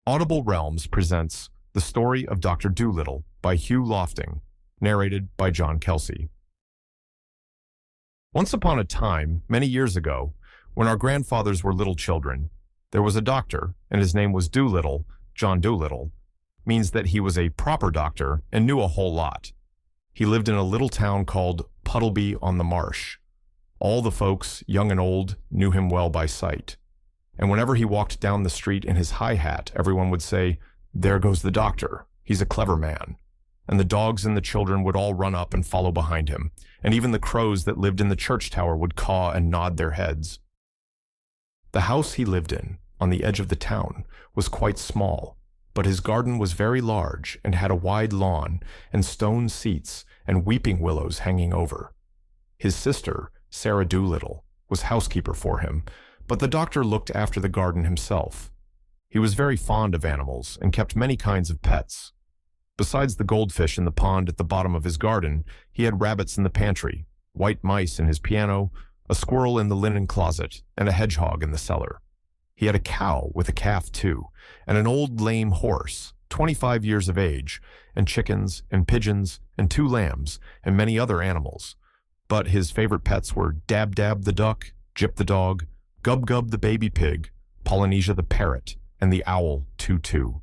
Audible Realms presents The Story of Dr. Dolittle by Hugh Lofting, narrated by John Kelsey. Once upon a time, many years ago, when our grandfathers were little children, there was a doctor, and his name was Dolittle. John Dolittle means that he was a proper doctor and knew a whole lot. He lived in a little town called Puddleby-on-the-Marsh. All the folks, young and old, knew him well by sight. And whenever he walked down the street in his high hat, everyone would say, "There goes the doctor. He's a clever man." And the dogs and the children would all run up and follow behind him, and even the crows that lived in the church tower would caw and nod their heads. The house he lived in, on the edge of the town, was quite small, but his garden was very large and had a wide lawn and stone seats and weeping willows hanging over. His sister, Sarah Dolittle, was housekeeper for him, but the doctor looked after the garden himself. He was very fond of animals and kept many kinds of pets. Besides the goldfish in the pond at the bottom of his garden, he had rabbits in the pantry, white mice in his piano, a squirrel in the linen closet, and a hedgehog in the cellar. He had a cow with a calf too, and an old lame horse, 25 years of age, and chickens and pigeons and 2 lambs and many other animals. But his favorite pets were Dab Dab the duck, Jip the dog, Gub Gub the baby pig, Polynesia the parrot, and the owl Too-Too.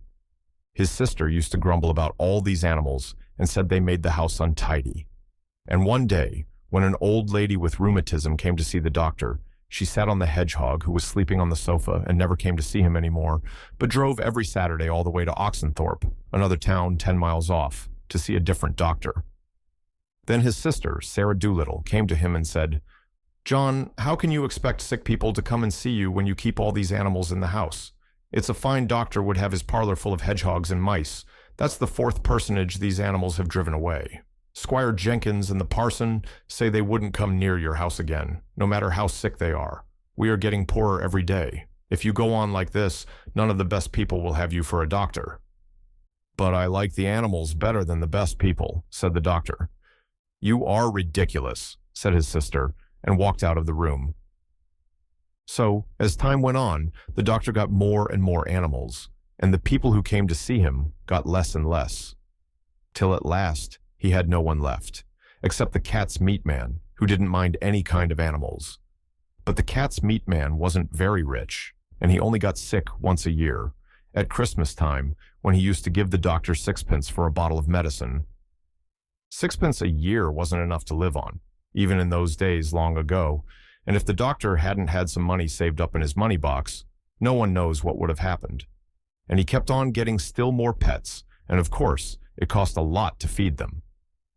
His sister used to grumble about all these animals and said they made the house untidy. And one day, when an old lady with rheumatism came to see the doctor, she sat on the hedgehog, who was sleeping on the sofa and never came to see him anymore, but drove every Saturday all the way to Oxenthorpe, another town 10 miles off, to see a different doctor. Then his sister, Sarah Dolittle, came to him and said, "John, how can you expect sick people to come and see you when you keep all these animals in the house? It's a fine doctor would have his parlor full of hedgehogs and mice. That's the 4th personage these animals have driven away. Squire Jenkins and the parson say they wouldn't come near your house again, no matter how sick they are. We are getting poorer every day. If you go on like this, none of the best people will have you for a doctor." "But I like the animals better than the best people," said the doctor. "You are ridiculous," said his sister, and walked out of the room. So, as time went on, the doctor got more and more animals, and the people who came to see him got less and less. Till at last, he had no one left, except the cat's meat man, who didn't mind any kind of animals. But the cat's meat man wasn't very rich, and he only got sick once a year, at Christmas time, when he used to give the doctor 6 pence for a bottle of medicine. 6 pence a year wasn't enough to live on, even in those days long ago, and if the doctor hadn't had some money saved up in his money box, no one knows what would have happened. And he kept on getting still more pets, and of course, it cost a lot to feed them.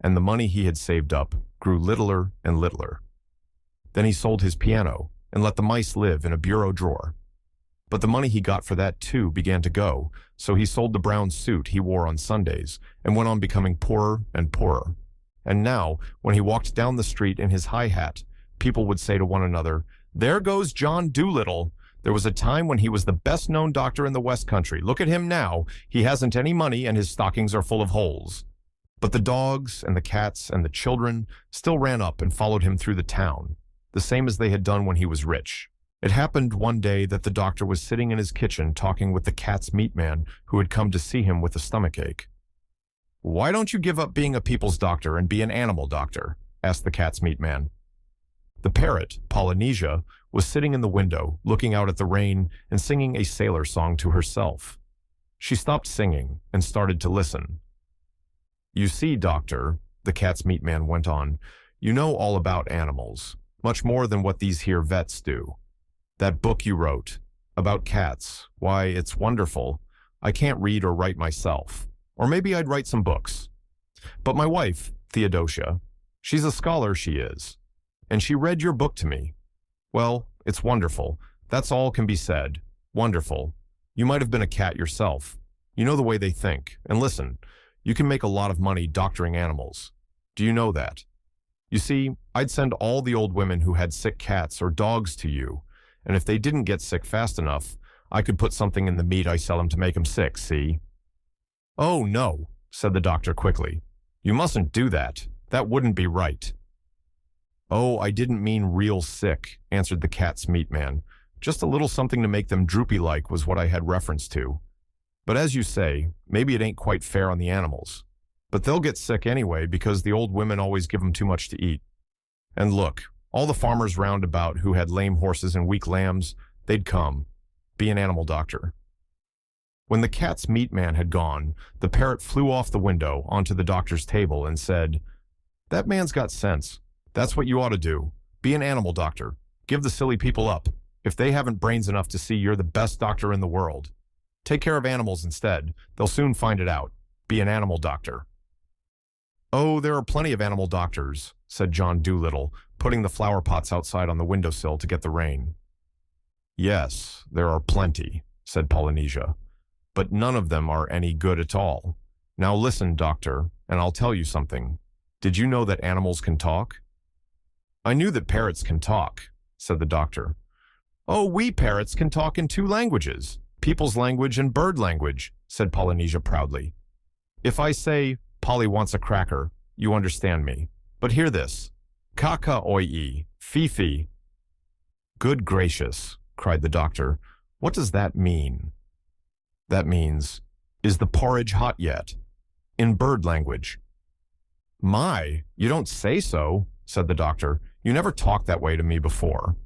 And the money he had saved up grew littler and littler. Then he sold his piano and let the mice live in a bureau drawer. But the money he got for that too began to go, so he sold the brown suit he wore on Sundays and went on becoming poorer and poorer. And now, when he walked down the street in his high hat, people would say to one another, "There goes John Dolittle. There was a time when he was the best-known doctor in the West Country. Look at him now. He hasn't any money and his stockings are full of holes." But the dogs and the cats and the children still ran up and followed him through the town, the same as they had done when he was rich. It happened one day that the doctor was sitting in his kitchen talking with the cat's meat man who had come to see him with a stomachache. "Why don't you give up being a people's doctor and be an animal doctor?" asked the cat's meat man. The parrot, Polynesia, was sitting in the window, looking out at the rain and singing a sailor song to herself. She stopped singing and started to listen. "You see, doctor," the cat's meat man went on, "you know all about animals, much more than what these here vets do. That book you wrote about cats, why, it's wonderful. I can't read or write myself, or maybe I'd write some books. But my wife, Theodosia, she's a scholar, she is, and she read your book to me. Well, it's wonderful. That's all can be said. Wonderful. You might have been a cat yourself. You know the way they think. And listen, you can make a lot of money doctoring animals. Do you know that? You see, I'd send all the old women who had sick cats or dogs to you, and if they didn't get sick fast enough, I could put something in the meat I sell them to make them sick, see?" "Oh, no," said the doctor quickly. "You mustn't do that. That wouldn't be right." "Oh, I didn't mean real sick," answered the cat's meat man. "Just a little something to make them droopy-like was what I had reference to. But as you say, maybe it ain't quite fair on the animals. But they'll get sick anyway because the old women always give 'em too much to eat. And look, all the farmers round about who had lame horses and weak lambs, they'd come. Be an animal doctor. When the cat's meat man had gone, the parrot flew off the window onto the doctor's table and said, "That man's got sense. That's what you ought to do. Be an animal doctor. Give the silly people up. If they haven't brains enough to see you're the best doctor in the world. Take care of animals instead. They'll soon find it out. Be an animal doctor." "Oh, there are plenty of animal doctors," said John Dolittle, putting the flower pots outside on the windowsill to get the rain. "Yes, there are plenty," said Polynesia, "but none of them are any good at all. Now listen, doctor, and I'll tell you something. Did you know that animals can talk?" "I knew that parrots can talk," said the doctor. "Oh, we parrots can talk in 2 languages, people's language and bird language," said Polynesia proudly. "If I say, 'Polly wants a cracker,' you understand me. But hear this. Kaka-oi-e, Fifi." "Good gracious," cried the doctor. "What does that mean?" "That means, 'Is the porridge hot yet?' in bird language." "My, you don't say so," said the doctor. "You never talked that way to me before."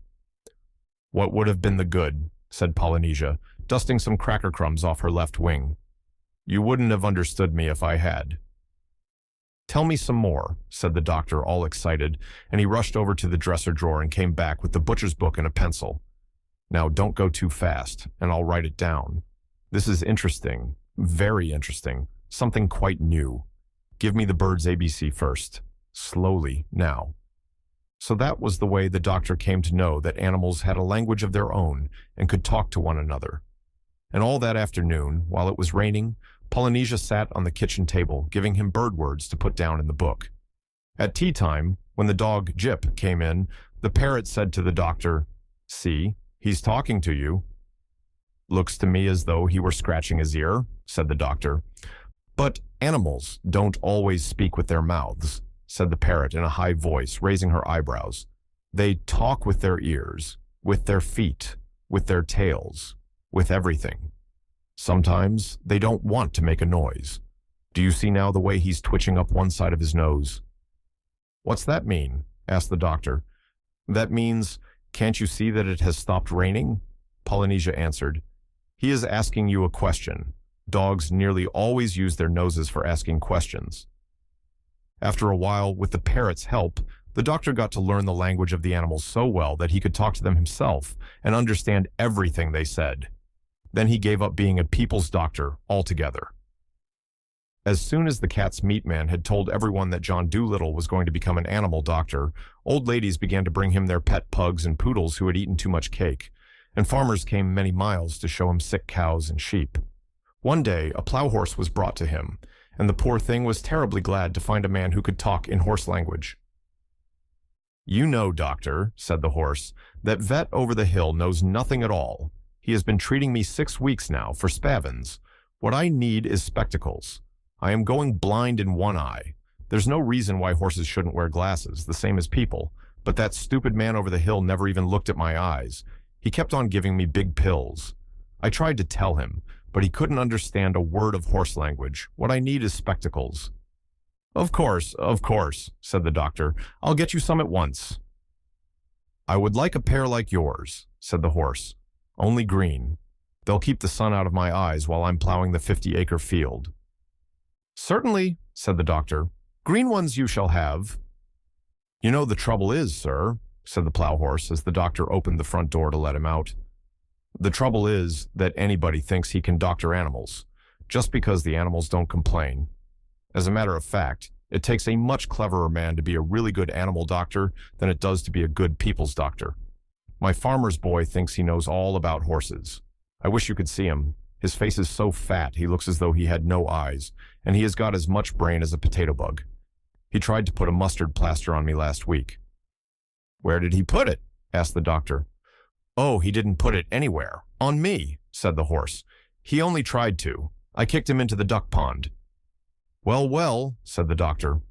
"What would have been the good?" said Polynesia, dusting some cracker crumbs off her left wing. "You wouldn't have understood me if I had." "Tell me some more," said the doctor, all excited, and he rushed over to the dresser drawer and came back with the butcher's book and a pencil. "Now don't go too fast, and I'll write it down. This is interesting, very interesting, something quite new. Give me the bird's ABC first. Slowly, now." So that was the way the doctor came to know that animals had a language of their own and could talk to one another. And all that afternoon, while it was raining, Polynesia sat on the kitchen table, giving him bird words to put down in the book. At tea time, when the dog Jip came in, the parrot said to the doctor, "See, he's talking to you." "Looks to me as though he were scratching his ear," said the doctor. "But animals don't always speak with their mouths," said the parrot in a high voice, raising her eyebrows. "They talk with their ears, with their feet, with their tails, with everything. Sometimes they don't want to make a noise. Do you see now the way he's twitching up one side of his nose?" "What's that mean?" asked the doctor. "That means, can't you see that it has stopped raining?" Polynesia answered. "He is asking you a question. Dogs nearly always use their noses for asking questions." After a while, with the parrot's help, the doctor got to learn the language of the animals so well that he could talk to them himself and understand everything they said. Then he gave up being a people's doctor altogether. As soon as the cat's meat man had told everyone that John Dolittle was going to become an animal doctor, old ladies began to bring him their pet pugs and poodles who had eaten too much cake, and farmers came many miles to show him sick cows and sheep. One day, a plow horse was brought to him, and the poor thing was terribly glad to find a man who could talk in horse language. "You know, doctor," said the horse, "that Vet over the hill knows nothing at all. He has been treating me 6 weeks now for spavins. What I need is spectacles. I am going blind in one eye. There's no reason why horses shouldn't wear glasses, the same as people, but that stupid man over the hill never even looked at my eyes. He kept on giving me big pills. I tried to tell him, but he couldn't understand a word of horse language. What I need is spectacles." Of course," said the doctor. "I'll get you some at once." "I would like a pair like yours," said the horse. "Only green. They'll keep the sun out of my eyes while I'm plowing the 50-acre field." "Certainly," said the doctor. "Green ones you shall have." "You know the trouble is, sir," said the plow horse as the doctor opened the front door to let him out. "The trouble is that anybody thinks he can doctor animals, just because the animals don't complain. As a matter of fact, it takes a much cleverer man to be a really good animal doctor than it does to be a good people's doctor. My farmer's boy thinks he knows all about horses. I wish you could see him. His face is so fat he looks as though he had no eyes, and he has got as much brain as a potato bug. He tried to put a mustard plaster on me last week." "Where did he put it?" asked the doctor. "Oh, he didn't put it anywhere. On me," said the horse. "He only tried to. I kicked him into the duck pond." "Well, well," said the doctor.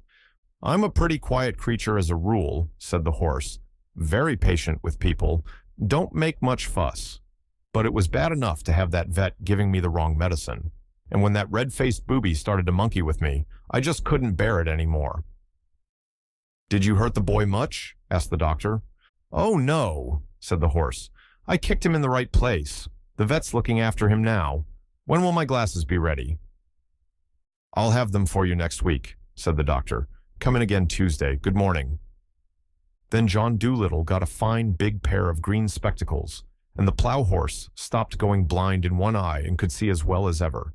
"I'm a pretty quiet creature as a rule," said the horse. "Very patient with people. Don't make much fuss. But it was bad enough to have that vet giving me the wrong medicine. and when that red-faced booby started to monkey with me, I just couldn't bear it anymore." "Did you hurt the boy much?" asked the doctor. "Oh, no," said the horse. "I kicked him in the right place. The vet's looking after him now. When will my glasses be ready?" "I'll have them for you next week," said the doctor. "Come in again Tuesday. Good morning." Then John Dolittle got a fine big pair of green spectacles, and the plow horse stopped going blind in one eye and could see as well as ever.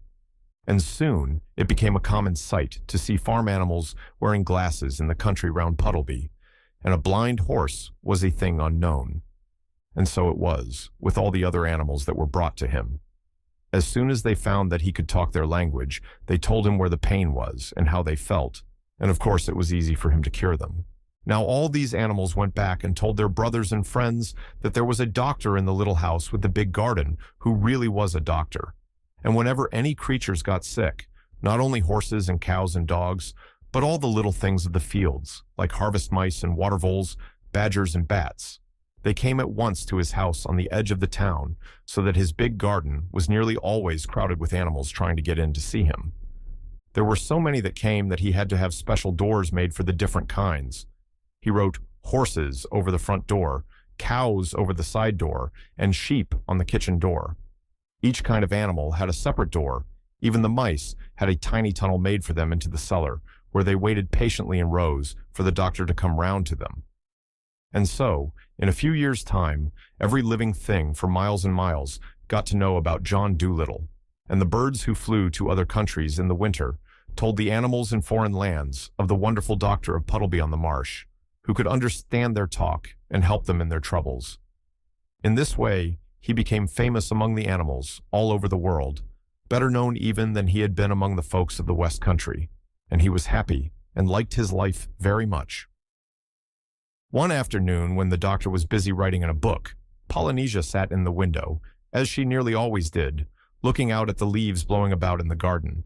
And soon it became a common sight to see farm animals wearing glasses in the country round Puddleby, and a blind horse was a thing unknown. And so it was with all the other animals that were brought to him. As soon as they found that he could talk their language, they told him where the pain was and how they felt, and of course it was easy for him to cure them. Now all these animals went back and told their brothers and friends that there was a doctor in the little house with the big garden who really was a doctor. And whenever any creatures got sick, not only horses and cows and dogs, but all the little things of the fields, like harvest mice and water voles, badgers and bats, they came at once to his house on the edge of the town, so that his big garden was nearly always crowded with animals trying to get in to see him. There were so many that came that he had to have special doors made for the different kinds. He wrote horses over the front door, cows over the side door, and sheep on the kitchen door. Each kind of animal had a separate door. Even the mice had a tiny tunnel made for them into the cellar, where they waited patiently in rows for the doctor to come round to them. And so, in a few years' time, every living thing for miles and miles got to know about John Dolittle, and the birds who flew to other countries in the winter told the animals in foreign lands of the wonderful doctor of Puddleby-on-the-Marsh, who could understand their talk and help them in their troubles. In this way, he became famous among the animals all over the world, better known even than he had been among the folks of the West Country, and he was happy and liked his life very much. One afternoon, when the doctor was busy writing in a book, Polynesia sat in the window, as she nearly always did, looking out at the leaves blowing about in the garden.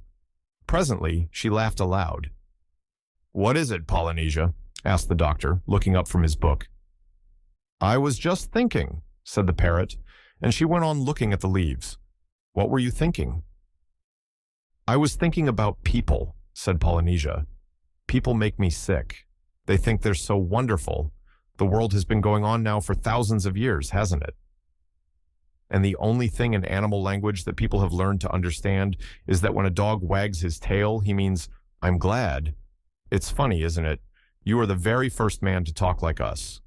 Presently, she laughed aloud. "What is it, Polynesia?" asked the doctor, looking up from his book. "I was just thinking," said the parrot, and she went on looking at the leaves. "What were you thinking?" "I was thinking about people," said Polynesia. "People make me sick. They think they're so wonderful. The world has been going on now for thousands of years, hasn't it? And the only thing in animal language that people have learned to understand is that when a dog wags his tail, he means, 'I'm glad.' It's funny, isn't it? You are the very first man to talk like us.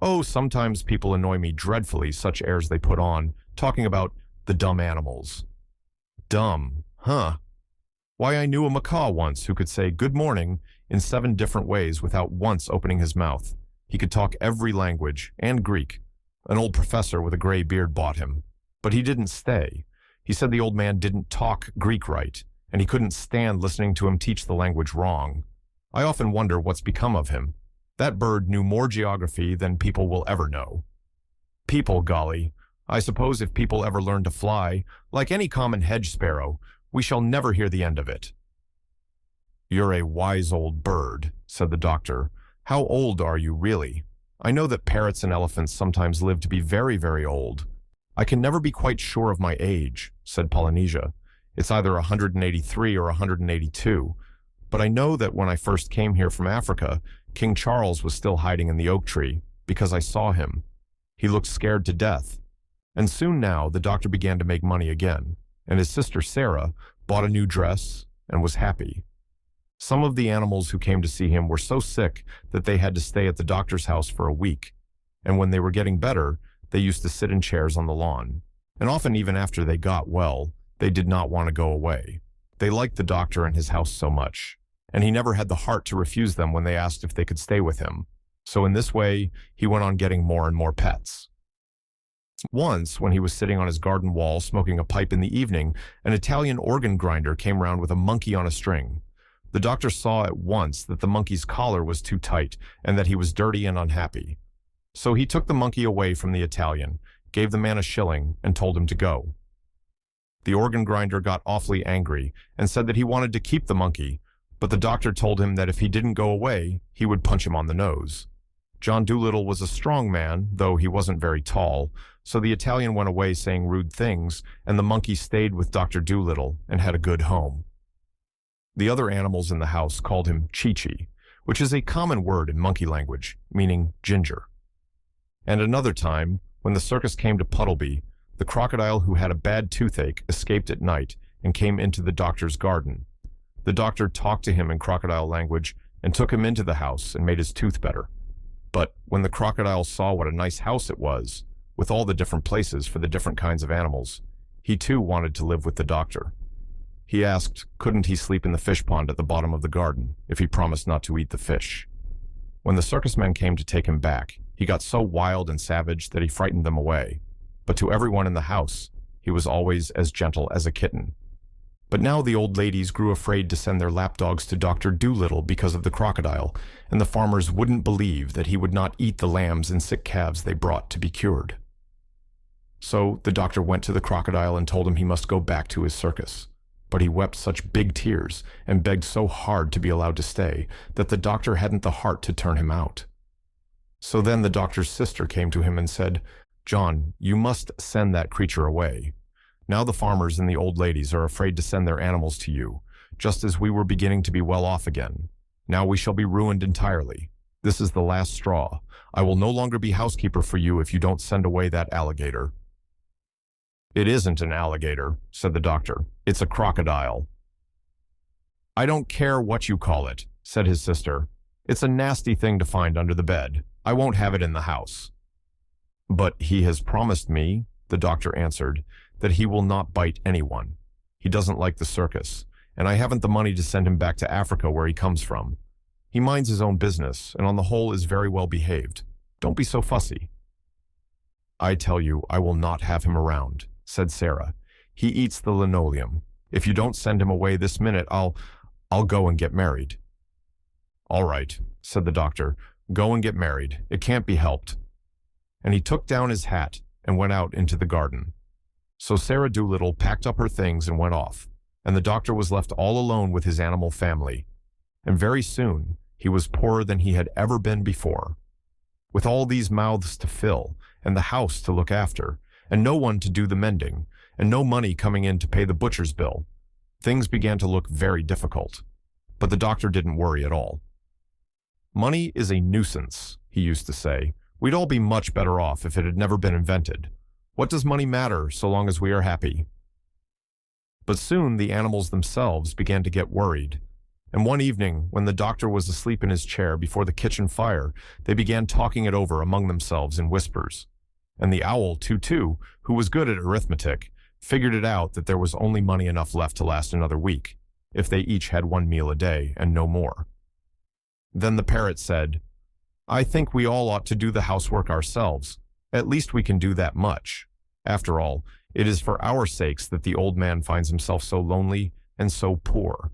Oh, sometimes people annoy me dreadfully, such airs they put on, talking about the dumb animals." "Dumb, huh? Why, I knew a macaw once who could say 'good morning' in 7 different ways without once opening his mouth. He could talk every language, and Greek. An old professor with a gray beard bought him. But he didn't stay. He said the old man didn't talk Greek right, and he couldn't stand listening to him teach the language wrong. I often wonder what's become of him. That bird knew more geography than people will ever know. People, golly. I suppose if people ever learn to fly, like any common hedge sparrow, we shall never hear the end of it." "You're a wise old bird," said the doctor. "How old are you, really? I know that parrots and elephants sometimes live to be very, very old." "I can never be quite sure of my age," said Polynesia. "It's either 183 or 182. But I know that when I first came here from Africa, King Charles was still hiding in the oak tree, because I saw him. He looked scared to death. And soon now the doctor began to make money again, and his sister Sarah bought a new dress and was happy. Some of the animals who came to see him were so sick that they had to stay at the doctor's house for a week, and when they were getting better, they used to sit in chairs on the lawn. And often even after they got well, they did not want to go away. They liked the doctor and his house so much, and he never had the heart to refuse them when they asked if they could stay with him. So in this way, he went on getting more and more pets. Once, when he was sitting on his garden wall smoking a pipe in the evening, an Italian organ grinder came round with a monkey on a string. The doctor saw at once that the monkey's collar was too tight and that he was dirty and unhappy. So he took the monkey away from the Italian, gave the man a shilling, and told him to go. The organ grinder got awfully angry and said that he wanted to keep the monkey, but the doctor told him that if he didn't go away, he would punch him on the nose. John Dolittle was a strong man, though he wasn't very tall, so the Italian went away saying rude things, and the monkey stayed with Dr. Dolittle and had a good home. The other animals in the house called him Chi-Chi, which is a common word in monkey language, meaning ginger. And another time, when the circus came to Puddleby, the crocodile who had a bad toothache escaped at night and came into the doctor's garden. The doctor talked to him in crocodile language and took him into the house and made his tooth better. But when the crocodile saw what a nice house it was, with all the different places for the different kinds of animals, he too wanted to live with the doctor. He asked, couldn't he sleep in the fish pond at the bottom of the garden if he promised not to eat the fish? When the circus men came to take him back, he got so wild and savage that he frightened them away. But to everyone in the house, he was always as gentle as a kitten. But now the old ladies grew afraid to send their lapdogs to Dr. Dolittle because of the crocodile, and the farmers wouldn't believe that he would not eat the lambs and sick calves they brought to be cured. So the doctor went to the crocodile and told him he must go back to his circus. But he wept such big tears and begged so hard to be allowed to stay that the doctor hadn't the heart to turn him out. So then the doctor's sister came to him and said, "John, you must send that creature away. Now the farmers and the old ladies are afraid to send their animals to you, just as we were beginning to be well off again. Now we shall be ruined entirely. This is the last straw. I will no longer be housekeeper for you if you don't send away that alligator." "It isn't an alligator," said the doctor. "It's a crocodile." "I don't care what you call it," said his sister. "It's a nasty thing to find under the bed. I won't have it in the house." "But he has promised me," the doctor answered, "that he will not bite anyone. He doesn't like the circus, and I haven't the money to send him back to Africa where he comes from. He minds his own business, and on the whole is very well behaved. Don't be so fussy." "I tell you, I will not have him around," said Sarah. "He eats the linoleum. If you don't send him away this minute, I'll go and get married." "All right," said the doctor. "Go and get married. It can't be helped." And he took down his hat and went out into the garden. So Sarah Dolittle packed up her things and went off, and the doctor was left all alone with his animal family. And very soon he was poorer than he had ever been before. With all these mouths to fill, and the house to look after, and no one to do the mending, and no money coming in to pay the butcher's bill, things began to look very difficult. But the doctor didn't worry at all. "Money is a nuisance," he used to say. "We'd all be much better off if it had never been invented. What does money matter so long as we are happy?" But soon the animals themselves began to get worried. And one evening, when the doctor was asleep in his chair before the kitchen fire, they began talking it over among themselves in whispers. And the owl, Tutu, who was good at arithmetic, figured it out that there was only money enough left to last another week, if they each had one meal a day and no more. Then the parrot said, "I think we all ought to do the housework ourselves. At least we can do that much. After all, it is for our sakes that the old man finds himself so lonely and so poor."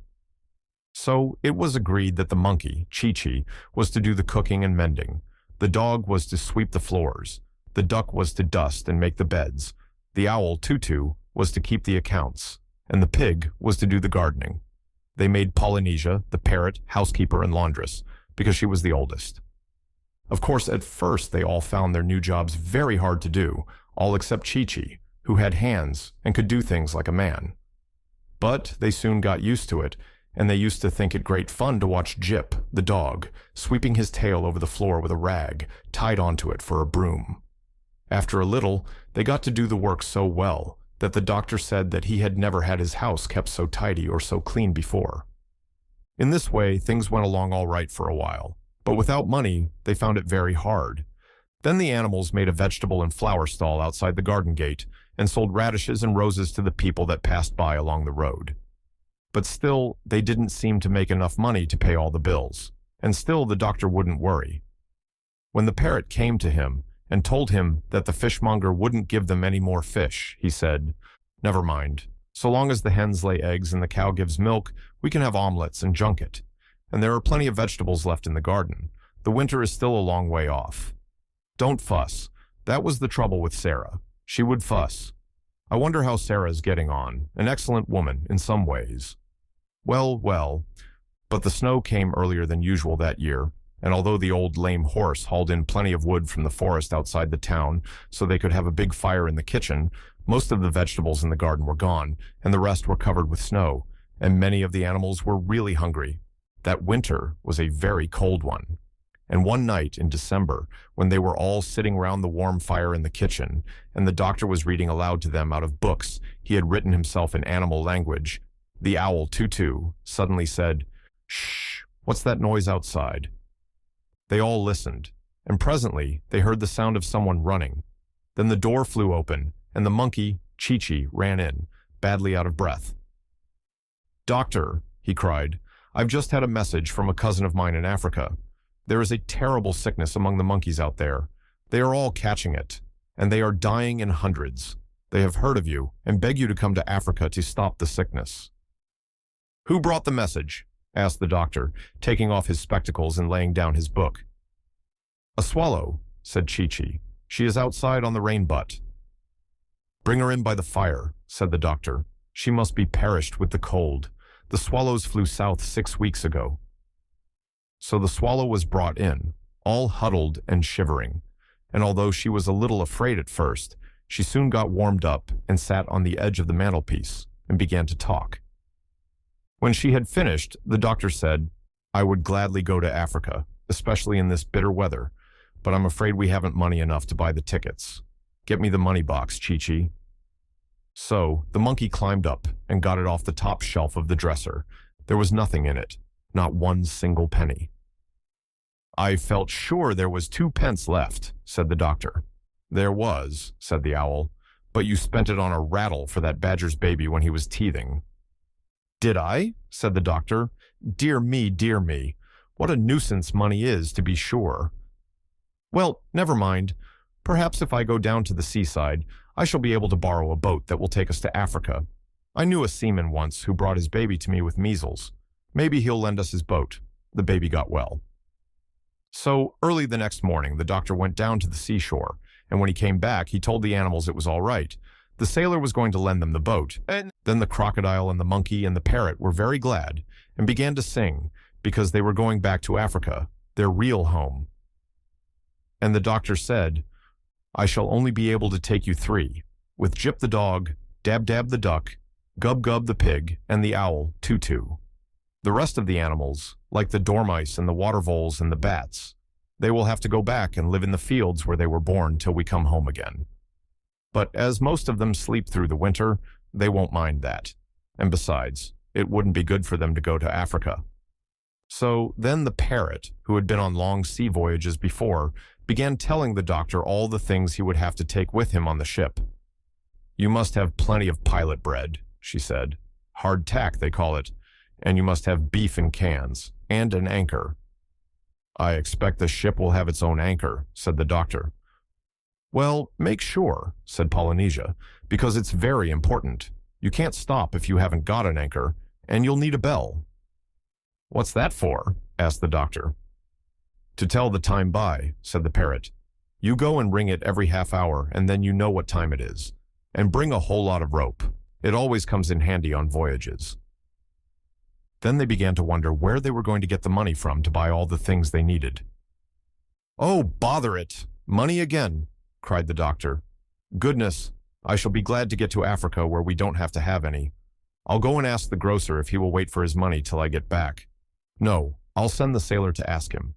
So it was agreed that the monkey, Chi-Chi, was to do the cooking and mending. The dog was to sweep the floors. The duck was to dust and make the beds. The owl, Tutu, was to keep the accounts. And the pig was to do the gardening. They made Polynesia, the parrot, housekeeper and laundress, because she was the oldest. Of course, at first they all found their new jobs very hard to do, all except Chi-Chi, who had hands and could do things like a man. But they soon got used to it, and they used to think it great fun to watch Jip, the dog, sweeping his tail over the floor with a rag tied onto it for a broom. After a little, they got to do the work so well that the doctor said that he had never had his house kept so tidy or so clean before. In this way, things went along all right for a while, but without money, they found it very hard. Then the animals made a vegetable and flower stall outside the garden gate and sold radishes and roses to the people that passed by along the road. But still, they didn't seem to make enough money to pay all the bills, and still the doctor wouldn't worry. When the parrot came to him and told him that the fishmonger wouldn't give them any more fish, he said, "Never mind. So long as the hens lay eggs and the cow gives milk, we can have omelets and junket. And there are plenty of vegetables left in the garden. The winter is still a long way off. Don't fuss." That was the trouble with Sarah. She would fuss. I wonder how Sarah is getting on. An excellent woman in some ways. Well, but the snow came earlier than usual that year, and although the old lame horse hauled in plenty of wood from the forest outside the town so they could have a big fire in the kitchen, most of the vegetables in the garden were gone, and the rest were covered with snow, and many of the animals were really hungry. That winter was a very cold one. And one night in December, when they were all sitting round the warm fire in the kitchen, and the doctor was reading aloud to them out of books he had written himself in animal language, the owl Tutu suddenly said, "Shh, what's that noise outside?" They all listened, and presently they heard the sound of someone running. Then the door flew open, and the monkey, Chi-Chi, ran in, badly out of breath. "Doctor," he cried, "I've just had a message from a cousin of mine in Africa. There is a terrible sickness among the monkeys out there. They are all catching it, and they are dying in hundreds. They have heard of you and beg you to come to Africa to stop the sickness." "Who brought the message?" asked the doctor, taking off his spectacles and laying down his book. "A swallow," said Chi-Chi. "She is outside on the rain butt." "Bring her in by the fire," said the doctor. "She must be perished with the cold. The swallows flew south 6 weeks ago." So the swallow was brought in, all huddled and shivering, and although she was a little afraid at first, she soon got warmed up and sat on the edge of the mantelpiece and began to talk. When she had finished, the doctor said, "I would gladly go to Africa, especially in this bitter weather, but I'm afraid we haven't money enough to buy the tickets. Get me the money box, Chi-Chi." So the monkey climbed up and got it off the top shelf of the dresser. There was nothing in it, not one single penny. "I felt sure there was 2 pence left," said the doctor. "There was," said the owl, "but you spent it on a rattle for that badger's baby when he was teething." "Did I?" said the doctor. Dear me, what a nuisance money is, to be sure." "Well, never mind. Perhaps if I go down to the seaside, I shall be able to borrow a boat that will take us to Africa. I knew a seaman once who brought his baby to me with measles. Maybe he'll lend us his boat." The baby got well. So early the next morning, the doctor went down to the seashore, and when he came back, he told the animals it was all right. The sailor was going to lend them the boat, and then the crocodile and the monkey and the parrot were very glad and began to sing because they were going back to Africa, their real home. And the doctor said, "I shall only be able to take you 3, with Jip the dog, Dab Dab the duck, Gub Gub the pig, and the owl, Tutu. The rest of the animals, like the dormice and the water voles and the bats, they will have to go back and live in the fields where they were born till we come home again. But as most of them sleep through the winter, they won't mind that. And besides, it wouldn't be good for them to go to Africa." So then the parrot, who had been on long sea voyages before, began telling the doctor all the things he would have to take with him on the ship. "You must have plenty of pilot bread," she said. "Hard tack, they call it. And you must have beef in cans, and an anchor." "I expect the ship will have its own anchor," said the doctor. "Well, make sure," said Polynesia, "because it's very important. You can't stop if you haven't got an anchor, and you'll need a bell." "What's that for?" asked the doctor. "To tell the time by," said the parrot. "You go and ring it every half hour, and then you know what time it is. And bring a whole lot of rope. It always comes in handy on voyages." Then they began to wonder where they were going to get the money from to buy all the things they needed. "Oh, bother it! Money again!" cried the doctor. "Goodness, I shall be glad to get to Africa where we don't have to have any. I'll go and ask the grocer if he will wait for his money till I get back. No, I'll send the sailor to ask him."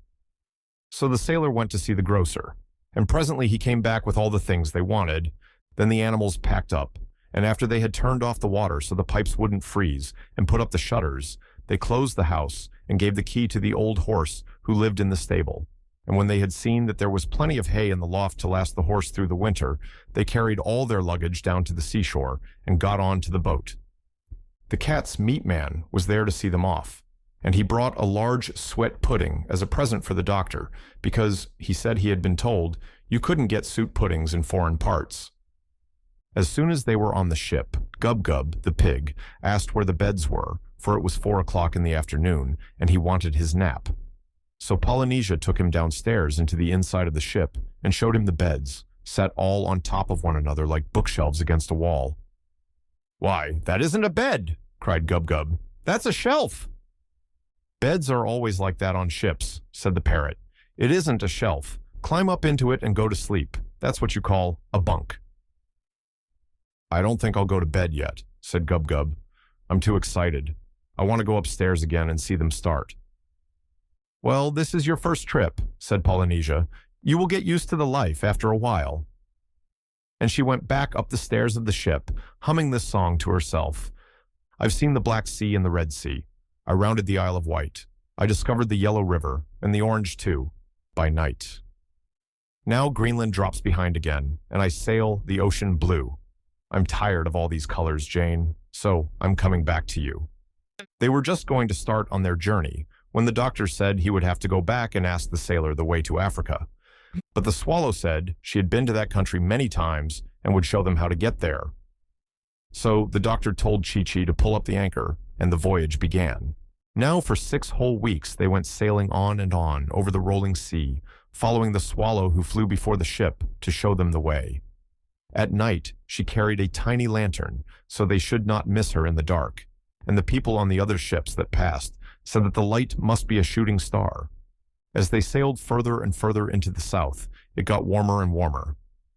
So the sailor went to see the grocer, and presently he came back with all the things they wanted. Then the animals packed up, and after they had turned off the water so the pipes wouldn't freeze and put up the shutters, they closed the house and gave the key to the old horse who lived in the stable. And when they had seen that there was plenty of hay in the loft to last the horse through the winter, they carried all their luggage down to the seashore and got on to the boat. The cat's meat man was there to see them off, and he brought a large suet pudding as a present for the doctor because, he said he had been told, you couldn't get suet puddings in foreign parts. As soon as they were on the ship, Gub Gub, the pig, asked where the beds were, for it was 4 o'clock in the afternoon, and he wanted his nap. So Polynesia took him downstairs into the inside of the ship and showed him the beds, set all on top of one another like bookshelves against a wall. "Why, that isn't a bed," cried Gub Gub. "That's a shelf." Beds are always like that on ships, said the parrot. It isn't a shelf. Climb up into it and go to sleep. That's what you call a bunk. I don't think I'll go to bed yet, said Gub-Gub. I'm too excited. I want to go upstairs again and see them start. Well, this is your first trip, said Polynesia. You will get used to the life after a while. And she went back up the stairs of the ship, humming this song to herself. I've seen the Black Sea and the Red Sea. I rounded the Isle of Wight. I discovered the Yellow River, and the Orange too, by night. Now Greenland drops behind again, and I sail the ocean blue. I'm tired of all these colors, Jane, so I'm coming back to you. They were just going to start on their journey when the doctor said he would have to go back and ask the sailor the way to Africa. But the swallow said she had been to that country many times and would show them how to get there. So the doctor told Chi-Chi to pull up the anchor, and the voyage began. Now for 6 whole weeks they went sailing on and on over the rolling sea, following the swallow who flew before the ship to show them the way. At night she carried a tiny lantern so they should not miss her in the dark, and the people on the other ships that passed said that the light must be a shooting star. As they sailed further and further into the south, it got warmer and warmer.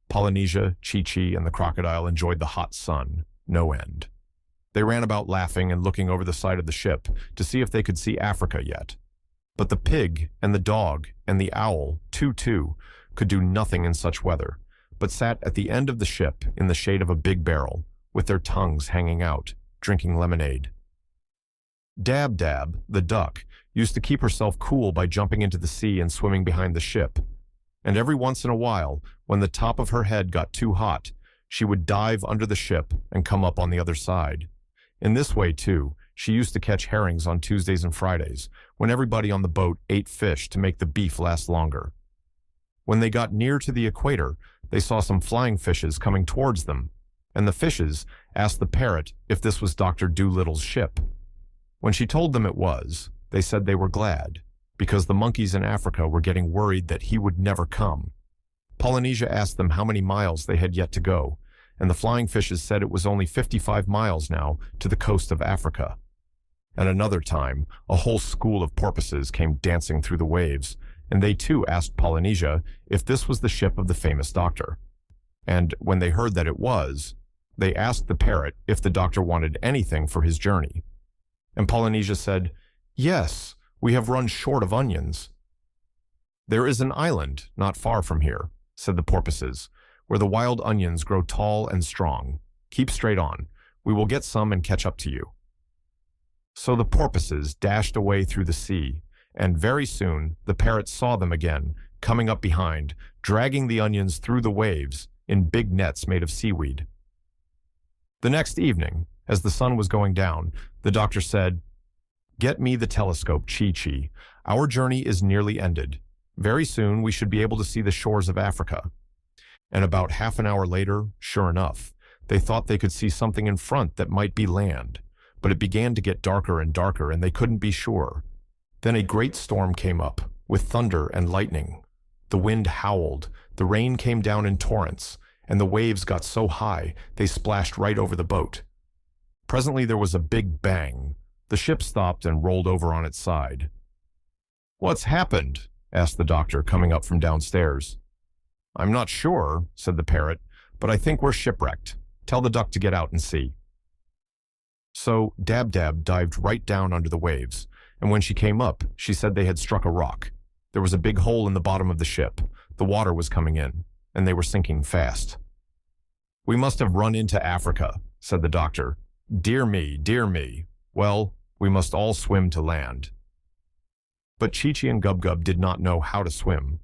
Polynesia, Chi-Chi, and the crocodile enjoyed the hot sun, no end. They ran about laughing and looking over the side of the ship to see if they could see Africa yet. But the pig and the dog and the owl, Too, could do nothing in such weather, but sat at the end of the ship in the shade of a big barrel, with their tongues hanging out, drinking lemonade. Dab, the duck, used to keep herself cool by jumping into the sea and swimming behind the ship. And every once in a while, when the top of her head got too hot, she would dive under the ship and come up on the other side. In this way, too, she used to catch herrings on Tuesdays and Fridays, when everybody on the boat ate fish to make the beef last longer. When they got near to the equator, they saw some flying fishes coming towards them, and the fishes asked the parrot if this was Dr. Dolittle's ship. When she told them it was, they said they were glad, because the monkeys in Africa were getting worried that he would never come. Polynesia asked them how many miles they had yet to go, and the flying fishes said it was only 55 miles now to the coast of Africa. And another time, a whole school of porpoises came dancing through the waves, and they too asked Polynesia if this was the ship of the famous doctor. And when they heard that it was, they asked the parrot if the doctor wanted anything for his journey. And Polynesia said, "Yes, we have run short of onions." "There is an island not far from here," said the porpoises, "where the wild onions grow tall and strong. Keep straight on. We will get some and catch up to you." So the porpoises dashed away through the sea, and very soon the parrot saw them again, coming up behind, dragging the onions through the waves in big nets made of seaweed. The next evening, as the sun was going down, the doctor said, "Get me the telescope, Chi-Chi. Our journey is nearly ended. Very soon we should be able to see the shores of Africa." And about half an hour later, sure enough, they thought they could see something in front that might be land, but it began to get darker and darker and they couldn't be sure. Then a great storm came up, with thunder and lightning. The wind howled, the rain came down in torrents, and the waves got so high they splashed right over the boat. Presently there was a big bang. The ship stopped and rolled over on its side. "What's happened?" asked the doctor, coming up from downstairs. "I'm not sure," said the parrot, "but I think we're shipwrecked. Tell the duck to get out and see." So Dab dived right down under the waves, and when she came up, she said they had struck a rock. There was a big hole in the bottom of the ship. The water was coming in, and they were sinking fast. "We must have run into Africa," said the doctor. Dear me, dear me. Well, we must all swim to land." But Chi-Chi and Gub-Gub did not know how to swim.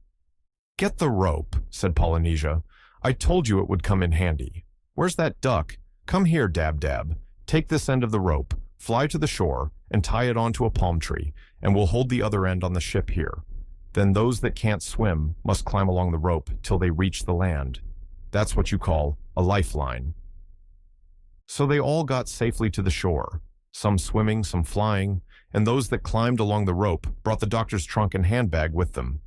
"Get the rope," said Polynesia. "I told you it would come in handy. Where's that duck? Come here, Dab. Take this end of the rope, fly to the shore, and tie it onto a palm tree, and we'll hold the other end on the ship here. Then those that can't swim must climb along the rope till they reach the land. That's what you call a lifeline." So they all got safely to the shore, some swimming, some flying, and those that climbed along the rope brought the doctor's trunk and handbag with them.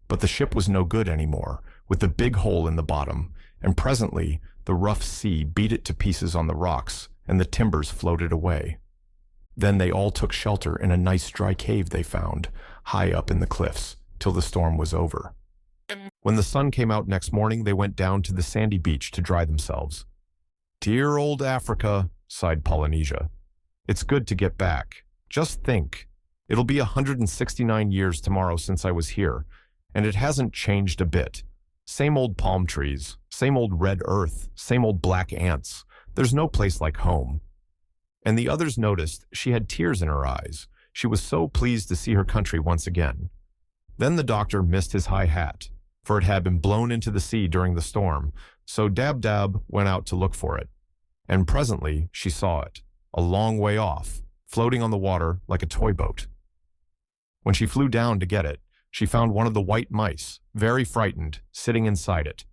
But the ship was no good anymore, with the big hole in the bottom, and presently the rough sea beat it to pieces on the rocks, and the timbers floated away. Then they all took shelter in a nice dry cave they found, high up in the cliffs, till the storm was over. When the sun came out next morning, they went down to the sandy beach to dry themselves. "Dear old Africa," sighed Polynesia. "It's good to get back. Just think, it'll be 169 years tomorrow since I was here, and it hasn't changed a bit. Same old palm trees, same old red earth, same old black ants. There's no place like home." And the others noticed she had tears in her eyes. She was so pleased to see her country once again. Then the doctor missed his high hat, for it had been blown into the sea during the storm, so Dab-Dab went out to look for it. And presently she saw it, a long way off, floating on the water like a toy boat. When she flew down to get it, she found one of the white mice, very frightened, sitting inside it.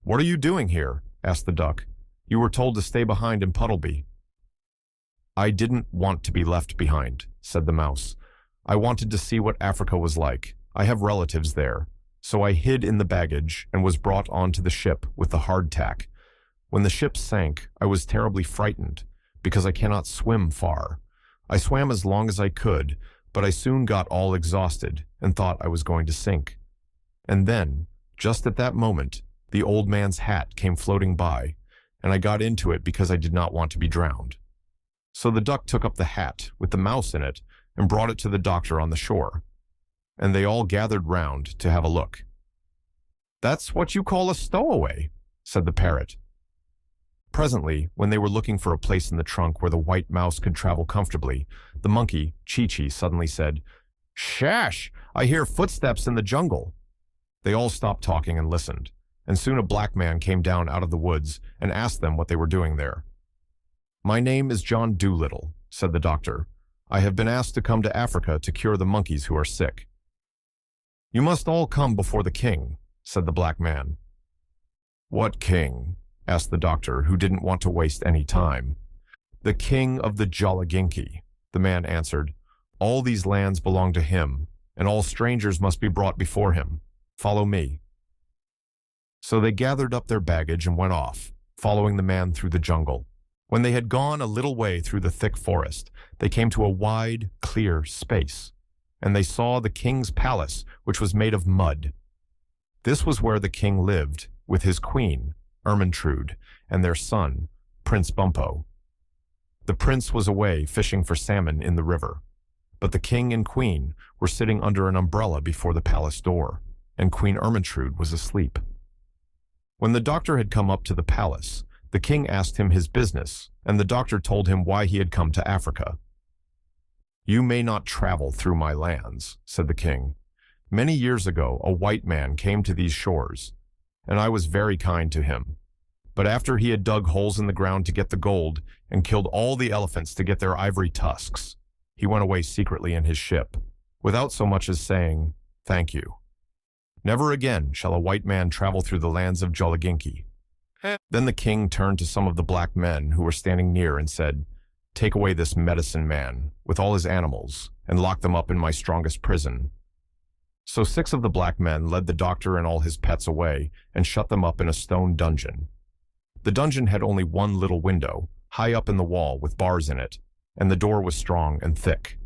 "What are you doing here?" asked the duck. "You were told to stay behind in Puddleby." "I didn't want to be left behind," said the mouse. "I wanted to see what Africa was like. I have relatives there. So I hid in the baggage and was brought onto the ship with the hardtack. When the ship sank, I was terribly frightened, because I cannot swim far. I swam as long as I could, but I soon got all exhausted and thought I was going to sink. And then, just at that moment, the old man's hat came floating by, and I got into it because I did not want to be drowned." So the duck took up the hat with the mouse in it and brought it to the doctor on the shore, and they all gathered round to have a look. "That's what you call a stowaway," said the parrot. Presently, when they were looking for a place in the trunk where the white mouse could travel comfortably, the monkey, Chi-Chi, suddenly said, "Shash! I hear footsteps in the jungle." They all stopped talking and listened, and soon a black man came down out of the woods and asked them what they were doing there. "My name is John Dolittle," said the doctor. "I have been asked to come to Africa to cure the monkeys who are sick." "You must all come before the king," said the black man. "What king?" asked the doctor, who didn't want to waste any time. "The king of the Jolliginki," the man answered. "All these lands belong to him, and all strangers must be brought before him. Follow me." So they gathered up their baggage and went off, following the man through the jungle. When they had gone a little way through the thick forest, they came to a wide, clear space, and they saw the king's palace, which was made of mud. This was where the king lived, with his queen, Ermintrude, and their son, Prince Bumpo. The prince was away fishing for salmon in the river, but the king and queen were sitting under an umbrella before the palace door, and Queen Ermintrude was asleep. When the doctor had come up to the palace, the king asked him his business, and the doctor told him why he had come to Africa. "You may not travel through my lands," said the king. "Many years ago, a white man came to these shores, and I was very kind to him. But after he had dug holes in the ground to get the gold and killed all the elephants to get their ivory tusks, he went away secretly in his ship, without so much as saying, 'Thank you.' Never again shall a white man travel through the lands of Jolliginki." Then the king turned to some of the black men who were standing near and said, "Take away this medicine man with all his animals and lock them up in my strongest prison." So 6 of the black men led the doctor and all his pets away and shut them up in a stone dungeon. The dungeon had only one little window, high up in the wall with bars in it, and the door was strong and thick.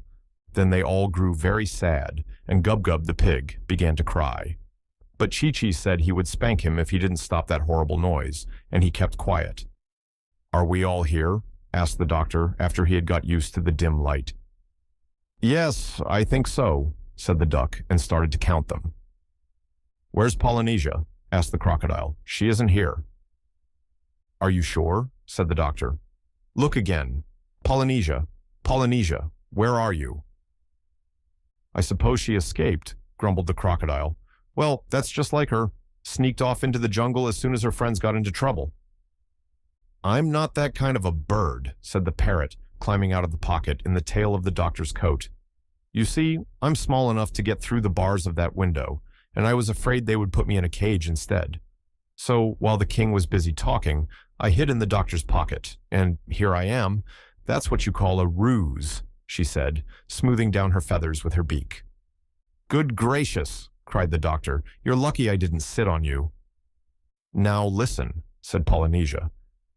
Then they all grew very sad, and Gub-Gub the pig began to cry. But Chi-Chi said he would spank him if he didn't stop that horrible noise, and he kept quiet. "Are we all here?" asked the doctor after he had got used to the dim light. "Yes, I think so," said the duck, and started to count them. "Where's Polynesia?" asked the crocodile. "She isn't here." "Are you sure?" said the doctor. "Look again. Polynesia, Polynesia, where are you?" "I suppose she escaped," grumbled the crocodile. "Well, that's just like her. Sneaked off into the jungle as soon as her friends got into trouble." "I'm not that kind of a bird," said the parrot, climbing out of the pocket in the tail of the doctor's coat. "You see, I'm small enough to get through the bars of that window, and I was afraid they would put me in a cage instead. So, while the king was busy talking, I hid in the doctor's pocket, and here I am. That's what you call a ruse," she said, smoothing down her feathers with her beak. "Good gracious," cried the doctor. "You're lucky I didn't sit on you." "Now listen," said Polynesia.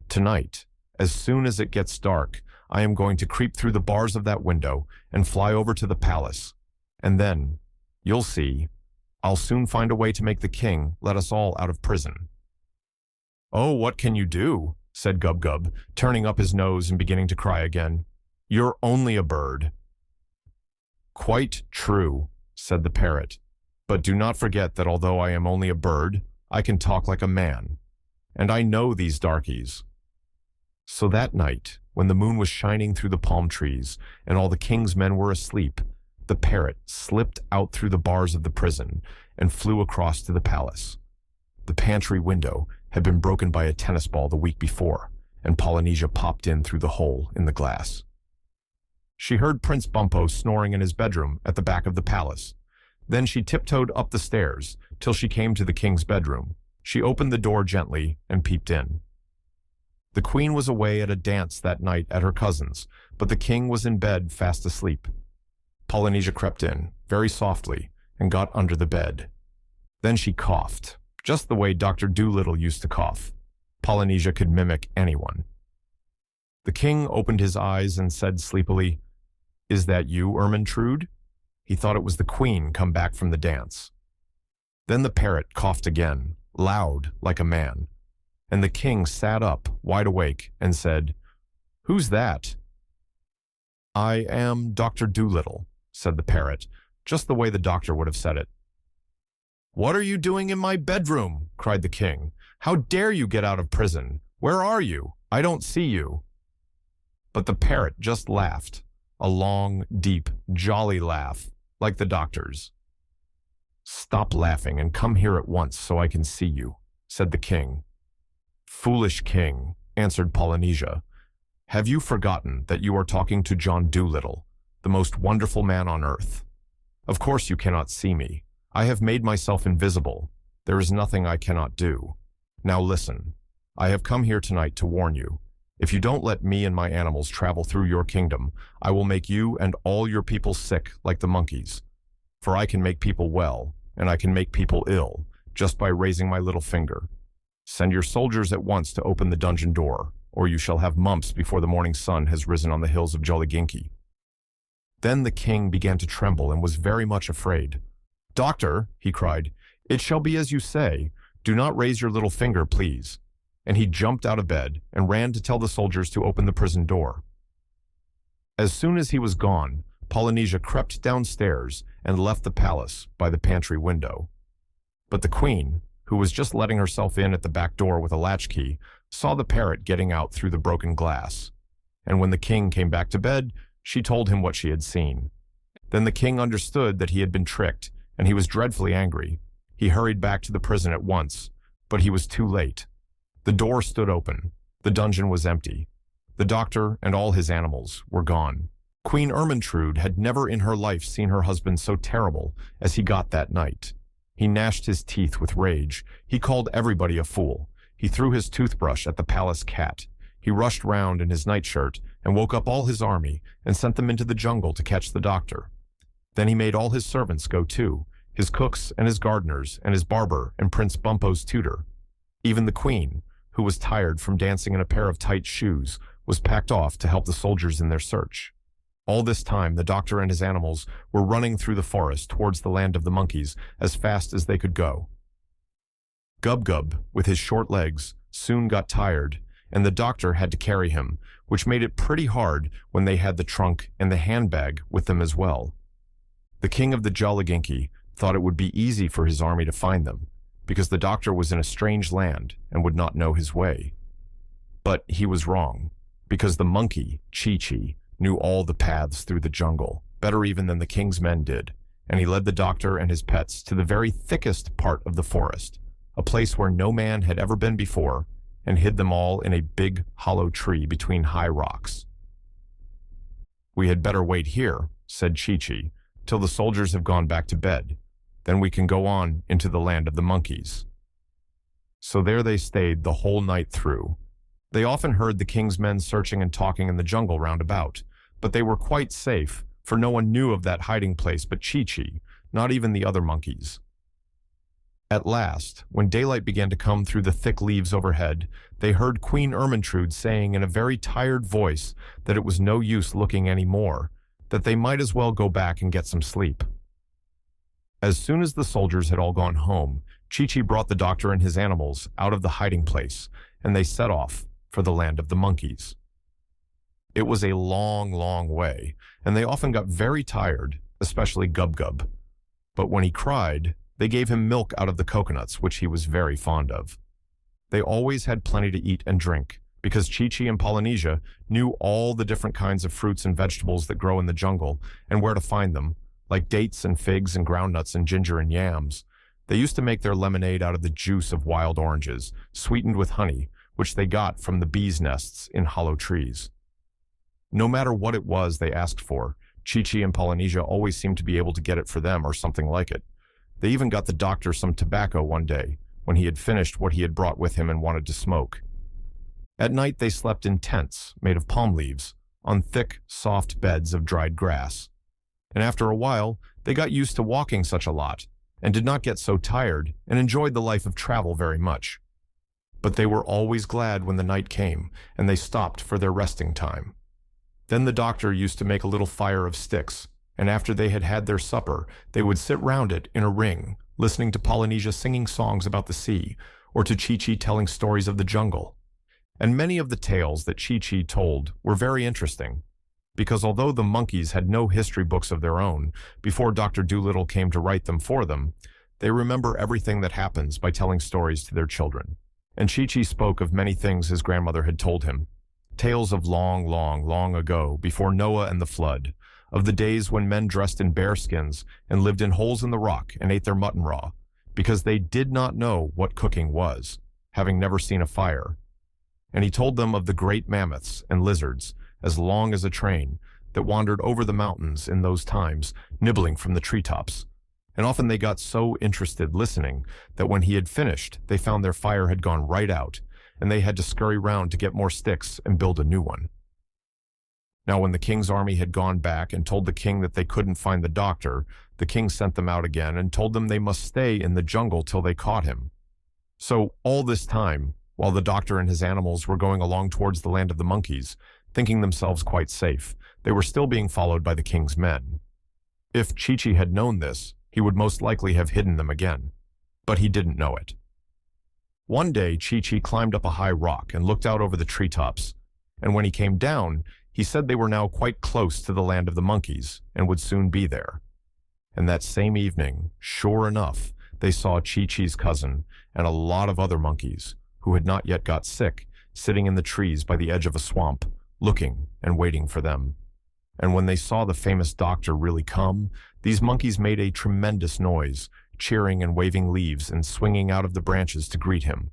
"Tonight, as soon as it gets dark, I am going to creep through the bars of that window and fly over to the palace. And then, you'll see, I'll soon find a way to make the king let us all out of prison." "Oh, what can you do?" said Gub-Gub, turning up his nose and beginning to cry again. "You're only a bird." "Quite true," said the parrot. "But do not forget that although I am only a bird, I can talk like a man. And I know these darkies." So that night, when the moon was shining through the palm trees and all the king's men were asleep, the parrot slipped out through the bars of the prison and flew across to the palace. The pantry window had been broken by a tennis ball the week before, and Polynesia popped in through the hole in the glass. She heard Prince Bumpo snoring in his bedroom at the back of the palace. Then she tiptoed up the stairs till she came to the king's bedroom. She opened the door gently and peeped in. The queen was away at a dance that night at her cousin's, but the king was in bed fast asleep. Polynesia crept in, very softly, and got under the bed. Then she coughed, just the way Dr. Dolittle used to cough. Polynesia could mimic anyone. The king opened his eyes and said sleepily, "Is that you, Ermintrude?" He thought it was the queen come back from the dance. Then the parrot coughed again, loud like a man, and the king sat up, wide awake, and said, "Who's that?" "I am Dr. Dolittle," said the parrot, just the way the doctor would have said it. "What are you doing in my bedroom?" cried the king. "How dare you get out of prison? Where are you? I don't see you." But the parrot just laughed, a long, deep, jolly laugh, like the doctor's. "Stop laughing and come here at once so I can see you," said the king. "Foolish king," answered Polynesia, "have you forgotten that you are talking to John Dolittle, the most wonderful man on earth? Of course you cannot see me. I have made myself invisible. There is nothing I cannot do. Now listen. I have come here tonight to warn you. If you don't let me and my animals travel through your kingdom, I will make you and all your people sick like the monkeys. For I can make people well, and I can make people ill, just by raising my little finger. Send your soldiers at once to open the dungeon door, or you shall have mumps before the morning sun has risen on the hills of Jolliginki." Then the king began to tremble and was very much afraid. "Doctor," he cried, "it shall be as you say. Do not raise your little finger, please." And he jumped out of bed and ran to tell the soldiers to open the prison door. As soon as he was gone, Polynesia crept downstairs and left the palace by the pantry window. But the queen, who was just letting herself in at the back door with a latchkey, saw the parrot getting out through the broken glass. And when the king came back to bed, she told him what she had seen. Then the king understood that he had been tricked, and he was dreadfully angry. He hurried back to the prison at once, but he was too late. The door stood open. The dungeon was empty. The doctor and all his animals were gone. Queen Ermintrude had never in her life seen her husband so terrible as he got that night. He gnashed his teeth with rage. He called everybody a fool. He threw his toothbrush at the palace cat. He rushed round in his nightshirt and woke up all his army and sent them into the jungle to catch the doctor. Then he made all his servants go too, his cooks and his gardeners and his barber and Prince Bumpo's tutor. Even the queen, who was tired from dancing in a pair of tight shoes, was packed off to help the soldiers in their search. All this time, the doctor and his animals were running through the forest towards the land of the monkeys as fast as they could go. Gub-Gub, with his short legs, soon got tired, and the doctor had to carry him, which made it pretty hard when they had the trunk and the handbag with them as well. The king of the Jolliginki thought it would be easy for his army to find them, because the doctor was in a strange land and would not know his way. But he was wrong, because the monkey, Chi-Chi, knew all the paths through the jungle, better even than the king's men did, and he led the doctor and his pets to the very thickest part of the forest, a place where no man had ever been before, and hid them all in a big hollow tree between high rocks. "We had better wait here," said Chi-Chi, "till the soldiers have gone back to bed. Then we can go on into the land of the monkeys." So there they stayed the whole night through. They often heard the king's men searching and talking in the jungle round about, but they were quite safe, for no one knew of that hiding place but Chi-Chi, not even the other monkeys. At last, when daylight began to come through the thick leaves overhead, they heard Queen Ermintrude saying in a very tired voice that it was no use looking any more, that they might as well go back and get some sleep. As soon as the soldiers had all gone home, Chi-Chi brought the doctor and his animals out of the hiding place, and they set off for the land of the monkeys. It was a long, long way, and they often got very tired, especially Gub-Gub. But when he cried, they gave him milk out of the coconuts, which he was very fond of. They always had plenty to eat and drink, because Chi-Chi and Polynesia knew all the different kinds of fruits and vegetables that grow in the jungle and where to find them, like dates and figs and groundnuts and ginger and yams. They used to make their lemonade out of the juice of wild oranges, sweetened with honey, which they got from the bees' nests in hollow trees. No matter what it was they asked for, Chi-Chi and Polynesia always seemed to be able to get it for them or something like it. They even got the doctor some tobacco one day, when he had finished what he had brought with him and wanted to smoke. At night they slept in tents made of palm leaves, on thick, soft beds of dried grass. And after a while, they got used to walking such a lot, and did not get so tired, and enjoyed the life of travel very much. But they were always glad when the night came, and they stopped for their resting time. Then the doctor used to make a little fire of sticks, and after they had had their supper, they would sit round it in a ring, listening to Polynesia singing songs about the sea, or to Chi-Chi telling stories of the jungle. And many of the tales that Chi-Chi told were very interesting, because although the monkeys had no history books of their own, before Dr. Dolittle came to write them for them, they remember everything that happens by telling stories to their children. And Chi-Chi spoke of many things his grandmother had told him, tales of long, long, long ago, before Noah and the flood, of the days when men dressed in bearskins and lived in holes in the rock and ate their mutton raw, because they did not know what cooking was, having never seen a fire. And he told them of the great mammoths and lizards, as long as a train, that wandered over the mountains in those times, nibbling from the treetops. And often they got so interested listening that when he had finished, they found their fire had gone right out, and they had to scurry round to get more sticks and build a new one. Now when the king's army had gone back and told the king that they couldn't find the doctor, the king sent them out again and told them they must stay in the jungle till they caught him. So all this time, while the doctor and his animals were going along towards the land of the monkeys, thinking themselves quite safe, they were still being followed by the king's men. If Chi-Chi had known this, he would most likely have hidden them again. But he didn't know it. One day, Chi-Chi climbed up a high rock and looked out over the treetops, and when he came down, he said they were now quite close to the land of the monkeys and would soon be there. And that same evening, sure enough, they saw Chi-Chi's cousin and a lot of other monkeys, who had not yet got sick, sitting in the trees by the edge of a swamp, looking and waiting for them. And when they saw the famous doctor really come, these monkeys made a tremendous noise, cheering and waving leaves and swinging out of the branches to greet him.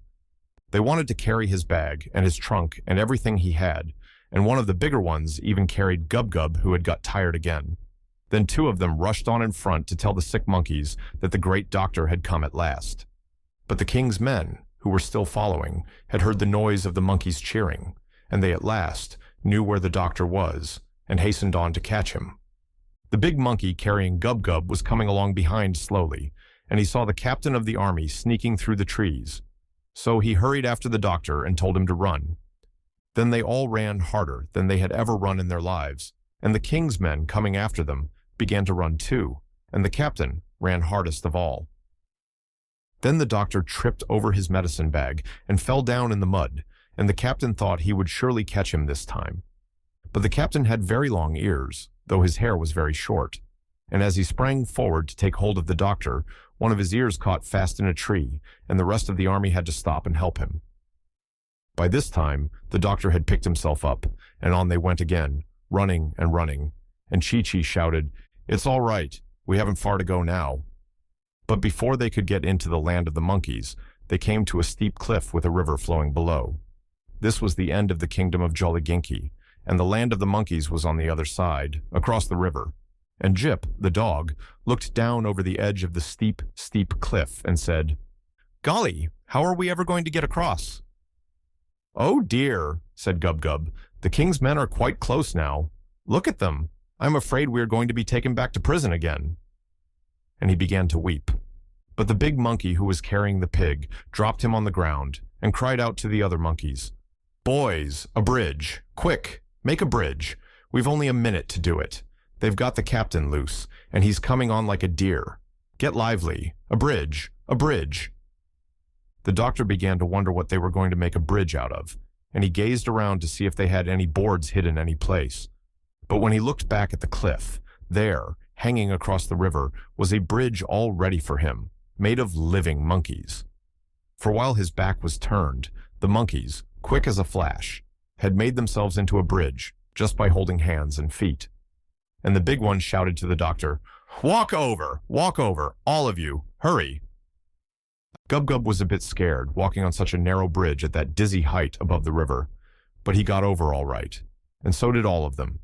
They wanted to carry his bag and his trunk and everything he had, and one of the bigger ones even carried Gub-Gub, who had got tired again. Then two of them rushed on in front to tell the sick monkeys that the great doctor had come at last. But the king's men, who were still following, had heard the noise of the monkeys cheering, and they at last knew where the doctor was, and hastened on to catch him. The big monkey carrying Gub-Gub was coming along behind slowly, and he saw the captain of the army sneaking through the trees. So he hurried after the doctor and told him to run. Then they all ran harder than they had ever run in their lives, and the king's men coming after them began to run too, and the captain ran hardest of all. Then the doctor tripped over his medicine bag and fell down in the mud, and the captain thought he would surely catch him this time. But the captain had very long ears, though his hair was very short, and as he sprang forward to take hold of the doctor, one of his ears caught fast in a tree, and the rest of the army had to stop and help him. By this time, the doctor had picked himself up, and on they went again, running and running, and Chi-Chi shouted, "It's all right, we haven't far to go now." But before they could get into the land of the monkeys, they came to a steep cliff with a river flowing below. This was the end of the kingdom of Jolliginki, and the land of the monkeys was on the other side, across the river. And Jip, the dog, looked down over the edge of the steep, steep cliff and said, "Golly, how are we ever going to get across?" "Oh dear," said Gub-Gub, "the king's men are quite close now. Look at them. I'm afraid we are going to be taken back to prison again." And he began to weep. But the big monkey who was carrying the pig dropped him on the ground and cried out to the other monkeys, "Boys, a bridge! Quick, make a bridge! We've only a minute to do it. They've got the captain loose, and he's coming on like a deer. Get lively! A bridge! A bridge!" The doctor began to wonder what they were going to make a bridge out of, and he gazed around to see if they had any boards hidden any place. But when he looked back at the cliff, there, hanging across the river, was a bridge all ready for him, made of living monkeys. For while his back was turned, the monkeys, quick as a flash, had made themselves into a bridge just by holding hands and feet. And the big one shouted to the doctor, walk over, all of you, hurry." Gub-Gub was a bit scared, walking on such a narrow bridge at that dizzy height above the river, but he got over all right, and so did all of them.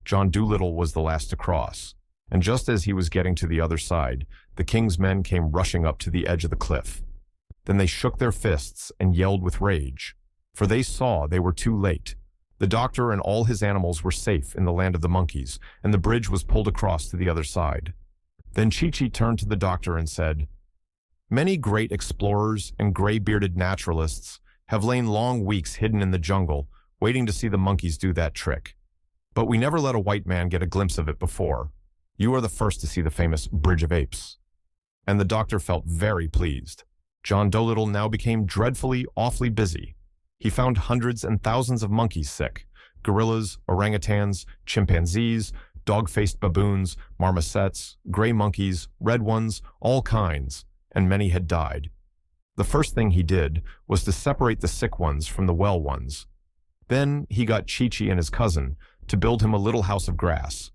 John Dolittle was the last to cross, and just as he was getting to the other side, the king's men came rushing up to the edge of the cliff. Then they shook their fists and yelled with rage, for they saw they were too late. The doctor and all his animals were safe in the land of the monkeys, and the bridge was pulled across to the other side. Then Chi-Chi turned to the doctor and said, "Many great explorers and gray-bearded naturalists have lain long weeks hidden in the jungle, waiting to see the monkeys do that trick. But we never let a white man get a glimpse of it before. You are the first to see the famous Bridge of Apes." And the doctor felt very pleased. John Dolittle now became dreadfully, awfully busy. He found hundreds and thousands of monkeys sick: gorillas, orangutans, chimpanzees, dog-faced baboons, marmosets, gray monkeys, red ones, all kinds, and many had died. The first thing he did was to separate the sick ones from the well ones. Then he got Chi-Chi and his cousin to build him a little house of grass.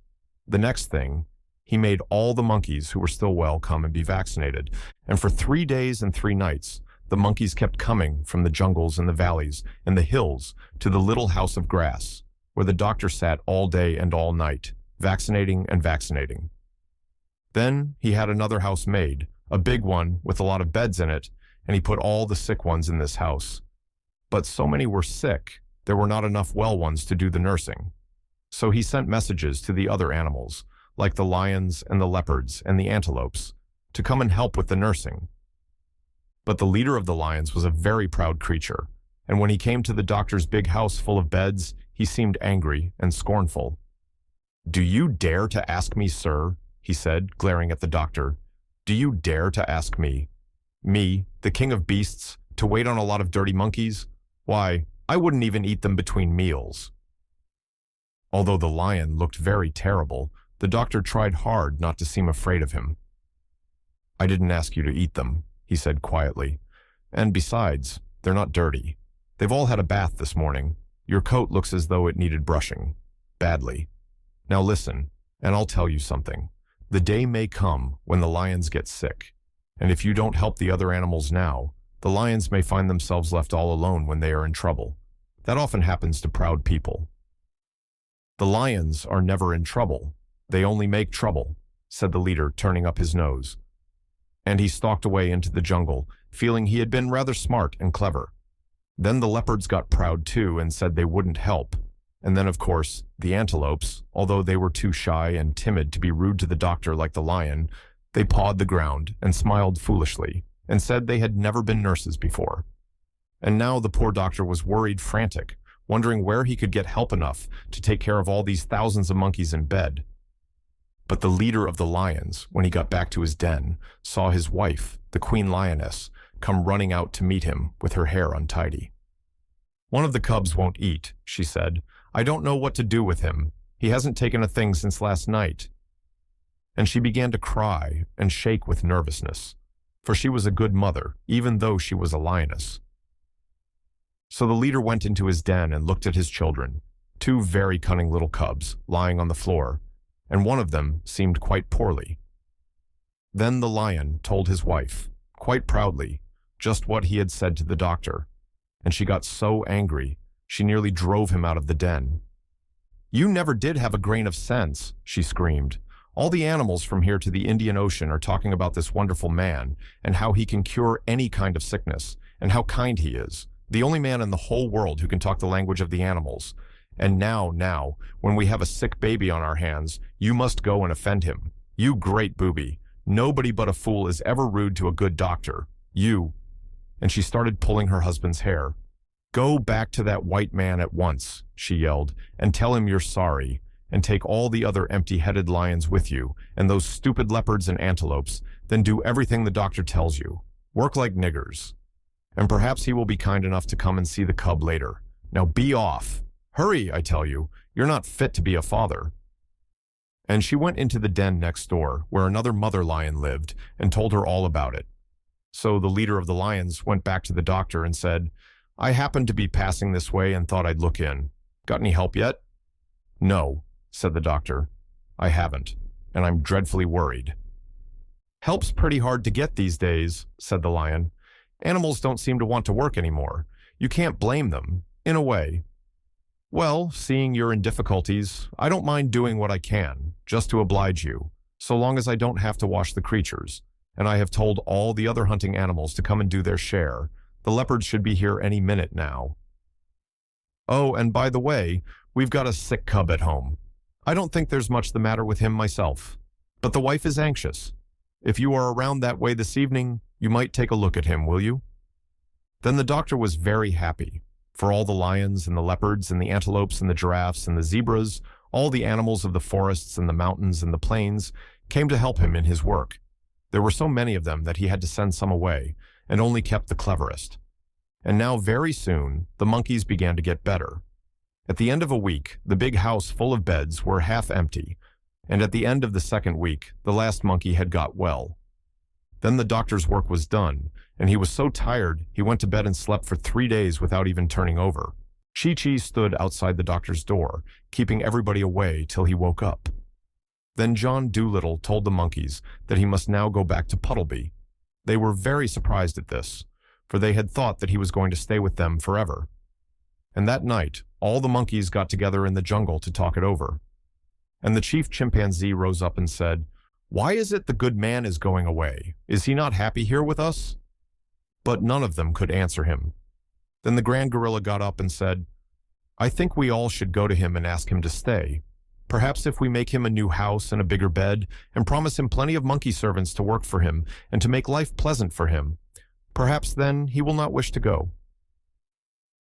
The next thing, he made all the monkeys who were still well come and be vaccinated, and for 3 days and 3 nights, the monkeys kept coming from the jungles and the valleys and the hills to the little house of grass, where the doctor sat all day and all night, vaccinating and vaccinating. Then he had another house made, a big one with a lot of beds in it, and he put all the sick ones in this house. But so many were sick, there were not enough well ones to do the nursing. So he sent messages to the other animals, like the lions and the leopards and the antelopes, to come and help with the nursing. But the leader of the lions was a very proud creature, and when he came to the doctor's big house full of beds, he seemed angry and scornful. "Do you dare to ask me, sir?" he said, glaring at the doctor. "Do you dare to ask me, the king of beasts, to wait on a lot of dirty monkeys? Why, I wouldn't even eat them between meals." Although the lion looked very terrible, the doctor tried hard not to seem afraid of him. "I didn't ask you to eat them," he said quietly. "And besides, they're not dirty. They've all had a bath this morning. Your coat looks as though it needed brushing. Badly. Now listen, and I'll tell you something. The day may come when the lions get sick, and if you don't help the other animals now, the lions may find themselves left all alone when they are in trouble. That often happens to proud people." "The lions are never in trouble. They only make trouble," said the leader, turning up his nose. And he stalked away into the jungle, feeling he had been rather smart and clever. Then the leopards got proud too and said they wouldn't help. And then, of course, the antelopes, although they were too shy and timid to be rude to the doctor like the lion, they pawed the ground and smiled foolishly and said they had never been nurses before. And now the poor doctor was worried frantic, wondering where he could get help enough to take care of all these thousands of monkeys in bed. But the leader of the lions, when he got back to his den, saw his wife, the queen lioness, come running out to meet him with her hair untidy. "One of the cubs won't eat," she said. "I don't know what to do with him. He hasn't taken a thing since last night." And she began to cry and shake with nervousness, for she was a good mother, even though she was a lioness. So the leader went into his den and looked at his children, 2 very cunning little cubs lying on the floor, and one of them seemed quite poorly. Then the lion told his wife, quite proudly, just what he had said to the doctor, and she got so angry she nearly drove him out of the den. "You never did have a grain of sense," she screamed. "All the animals from here to the Indian Ocean are talking about this wonderful man and how he can cure any kind of sickness and how kind he is, the only man in the whole world who can talk the language of the animals. And now, when we have a sick baby on our hands, you must go and offend him. You great booby. Nobody but a fool is ever rude to a good doctor. You." And she started pulling her husband's hair. "Go back to that white man at once," she yelled, "and tell him you're sorry. And take all the other empty-headed lions with you, and those stupid leopards and antelopes. Then do everything the doctor tells you. Work like niggers. And perhaps he will be kind enough to come and see the cub later. Now be off. Hurry, I tell you. You're not fit to be a father." And she went into the den next door, where another mother lion lived, and told her all about it. So the leader of the lions went back to the doctor and said, "I happened to be passing this way and thought I'd look in. Got any help yet?" "No," said the doctor. "I haven't, and I'm dreadfully worried." "Help's pretty hard to get these days," said the lion. "Animals don't seem to want to work anymore. You can't blame them, in a way. Well, seeing you're in difficulties, I don't mind doing what I can, just to oblige you, so long as I don't have to wash the creatures. And I have told all the other hunting animals to come and do their share. The leopards should be here any minute now. Oh, and by the way, we've got a sick cub at home. I don't think there's much the matter with him myself, but the wife is anxious. If you are around that way this evening, you might take a look at him, will you?" Then the doctor was very happy, for all the lions and the leopards and the antelopes and the giraffes and the zebras, all the animals of the forests and the mountains and the plains, came to help him in his work. There were so many of them that he had to send some away, and only kept the cleverest. And now very soon, the monkeys began to get better. At the end of a week, the big house full of beds were half empty, and at the end of the second week, the last monkey had got well. Then the doctor's work was done, and he was so tired he went to bed and slept for 3 days without even turning over. Chi-Chi stood outside the doctor's door, keeping everybody away till he woke up. Then John Dolittle told the monkeys that he must now go back to Puddleby. They were very surprised at this, for they had thought that he was going to stay with them forever. And that night, all the monkeys got together in the jungle to talk it over. And the chief chimpanzee rose up and said, "Why is it the good man is going away? Is he not happy here with us?" But none of them could answer him. Then the grand gorilla got up and said, "I think we all should go to him and ask him to stay. Perhaps if we make him a new house and a bigger bed, and promise him plenty of monkey servants to work for him and to make life pleasant for him, perhaps then he will not wish to go."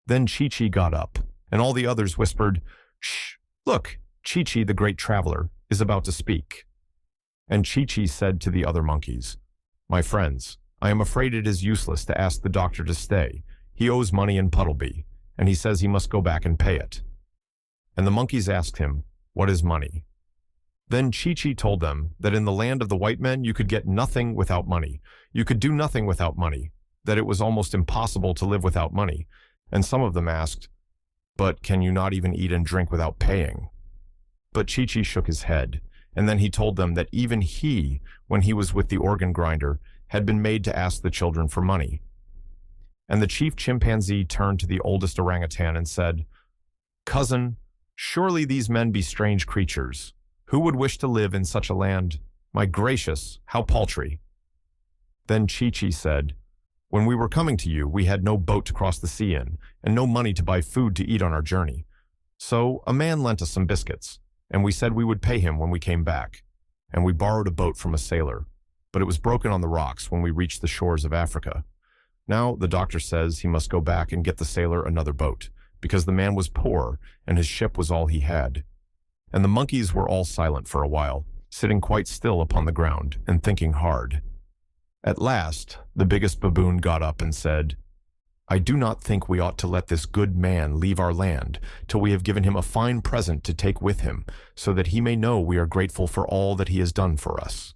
Then Chi-Chi got up, and all the others whispered, "Shh, look, Chi-Chi, the great traveler, is about to speak." And Chi-Chi said to the other monkeys, "My friends, I am afraid it is useless to ask the doctor to stay. He owes money in Puddleby, and he says he must go back and pay it." And the monkeys asked him, "What is money?" Then Chi-Chi told them that in the land of the white men you could get nothing without money. You could do nothing without money, that it was almost impossible to live without money. And some of them asked, "But can you not even eat and drink without paying?" But Chi-Chi shook his head, and then he told them that even he, when he was with the organ grinder, had been made to ask the children for money. And the chief chimpanzee turned to the oldest orangutan and said, "Cousin, surely these men be strange creatures. Who would wish to live in such a land? My gracious, how paltry." Then Chi-Chi said, "When we were coming to you, we had no boat to cross the sea in, and no money to buy food to eat on our journey. So a man lent us some biscuits, and we said we would pay him when we came back. And we borrowed a boat from a sailor, but it was broken on the rocks when we reached the shores of Africa. Now the doctor says he must go back and get the sailor another boat, because the man was poor and his ship was all he had." And the monkeys were all silent for a while, sitting quite still upon the ground and thinking hard. At last, the biggest baboon got up and said, "I do not think we ought to let this good man leave our land till we have given him a fine present to take with him, so that he may know we are grateful for all that he has done for us."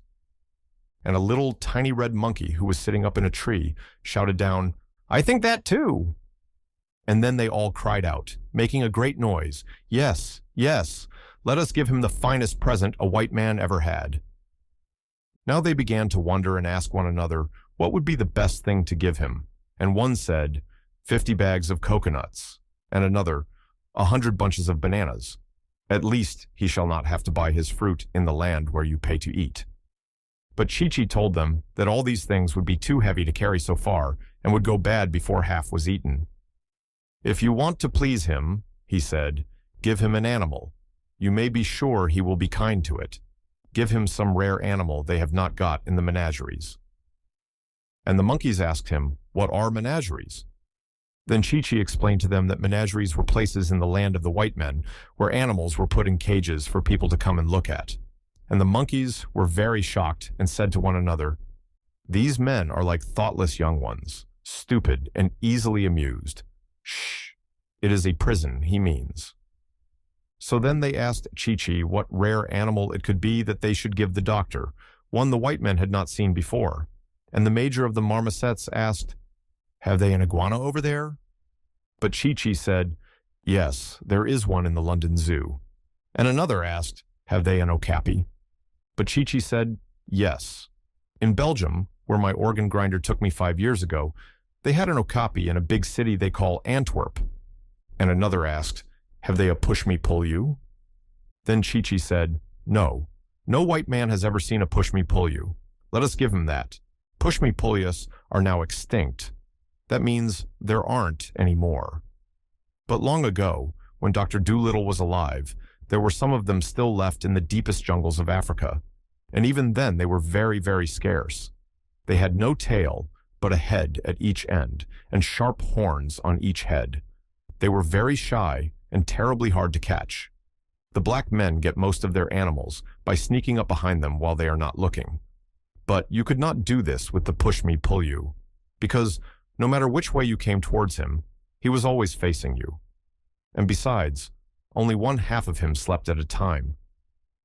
And a little tiny red monkey who was sitting up in a tree shouted down, "I think that too." And then they all cried out, making a great noise, "Yes, yes, let us give him the finest present a white man ever had." Now they began to wonder and ask one another what would be the best thing to give him. And one said, 50 bags of coconuts, and another, 100 bunches of bananas. At least he shall not have to buy his fruit in the land where you pay to eat. But Chi-Chi told them that all these things would be too heavy to carry so far and would go bad before half was eaten. "If you want to please him," he said, "give him an animal. You may be sure he will be kind to it. Give him some rare animal they have not got in the menageries." And the monkeys asked him, "What are menageries?" Then Chi-Chi explained to them that menageries were places in the land of the white men where animals were put in cages for people to come and look at. And the monkeys were very shocked and said to one another, "These men are like thoughtless young ones, stupid and easily amused. Shh, it is a prison he means." So then they asked Chi-Chi what rare animal it could be that they should give the doctor, one the white men had not seen before. And the major of the marmosets asked, "Have they an iguana over there?" But Chi-Chi said, "Yes, there is one in the London Zoo." And another asked, "Have they an okapi?" But Chi-Chi said, "Yes. In Belgium, where my organ grinder took me 5 years ago, they had an okapi in a big city they call Antwerp." And another asked, "Have they a push-me-pull-you?" Then Chi-Chi said, "No, no white man has ever seen a push-me-pull-you. Let us give him that. Push-me-pull-yus are now extinct. That means there aren't any more. But long ago, when Dr. Dolittle was alive, there were some of them still left in the deepest jungles of Africa, and even then they were very, very scarce. They had no tail, but a head at each end, and sharp horns on each head. They were very shy and terribly hard to catch. The black men get most of their animals by sneaking up behind them while they are not looking. But you could not do this with the push-me-pull-you, because no matter which way you came towards him, he was always facing you. And besides, only one half of him slept at a time.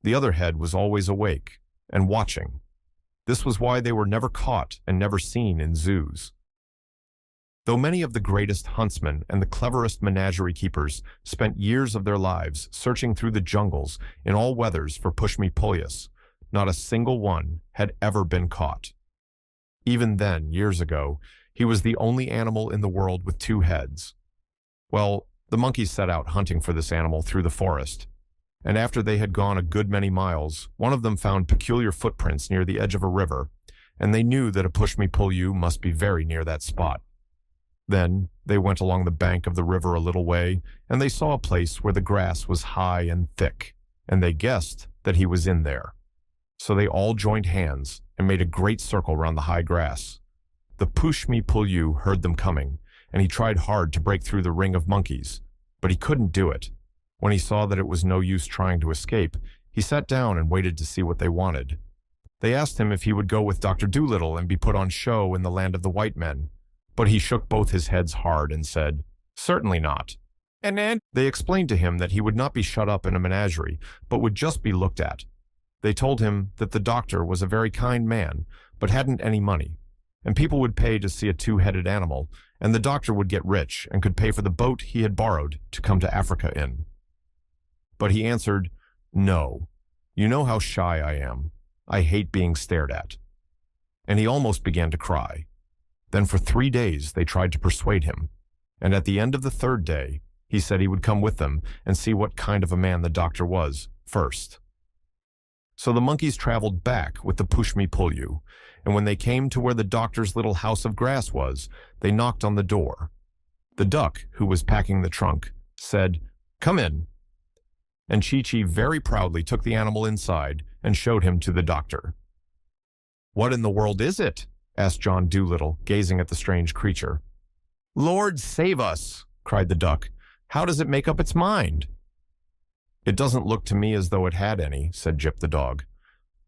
The other head was always awake and watching. This was why they were never caught and never seen in zoos. Though many of the greatest huntsmen and the cleverest menagerie keepers spent years of their lives searching through the jungles in all weathers for push-me-pull-yus, not a single one had ever been caught. Even then, years ago, he was the only animal in the world with 2 heads. Well, the monkeys set out hunting for this animal through the forest, and after they had gone a good many miles, one of them found peculiar footprints near the edge of a river, and they knew that a push-me-pull-you must be very near that spot. Then they went along the bank of the river a little way, and they saw a place where the grass was high and thick, and they guessed that he was in there. So they all joined hands and made a great circle round the high grass. The push-me-pull-you heard them coming, and he tried hard to break through the ring of monkeys, but he couldn't do it. When he saw that it was no use trying to escape, he sat down and waited to see what they wanted. They asked him if he would go with Dr. Dolittle and be put on show in the land of the white men, but he shook both his heads hard and said, "Certainly not." And then they explained to him that he would not be shut up in a menagerie, but would just be looked at. They told him that the doctor was a very kind man, but hadn't any money, and people would pay to see a 2-headed animal, and the doctor would get rich and could pay for the boat he had borrowed to come to Africa in. But he answered, "No, you know how shy I am. I hate being stared at." And he almost began to cry. Then for 3 days they tried to persuade him, and at the end of the 3rd day, he said he would come with them and see what kind of a man the doctor was first. So the monkeys traveled back with the push-me-pull-you, and when they came to where the doctor's little house of grass was, they knocked on the door. The duck, who was packing the trunk, said, "Come in." And Chi-Chi very proudly took the animal inside and showed him to the doctor. "What in the world is it?" asked John Dolittle, gazing at the strange creature. "Lord save us!" cried the duck. "How does it make up its mind?" "It doesn't look to me as though it had any," said Jip the dog.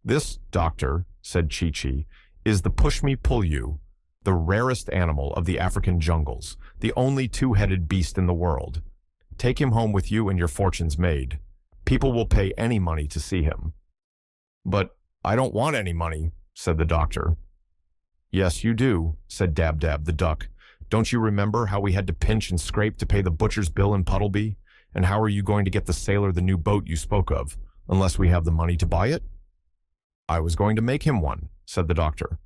"This, doctor," said Chi-Chi, "is the push-me-pull-you, the rarest animal of the African jungles, the only 2-headed beast in the world. Take him home with you and your fortune's made. People will pay any money to see him." "But I don't want any money," said the doctor. "Yes, you do," said Dab-Dab the duck. "Don't you remember how we had to pinch and scrape to pay the butcher's bill in Puddleby? And how are you going to get the sailor the new boat you spoke of, unless we have the money to buy it?" "I was going to make him one," said the doctor.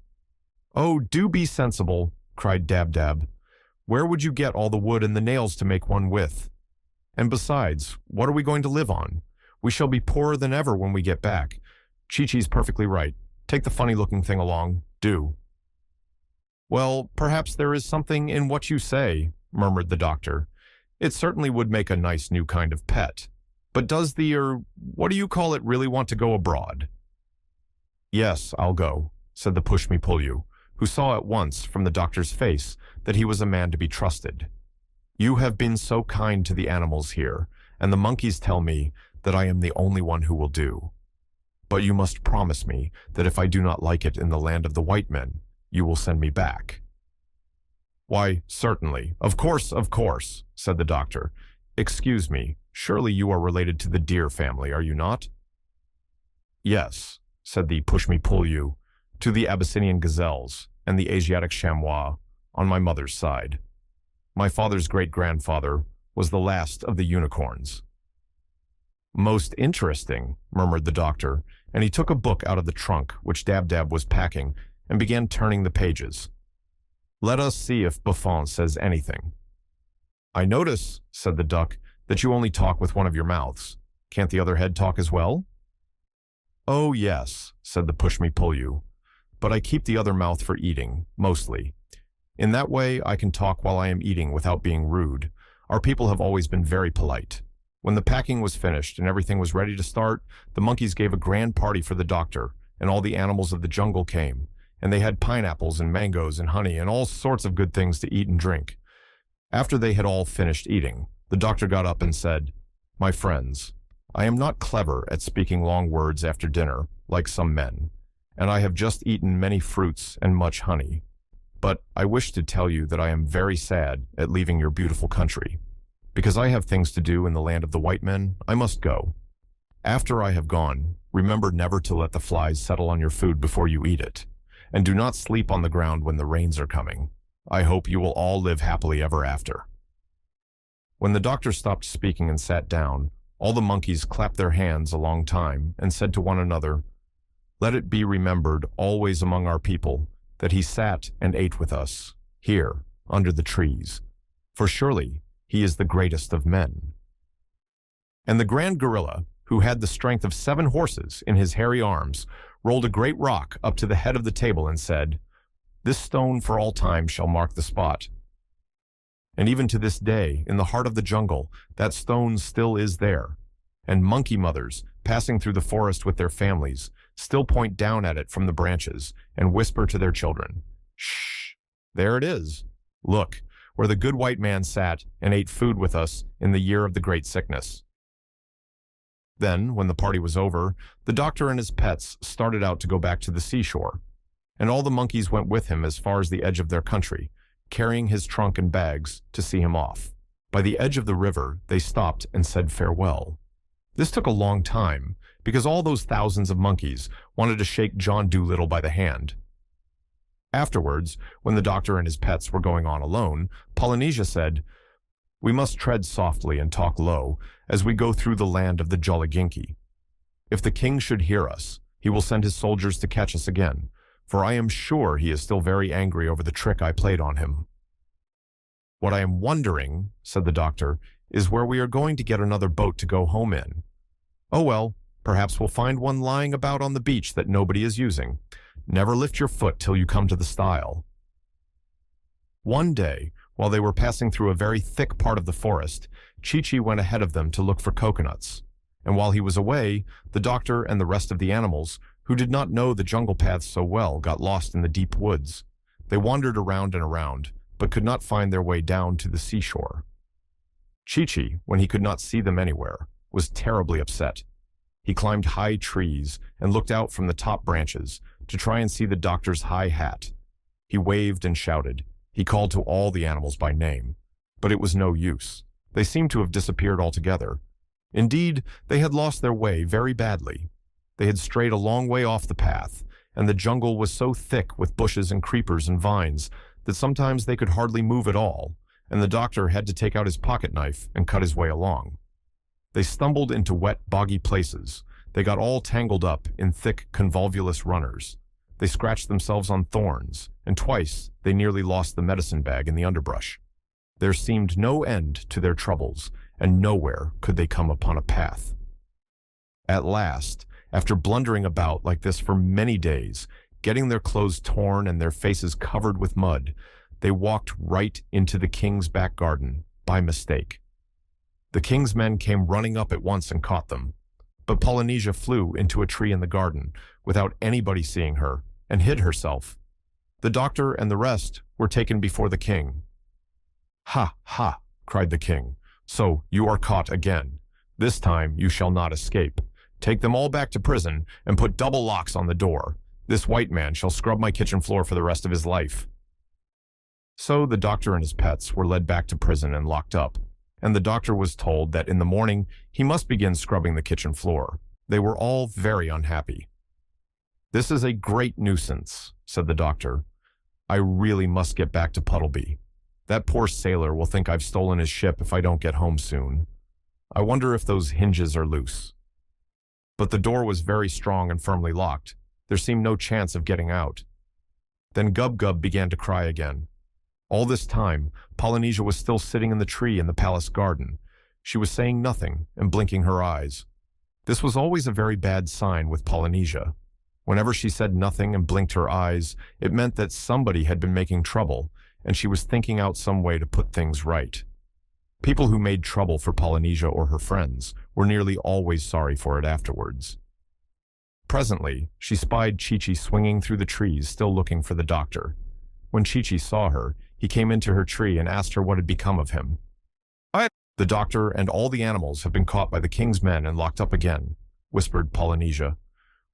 "Oh, do be sensible," cried Dab-Dab. "Where would you get all the wood and the nails to make one with? And besides, what are we going to live on? We shall be poorer than ever when we get back. Chi-Chi's perfectly right. Take the funny-looking thing along, do." "Well, perhaps there is something in what you say," murmured the doctor. "It certainly would make a nice new kind of pet. But does the, what do you call it, really want to go abroad?" Yes, I'll go, said the push-me-pull-you, who saw at once from the doctor's face that he was a man to be trusted. You have been so kind to the animals here, and the monkeys tell me that I am the only one who will do. But you must promise me that if I do not like it in the land of the white men, you will send me back. Why, certainly. Of course, said the doctor. Excuse me, surely you are related to the deer family, are you not? Yes, said the push-me-pull-you, to the Abyssinian gazelles and the Asiatic chamois on my mother's side. My father's great-grandfather was the last of the unicorns. Most interesting, murmured the doctor, and he took a book out of the trunk which Dab-Dab was packing and began turning the pages. Let us see if Buffon says anything. I notice, said the duck, that you only talk with one of your mouths. Can't the other head talk as well? Oh, yes, said the push-me-pull-you, but I keep the other mouth for eating, mostly. In that way, I can talk while I am eating without being rude. Our people have always been very polite. When the packing was finished and everything was ready to start, the monkeys gave a grand party for the doctor, and all the animals of the jungle came, and they had pineapples and mangoes and honey and all sorts of good things to eat and drink. After they had all finished eating, the doctor got up and said, My friends, I am not clever at speaking long words after dinner, like some men, and I have just eaten many fruits and much honey. But I wish to tell you that I am very sad at leaving your beautiful country. Because I have things to do in the land of the white men, I must go. After I have gone, remember never to let the flies settle on your food before you eat it, and do not sleep on the ground when the rains are coming. I hope you will all live happily ever after. When the doctor stopped speaking and sat down, all the monkeys clapped their hands a long time and said to one another, Let it be remembered always among our people that he sat and ate with us, here, under the trees, for surely he is the greatest of men. And the grand gorilla, who had the strength of 7 horses in his hairy arms, rolled a great rock up to the head of the table and said, This stone for all time shall mark the spot. And even to this day, in the heart of the jungle, that stone still is there, and monkey mothers, passing through the forest with their families, still point down at it from the branches and whisper to their children, Shh, there it is. Look, where the good white man sat and ate food with us in the year of the great sickness. Then, when the party was over, the doctor and his pets started out to go back to the seashore, and all the monkeys went with him as far as the edge of their country, carrying his trunk and bags to see him off. By the edge of the river, they stopped and said farewell. This took a long time, because all those thousands of monkeys wanted to shake John Dolittle by the hand. Afterwards, when the doctor and his pets were going on alone, Polynesia said, We must tread softly and talk low as we go through the land of the Jolliginki. If the king should hear us, he will send his soldiers to catch us again, for I am sure he is still very angry over the trick I played on him. What I am wondering, said the doctor, is where we are going to get another boat to go home in. Oh well, perhaps we'll find one lying about on the beach that nobody is using. Never lift your foot till you come to the stile. One day, while they were passing through a very thick part of the forest, Chi-Chi went ahead of them to look for coconuts. And while he was away, the doctor and the rest of the animals, who did not know the jungle paths so well, got lost in the deep woods. They wandered around and around, but could not find their way down to the seashore. Chi-Chi, when he could not see them anywhere, was terribly upset. He climbed high trees and looked out from the top branches to try and see the doctor's high hat. He waved and shouted. He called to all the animals by name, but it was no use. They seemed to have disappeared altogether. Indeed, they had lost their way very badly. They had strayed a long way off the path, and the jungle was so thick with bushes and creepers and vines that sometimes they could hardly move at all, and the doctor had to take out his pocket knife and cut his way along. They stumbled into wet, boggy places. They got all tangled up in thick, convolvulous runners. They scratched themselves on thorns, and twice they nearly lost the medicine bag in the underbrush. There seemed no end to their troubles, and nowhere could they come upon a path. At last, after blundering about like this for many days, getting their clothes torn and their faces covered with mud, they walked right into the king's back garden, by mistake. The king's men came running up at once and caught them. But Polynesia flew into a tree in the garden without anybody seeing her and hid herself. The doctor and the rest were taken before the king. "Ha, ha," cried the king. "So you are caught again. This time you shall not escape. Take them all back to prison and put double locks on the door. This white man shall scrub my kitchen floor for the rest of his life." So the doctor and his pets were led back to prison and locked up, and the doctor was told that in the morning he must begin scrubbing the kitchen floor. They were all very unhappy. "This is a great nuisance," said the doctor. "I really must get back to Puddleby. That poor sailor will think I've stolen his ship if I don't get home soon. I wonder if those hinges are loose." But the door was very strong and firmly locked. There seemed no chance of getting out. Then Gub-Gub began to cry again. All this time, Polynesia was still sitting in the tree in the palace garden. She was saying nothing and blinking her eyes. This was always a very bad sign with Polynesia. Whenever she said nothing and blinked her eyes, it meant that somebody had been making trouble, and she was thinking out some way to put things right. People who made trouble for Polynesia or her friends were nearly always sorry for it afterwards. Presently, she spied Chi-Chi swinging through the trees, still looking for the doctor. When Chi-Chi saw her, he came into her tree and asked her what had become of him. "The doctor and all the animals have been caught by the king's men and locked up again," whispered Polynesia.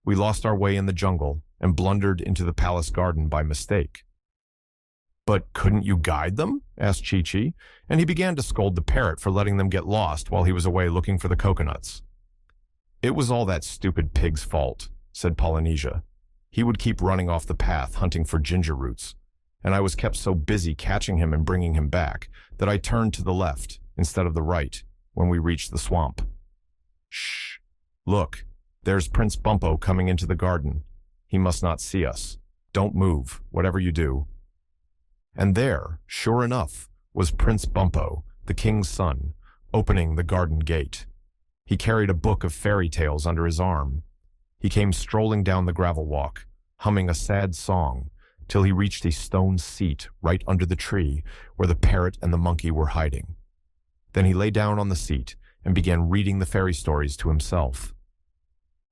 "We lost our way in the jungle and blundered into the palace garden by mistake." "But couldn't you guide them?" asked Chi-Chi, and he began to scold the parrot for letting them get lost while he was away looking for the coconuts. "It was all that stupid pig's fault," said Polynesia. "He would keep running off the path hunting for ginger roots, and I was kept so busy catching him and bringing him back that I turned to the left instead of the right when we reached the swamp." "Shh! Look, there's Prince Bumpo coming into the garden. He must not see us. Don't move, whatever you do." And there, sure enough, was Prince Bumpo, the king's son, opening the garden gate. He carried a book of fairy tales under his arm. He came strolling down the gravel walk, humming a sad song, till he reached a stone seat right under the tree where the parrot and the monkey were hiding. Then he lay down on the seat and began reading the fairy stories to himself.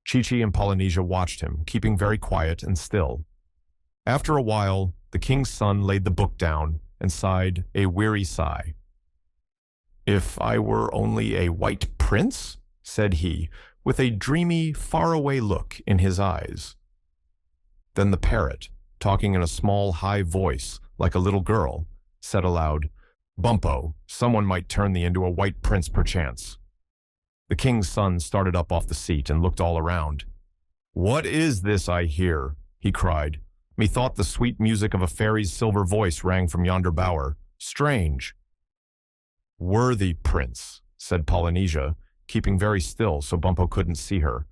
Chi-Chi and Polynesia watched him, keeping very quiet and still. After a while, the king's son laid the book down and sighed a weary sigh. "If I were only a white prince," said he, with a dreamy, faraway look in his eyes. Then the parrot, talking in a small, high voice, like a little girl, said aloud, "Bumpo, someone might turn thee into a white prince perchance." The king's son started up off the seat and looked all around. "What is this I hear?" he cried. "Methought the sweet music of a fairy's silver voice rang from yonder bower. Strange." "Worthy prince," said Polynesia, keeping very still so Bumpo couldn't see her,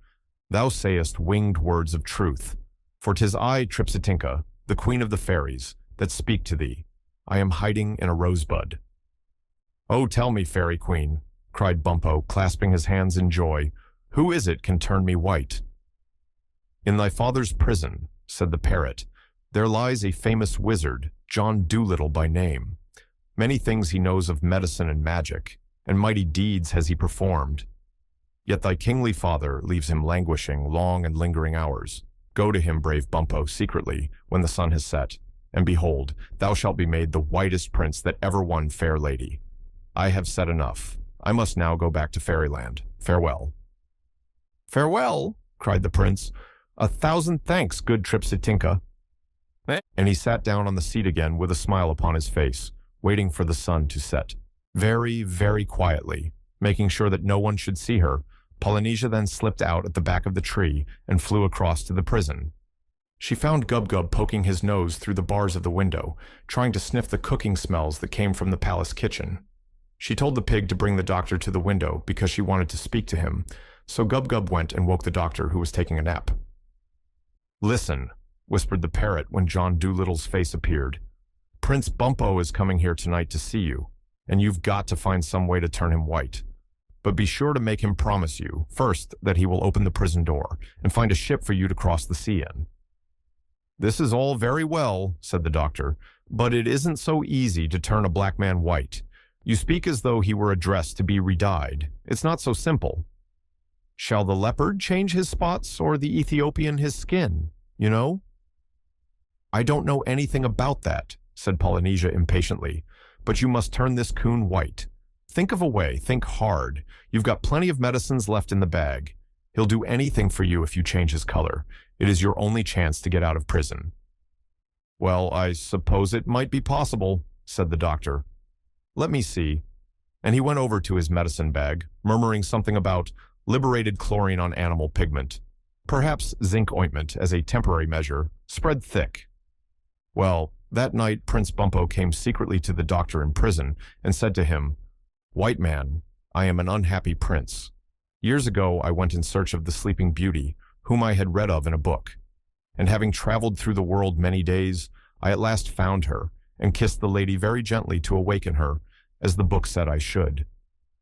"thou sayest winged words of truth, for 'tis I, Tripsitinka, the queen of the fairies, that speak to thee. I am hiding in a rosebud." "Oh, tell me, fairy queen," cried Bumpo, clasping his hands in joy, "who is it can turn me white?" "In thy father's prison," said the parrot, "there lies a famous wizard, John Dolittle by name. Many things he knows of medicine and magic, and mighty deeds has he performed. Yet thy kingly father leaves him languishing long and lingering hours. Go to him, brave Bumpo, secretly, when the sun has set, and behold, thou shalt be made the whitest prince that ever won fair lady. I have said enough. I must now go back to fairyland. Farewell." "Farewell," cried the prince. "1,000 thanks, good Tripsitinka." And he sat down on the seat again with a smile upon his face, waiting for the sun to set. Very, very quietly, making sure that no one should see her, Polynesia then slipped out at the back of the tree and flew across to the prison. She found Gub-Gub poking his nose through the bars of the window, trying to sniff the cooking smells that came from the palace kitchen. She told the pig to bring the doctor to the window because she wanted to speak to him, so Gub-Gub went and woke the doctor, who was taking a nap. "Listen," whispered the parrot when John Dolittle's face appeared. "Prince Bumpo is coming here tonight to see you, and you've got to find some way to turn him white. But be sure to make him promise you, first, that he will open the prison door and find a ship for you to cross the sea in." "This is all very well," said the doctor, "but it isn't so easy to turn a black man white. You speak as though he were a dress to be redyed. It's not so simple." Shall the leopard change his spots or the Ethiopian his skin? You know? I don't know anything about that, said Polynesia impatiently, but you must turn this coon white. Think of a way, think hard. You've got plenty of medicines left in the bag. He'll do anything for you if you change his color. It is your only chance to get out of prison. Well, I suppose it might be possible, said the doctor. Let me see. And he went over to his medicine bag, murmuring something about liberated chlorine on animal pigment, perhaps zinc ointment as a temporary measure, spread thick. Well, that night Prince Bumpo came secretly to the doctor in prison and said to him, "White man, I am an unhappy prince. Years ago I went in search of the Sleeping Beauty, whom I had read of in a book, and having traveled through the world many days, I at last found her, and kissed the lady very gently to awaken her, as the book said I should.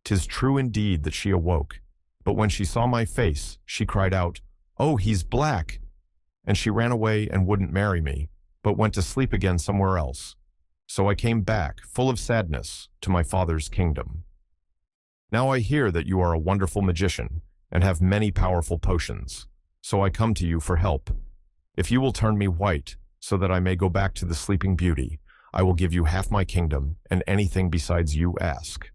'Tis true indeed that she awoke, but when she saw my face, she cried out, 'Oh, he's black!' And she ran away and wouldn't marry me, but went to sleep again somewhere else. So I came back, full of sadness, to my father's kingdom. Now I hear that you are a wonderful magician, and have many powerful potions, so I come to you for help. If you will turn me white, so that I may go back to the Sleeping Beauty, I will give you half my kingdom, and anything besides you ask."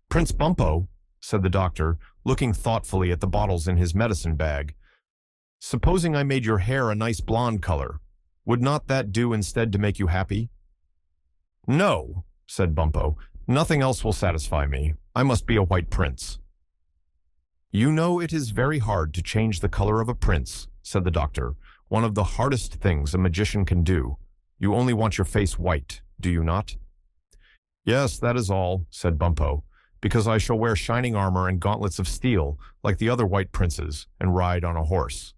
"Prince Bumpo," said the doctor, looking thoughtfully at the bottles in his medicine bag, "supposing I made your hair a nice blonde color, would not that do instead to make you happy?" "No," said Bumpo, "nothing else will satisfy me. I must be a white prince." "You know it is very hard to change the color of a prince," said the doctor, "one of the hardest things a magician can do. You only want your face white, do you not?" "Yes, that is all," said Bumpo, "because I shall wear shining armor and gauntlets of steel, like the other white princes, and ride on a horse."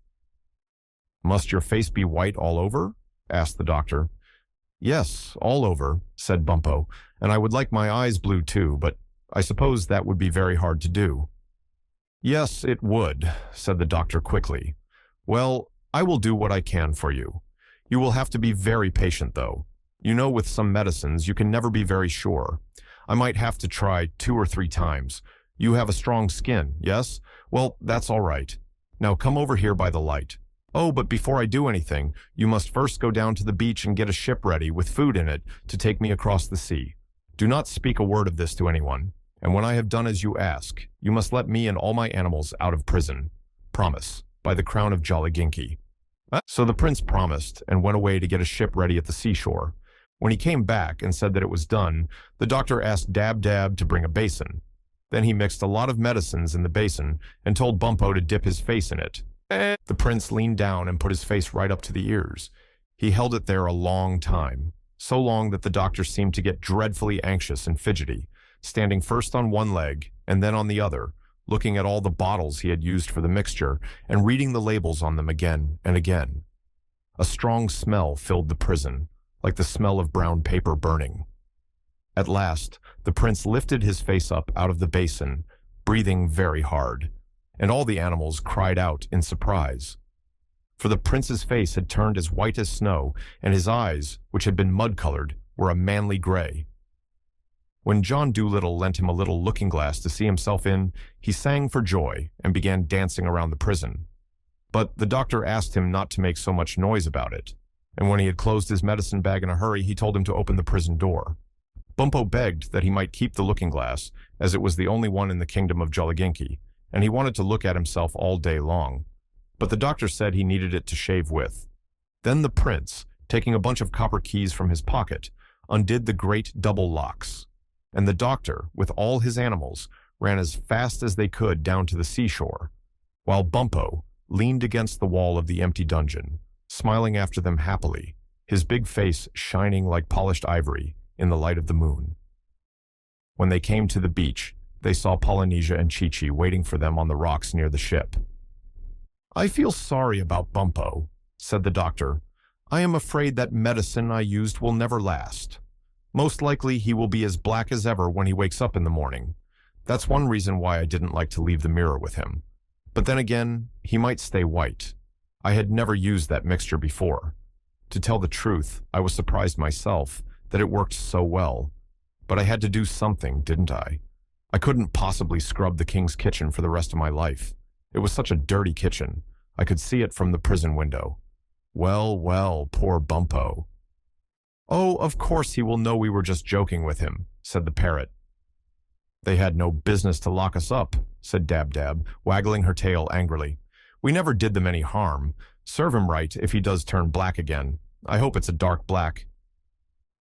"Must your face be white all over?" asked the doctor. "Yes, all over," said Bumpo, "and I would like my eyes blue too, but I suppose that would be very hard to do." "Yes, it would," said the doctor quickly. "Well, I will do what I can for you. You will have to be very patient, though. You know, with some medicines, you can never be very sure. I might have to try 2 or 3 times. You have a strong skin, yes? Well, that's all right. Now come over here by the light. Oh, but before I do anything, you must first go down to the beach and get a ship ready with food in it to take me across the sea. Do not speak a word of this to anyone, and when I have done as you ask, you must let me and all my animals out of prison. Promise, by the crown of Jolliginki." So the prince promised and went away to get a ship ready at the seashore. When he came back and said that it was done, the doctor asked Dab Dab to bring a basin. Then he mixed a lot of medicines in the basin and told Bumpo to dip his face in it. The prince leaned down and put his face right up to the ears. He held it there a long time, so long that the doctor seemed to get dreadfully anxious and fidgety, standing first on one leg and then on the other, looking at all the bottles he had used for the mixture and reading the labels on them again and again. A strong smell filled the prison, like the smell of brown paper burning. At last, the prince lifted his face up out of the basin, breathing very hard, and all the animals cried out in surprise. For the prince's face had turned as white as snow, and his eyes, which had been mud-colored, were a manly gray. When John Dolittle lent him a little looking-glass to see himself in, he sang for joy and began dancing around the prison. But the doctor asked him not to make so much noise about it, and when he had closed his medicine bag in a hurry, he told him to open the prison door. Bumpo begged that he might keep the looking-glass, as it was the only one in the kingdom of Jolliginki, and he wanted to look at himself all day long. But the doctor said he needed it to shave with. Then the prince, taking a bunch of copper keys from his pocket, undid the great double locks, and the doctor, with all his animals, ran as fast as they could down to the seashore, while Bumpo leaned against the wall of the empty dungeon, smiling after them happily, his big face shining like polished ivory in the light of the moon. When they came to the beach, they saw Polynesia and Chi-Chi waiting for them on the rocks near the ship. "I feel sorry about Bumpo," said the doctor. "I am afraid that medicine I used will never last. Most likely he will be as black as ever when he wakes up in the morning. That's one reason why I didn't like to leave the mirror with him. But then again, he might stay white. I had never used that mixture before. To tell the truth, I was surprised myself that it worked so well. But I had to do something, didn't I? I couldn't possibly scrub the king's kitchen for the rest of my life. It was such a dirty kitchen. I could see it from the prison window. Well, well, poor Bumpo. Oh, of course he will know we were just joking with him, said the parrot. They had no business to lock us up, said Dab-Dab, waggling her tail angrily. We never did them any harm. Serve him right if he does turn black again. I hope it's a dark black.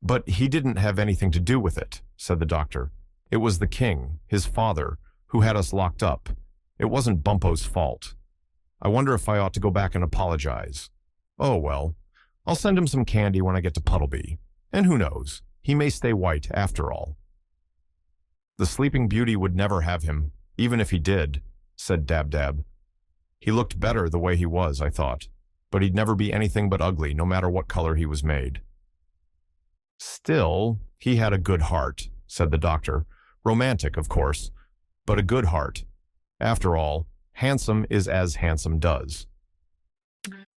But he didn't have anything to do with it, said the doctor. It was the king, his father, who had us locked up. It wasn't Bumpo's fault. I wonder if I ought to go back and apologize. Oh, well, I'll send him some candy when I get to Puddleby. And who knows, he may stay white after all. The Sleeping Beauty would never have him, even if he did, said Dab-Dab. He looked better the way he was, I thought, but he'd never be anything but ugly, no matter what color he was made. Still, he had a good heart, said the doctor. Romantic, of course, but a good heart. After all, handsome is as handsome does.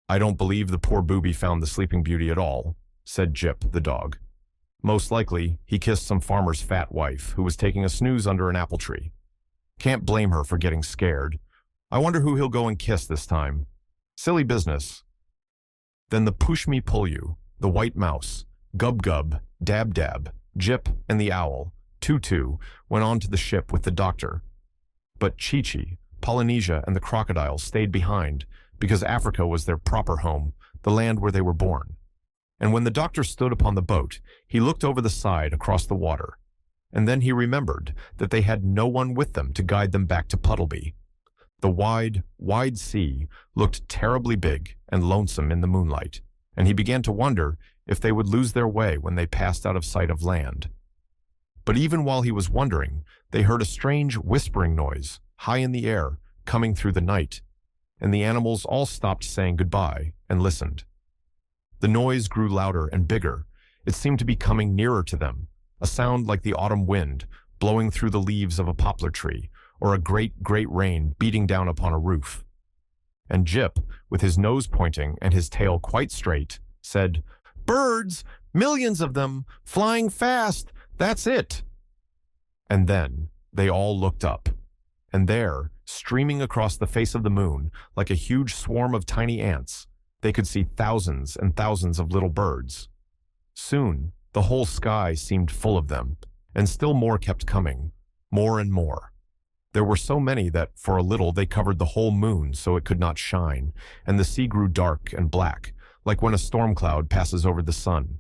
I don't believe the poor booby found the Sleeping Beauty at all, said Jip, the dog. Most likely, he kissed some farmer's fat wife who was taking a snooze under an apple tree. Can't blame her for getting scared. I wonder who he'll go and kiss this time. Silly business. Then the Push-Me-Pull-You, the white mouse, Gub-Gub, Dab-Dab, Jip, and the owl, Tutu, went on to the ship with the doctor. But Chi-Chi, Polynesia, and the crocodile stayed behind because Africa was their proper home, the land where they were born. And when the doctor stood upon the boat, he looked over the side across the water. And then he remembered that they had no one with them to guide them back to Puddleby. The wide, wide sea looked terribly big and lonesome in the moonlight, and he began to wonder if they would lose their way when they passed out of sight of land. But even while he was wondering, they heard a strange whispering noise, high in the air, coming through the night, and the animals all stopped saying goodbye and listened. The noise grew louder and bigger. It seemed to be coming nearer to them, a sound like the autumn wind blowing through the leaves of a poplar tree, or a great, great rain beating down upon a roof. And Jip, with his nose pointing and his tail quite straight, said, "Birds! Millions of them! Flying fast! That's it!" And then they all looked up, and there, streaming across the face of the moon, like a huge swarm of tiny ants, they could see thousands and thousands of little birds. Soon, the whole sky seemed full of them, and still more kept coming, more and more. There were so many that, for a little, they covered the whole moon so it could not shine, and the sea grew dark and black, like when a storm cloud passes over the sun.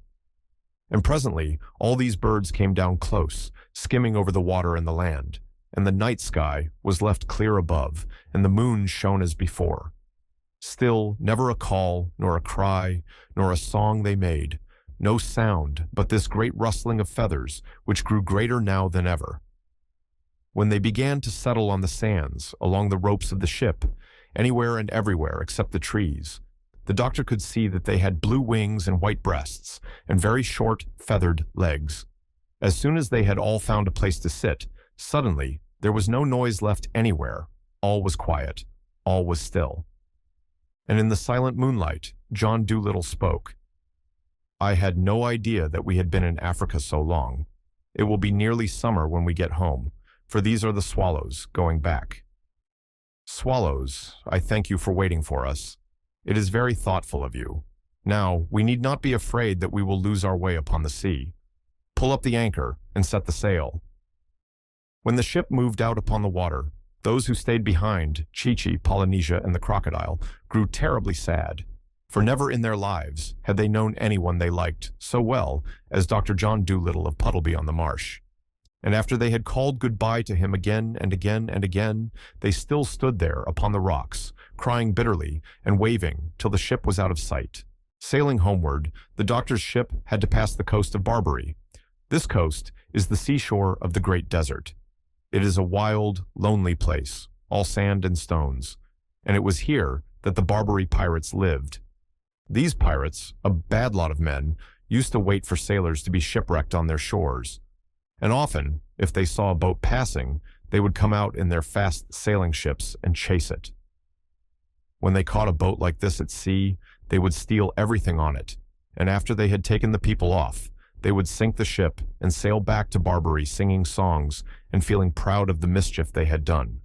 And presently, all these birds came down close, skimming over the water and the land, and the night sky was left clear above, and the moon shone as before. Still, never a call, nor a cry, nor a song they made, no sound but this great rustling of feathers, which grew greater now than ever. When they began to settle on the sands, along the ropes of the ship, anywhere and everywhere except the trees, the doctor could see that they had blue wings and white breasts, and very short, feathered legs. As soon as they had all found a place to sit, suddenly there was no noise left anywhere. All was quiet. All was still. And in the silent moonlight, John Dolittle spoke. "I had no idea that we had been in Africa so long. It will be nearly summer when we get home, for these are the swallows going back." "Swallows, I thank you for waiting for us. It is very thoughtful of you. Now, we need not be afraid that we will lose our way upon the sea. Pull up the anchor and set the sail." When the ship moved out upon the water, those who stayed behind, Chi-Chi, Polynesia, and the crocodile, grew terribly sad, for never in their lives had they known anyone they liked so well as Dr. John Dolittle of Puddleby-on-the-Marsh. And after they had called goodbye to him again and again and again, they still stood there upon the rocks, crying bitterly and waving till the ship was out of sight. Sailing homeward, the doctor's ship had to pass the coast of Barbary. This coast is the seashore of the great desert. It is a wild, lonely place, all sand and stones, and it was here that the Barbary pirates lived. These pirates, a bad lot of men, used to wait for sailors to be shipwrecked on their shores, and often, if they saw a boat passing, they would come out in their fast sailing ships and chase it. When they caught a boat like this at sea, they would steal everything on it, and after they had taken the people off, they would sink the ship and sail back to Barbary singing songs and feeling proud of the mischief they had done.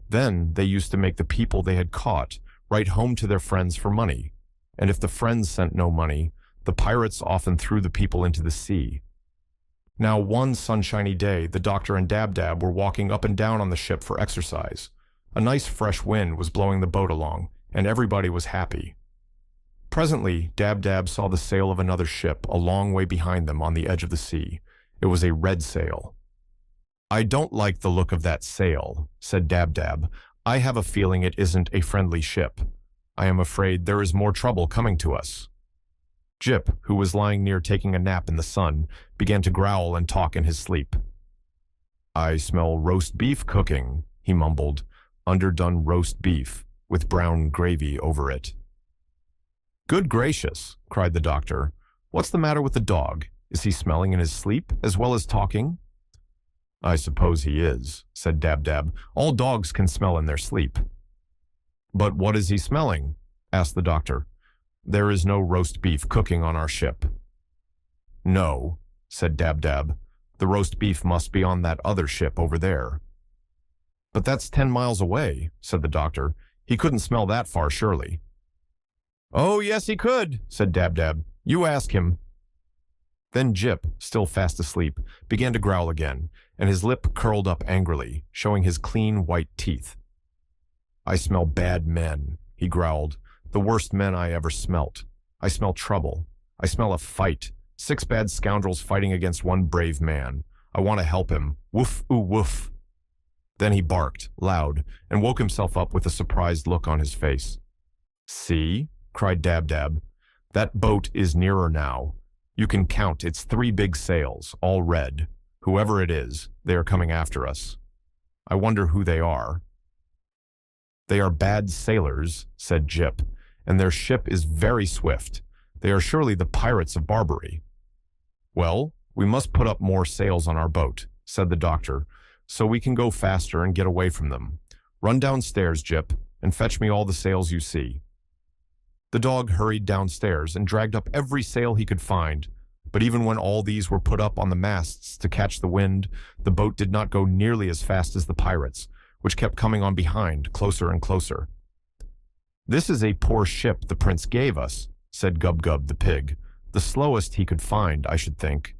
Then they used to make the people they had caught write home to their friends for money, and if the friends sent no money, the pirates often threw the people into the sea. Now, one sunshiny day, the doctor and Dab-Dab were walking up and down on the ship for exercise. A nice fresh wind was blowing the boat along, and everybody was happy. Presently, Dab-Dab saw the sail of another ship a long way behind them on the edge of the sea. It was a red sail. "I don't like the look of that sail," said Dab-Dab. "I have a feeling it isn't a friendly ship. I am afraid there is more trouble coming to us." Jip, who was lying near taking a nap in the sun, began to growl and talk in his sleep. "I smell roast beef cooking," he mumbled. "Underdone roast beef, with brown gravy over it." "Good gracious," cried the doctor. "What's the matter with the dog? Is he smelling in his sleep as well as talking?" "I suppose he is," said Dab-Dab. "All dogs can smell in their sleep." "But what is he smelling?" asked the doctor. "There is no roast beef cooking on our ship." "No," said Dab-Dab. "The roast beef must be on that other ship over there." "But that's 10 miles away," said the doctor. "He couldn't smell that far, surely." "Oh, yes, he could," said Dab-Dab. "You ask him." Then Jip, still fast asleep, began to growl again, and his lip curled up angrily, showing his clean white teeth. "I smell bad men," he growled. "The worst men I ever smelt. I smell trouble. I smell a fight. 6 bad scoundrels fighting against one brave man. I want to help him. Woof, ooh, woof." Then he barked, loud, and woke himself up with a surprised look on his face. "See?" cried Dab-Dab. "That boat is nearer now. You can count its 3 big sails, all red. Whoever it is, they are coming after us. I wonder who they are." "They are bad sailors," said Jip, "and their ship is very swift. They are surely the pirates of Barbary." "Well, we must put up more sails on our boat," said the doctor, "so we can go faster and get away from them. Run downstairs, Jip, and fetch me all the sails you see." The dog hurried downstairs and dragged up every sail he could find, but even when all these were put up on the masts to catch the wind, the boat did not go nearly as fast as the pirates, which kept coming on behind, closer and closer. "This is a poor ship the prince gave us," said Gub-Gub the pig. "The slowest he could find, I should think.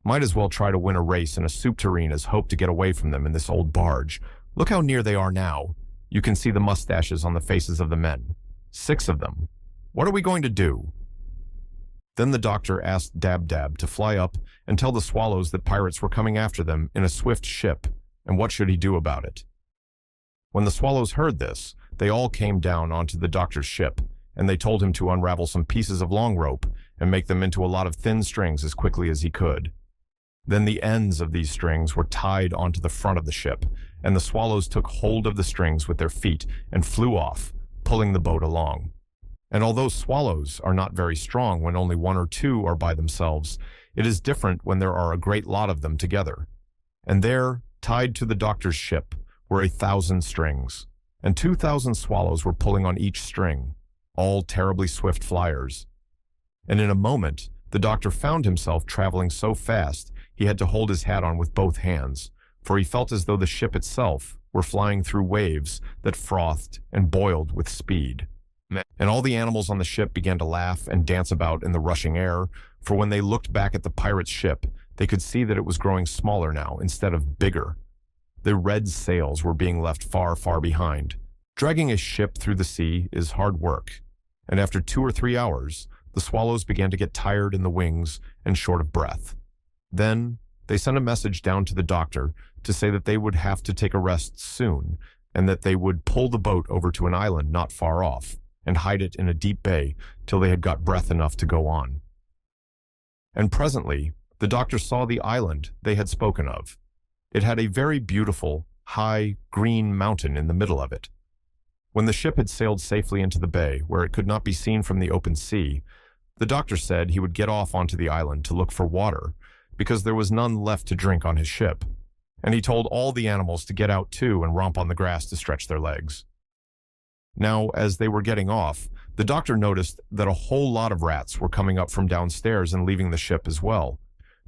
Might as well try to win a race in a soup tureen as hope to get away from them in this old barge. Look how near they are now. You can see the mustaches on the faces of the men. 6 of them. What are we going to do?" Then the doctor asked Dab-Dab to fly up and tell the swallows that pirates were coming after them in a swift ship, and what should he do about it. When the swallows heard this, they all came down onto the doctor's ship, and they told him to unravel some pieces of long rope and make them into a lot of thin strings as quickly as he could. Then the ends of these strings were tied onto the front of the ship, and the swallows took hold of the strings with their feet and flew off, pulling the boat along. And although swallows are not very strong when only 1 or 2 are by themselves, it is different when there are a great lot of them together. And there, tied to the doctor's ship, were 1,000 strings, and 2,000 swallows were pulling on each string, all terribly swift flyers. And in a moment, the doctor found himself traveling so fast he had to hold his hat on with both hands, for he felt as though the ship itself were flying through waves that frothed and boiled with speed. And all the animals on the ship began to laugh and dance about in the rushing air, for when they looked back at the pirate's ship, they could see that it was growing smaller now instead of bigger. The red sails were being left far, far behind. Dragging a ship through the sea is hard work, and after 2 or 3 hours, the swallows began to get tired in the wings and short of breath. Then they sent a message down to the doctor to say that they would have to take a rest soon, and that they would pull the boat over to an island not far off, and hide it in a deep bay till they had got breath enough to go on. And presently, the doctor saw the island they had spoken of. It had a very beautiful, high, green mountain in the middle of it. When the ship had sailed safely into the bay, where it could not be seen from the open sea, the doctor said he would get off onto the island to look for water, because there was none left to drink on his ship, and he told all the animals to get out too and romp on the grass to stretch their legs. Now, as they were getting off, the doctor noticed that a whole lot of rats were coming up from downstairs and leaving the ship as well.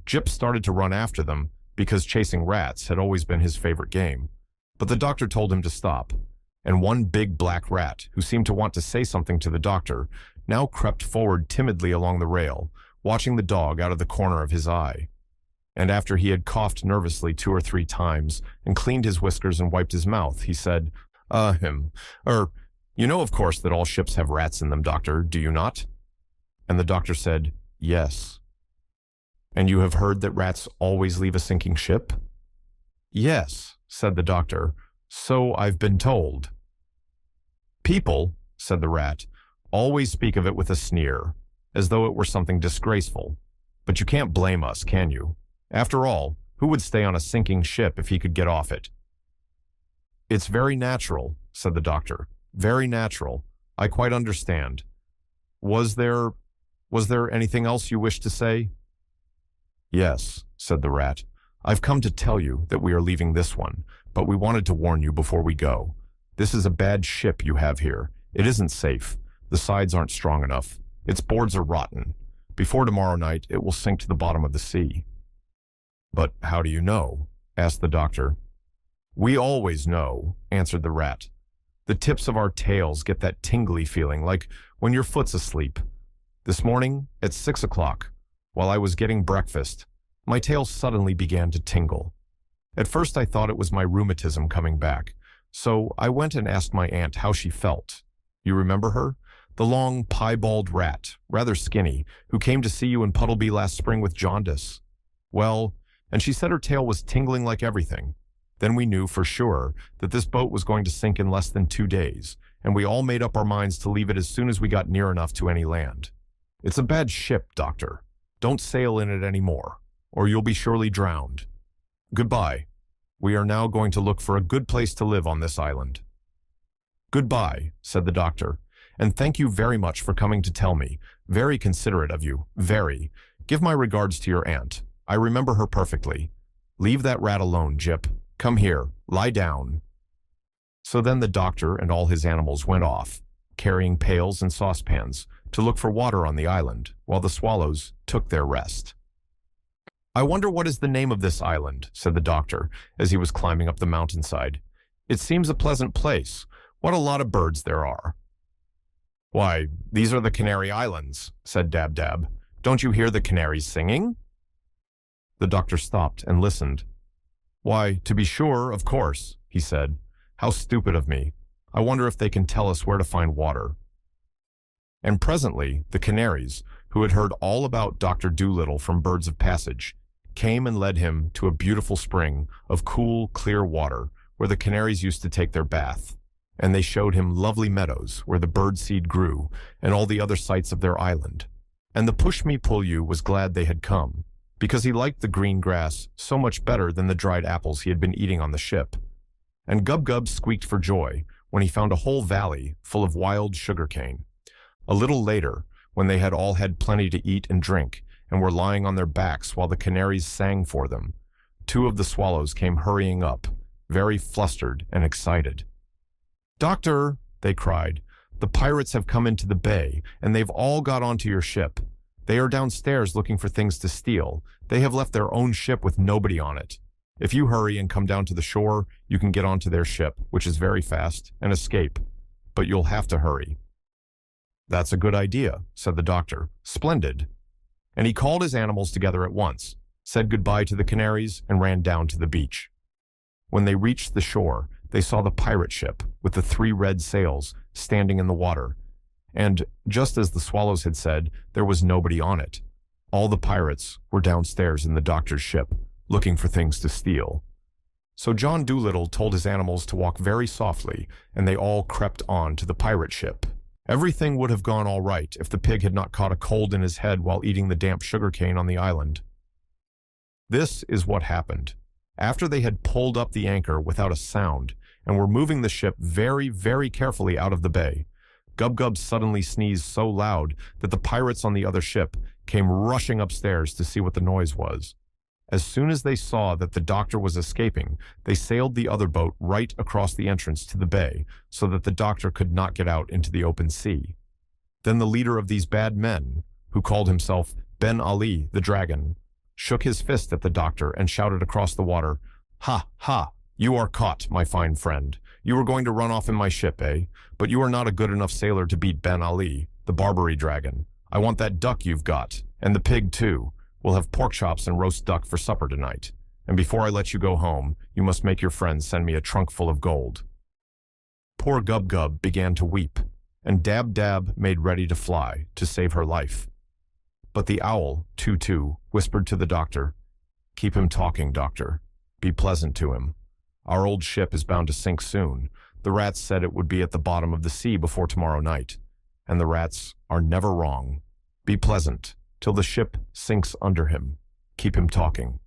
Jip started to run after them, because chasing rats had always been his favorite game. But the doctor told him to stop, and one big black rat, who seemed to want to say something to the doctor, now crept forward timidly along the rail, watching the dog out of the corner of his eye. And after he had coughed nervously 2 or 3 times and cleaned his whiskers and wiped his mouth, he said, you know, of course, that all ships have rats in them, Doctor, do you not?" And the doctor said, "Yes." "And you have heard that rats always leave a sinking ship?" "Yes," said the doctor, "so I've been told." "People," said the rat, "always speak of it with a sneer, as though it were something disgraceful. But you can't blame us, can you? After all, who would stay on a sinking ship if he could get off it?" "It's very natural," said the doctor. "Very natural. I quite understand. Was there anything else you wished to say?" "Yes," said the rat. "I've come to tell you that we are leaving this one, but we wanted to warn you before we go. This is a bad ship you have here. It isn't safe. The sides aren't strong enough. Its boards are rotten. Before tomorrow night, it will sink to the bottom of the sea." "But how do you know?" asked the doctor. "We always know," answered the rat. "The tips of our tails get that tingly feeling, like when your foot's asleep. This morning, at 6 o'clock, while I was getting breakfast, my tail suddenly began to tingle. At first I thought it was my rheumatism coming back, so I went and asked my aunt how she felt. You remember her? The long, piebald rat, rather skinny, who came to see you in Puddleby last spring with jaundice. Well, and she said her tail was tingling like everything. Then we knew for sure that this boat was going to sink in less than 2 days, and we all made up our minds to leave it as soon as we got near enough to any land. It's a bad ship, Doctor. Don't sail in it any more, or you'll be surely drowned. Goodbye. We are now going to look for a good place to live on this island." "Goodbye," said the doctor, "and thank you very much for coming to tell me. Very considerate of you, very. Give my regards to your aunt. I remember her perfectly. Leave that rat alone, Jip. Come here, lie down." So then the doctor and all his animals went off, carrying pails and saucepans, to look for water on the island, while the swallows took their rest. "I wonder what is the name of this island," said the doctor, as he was climbing up the mountainside. "It seems a pleasant place. What a lot of birds there are." "Why, these are the Canary Islands," said Dab-Dab. "Don't you hear the canaries singing?" The doctor stopped and listened. "Why, to be sure, of course," he said. "How stupid of me. I wonder if they can tell us where to find water." And presently the canaries, who had heard all about Dr. Dolittle from birds of passage, came and led him to a beautiful spring of cool, clear water where the canaries used to take their bath. And they showed him lovely meadows where the birdseed grew and all the other sights of their island. And the Push-Me-Pull-You was glad they had come, because he liked the green grass so much better than the dried apples he had been eating on the ship. And Gub-Gub squeaked for joy when he found a whole valley full of wild sugar-cane. A little later, when they had all had plenty to eat and drink and were lying on their backs while the canaries sang for them, 2 of the swallows came hurrying up, very flustered and excited. "Doctor," they cried, "the pirates have come into the bay, and they've all got onto your ship. They are downstairs looking for things to steal. They have left their own ship with nobody on it. If you hurry and come down to the shore, you can get onto their ship, which is very fast, and escape. But you'll have to hurry." "That's a good idea," said the doctor. "Splendid." And he called his animals together at once, said goodbye to the canaries, and ran down to the beach. When they reached the shore, they saw the pirate ship with the 3 red sails standing in the water. And, just as the swallows had said, there was nobody on it. All the pirates were downstairs in the doctor's ship, looking for things to steal. So John Dolittle told his animals to walk very softly, and they all crept on to the pirate ship. Everything would have gone all right if the pig had not caught a cold in his head while eating the damp sugarcane on the island. This is what happened. After they had pulled up the anchor without a sound and were moving the ship very, very carefully out of the bay, Gub-Gub suddenly sneezed so loud that the pirates on the other ship came rushing upstairs to see what the noise was. As soon as they saw that the doctor was escaping, they sailed the other boat right across the entrance to the bay so that the doctor could not get out into the open sea. Then the leader of these bad men, who called himself Ben Ali the Dragon, shook his fist at the doctor and shouted across the water, "Ha, ha! You are caught, my fine friend. You were going to run off in my ship, eh? But you are not a good enough sailor to beat Ben Ali, the Barbary dragon. I want that duck you've got, and the pig too. We'll have pork chops and roast duck for supper tonight. And before I let you go home, you must make your friends send me a trunk full of gold." Poor Gub-Gub began to weep, and Dab-Dab made ready to fly to save her life. But the owl, Too-Too, whispered to the doctor, "Keep him talking, doctor. Be pleasant to him. Our old ship is bound to sink soon. The rats said it would be at the bottom of the sea before tomorrow night. And the rats are never wrong. Be pleasant till the ship sinks under him. Keep him talking."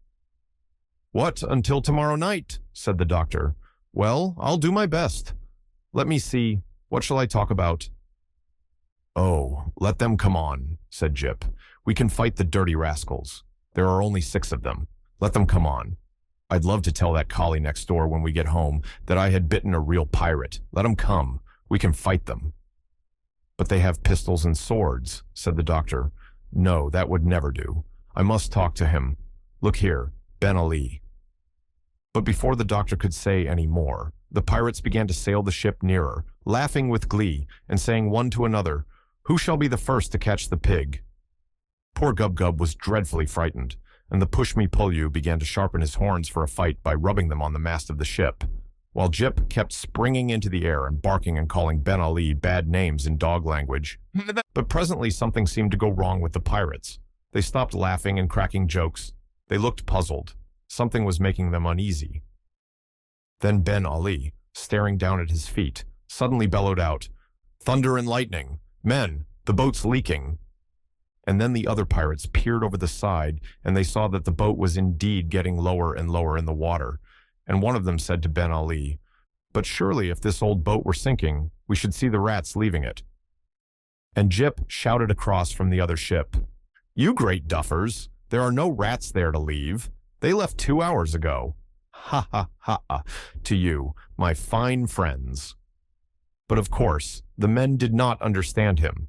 "What, until tomorrow night?" said the doctor. "Well, I'll do my best. Let me see. What shall I talk about?" "Oh, let them come on," said Jip. "We can fight the dirty rascals. There are only 6 of them. Let them come on. I'd love to tell that collie next door when we get home that I had bitten a real pirate. Let 'em come. We can fight them." "But they have pistols and swords," said the doctor. "No, that would never do. I must talk to him. Look here, Ben Ali." But before the doctor could say any more, the pirates began to sail the ship nearer, laughing with glee, and saying one to another, "Who shall be the first to catch the pig?" Poor Gub-Gub was dreadfully frightened, and the push-me-pull-you began to sharpen his horns for a fight by rubbing them on the mast of the ship, while Jip kept springing into the air and barking and calling Ben Ali bad names in dog language. But presently something seemed to go wrong with the pirates. They stopped laughing and cracking jokes. They looked puzzled. Something was making them uneasy. Then Ben Ali, staring down at his feet, suddenly bellowed out, "Thunder and lightning! Men, the boat's leaking!" And then the other pirates peered over the side, and they saw that the boat was indeed getting lower and lower in the water. And one of them said to Ben Ali, "But surely if this old boat were sinking, we should see the rats leaving it." And Jip shouted across from the other ship, "You great duffers, there are no rats there to leave. They left 2 hours ago. Ha ha ha ha to you, my fine friends." But of course, the men did not understand him.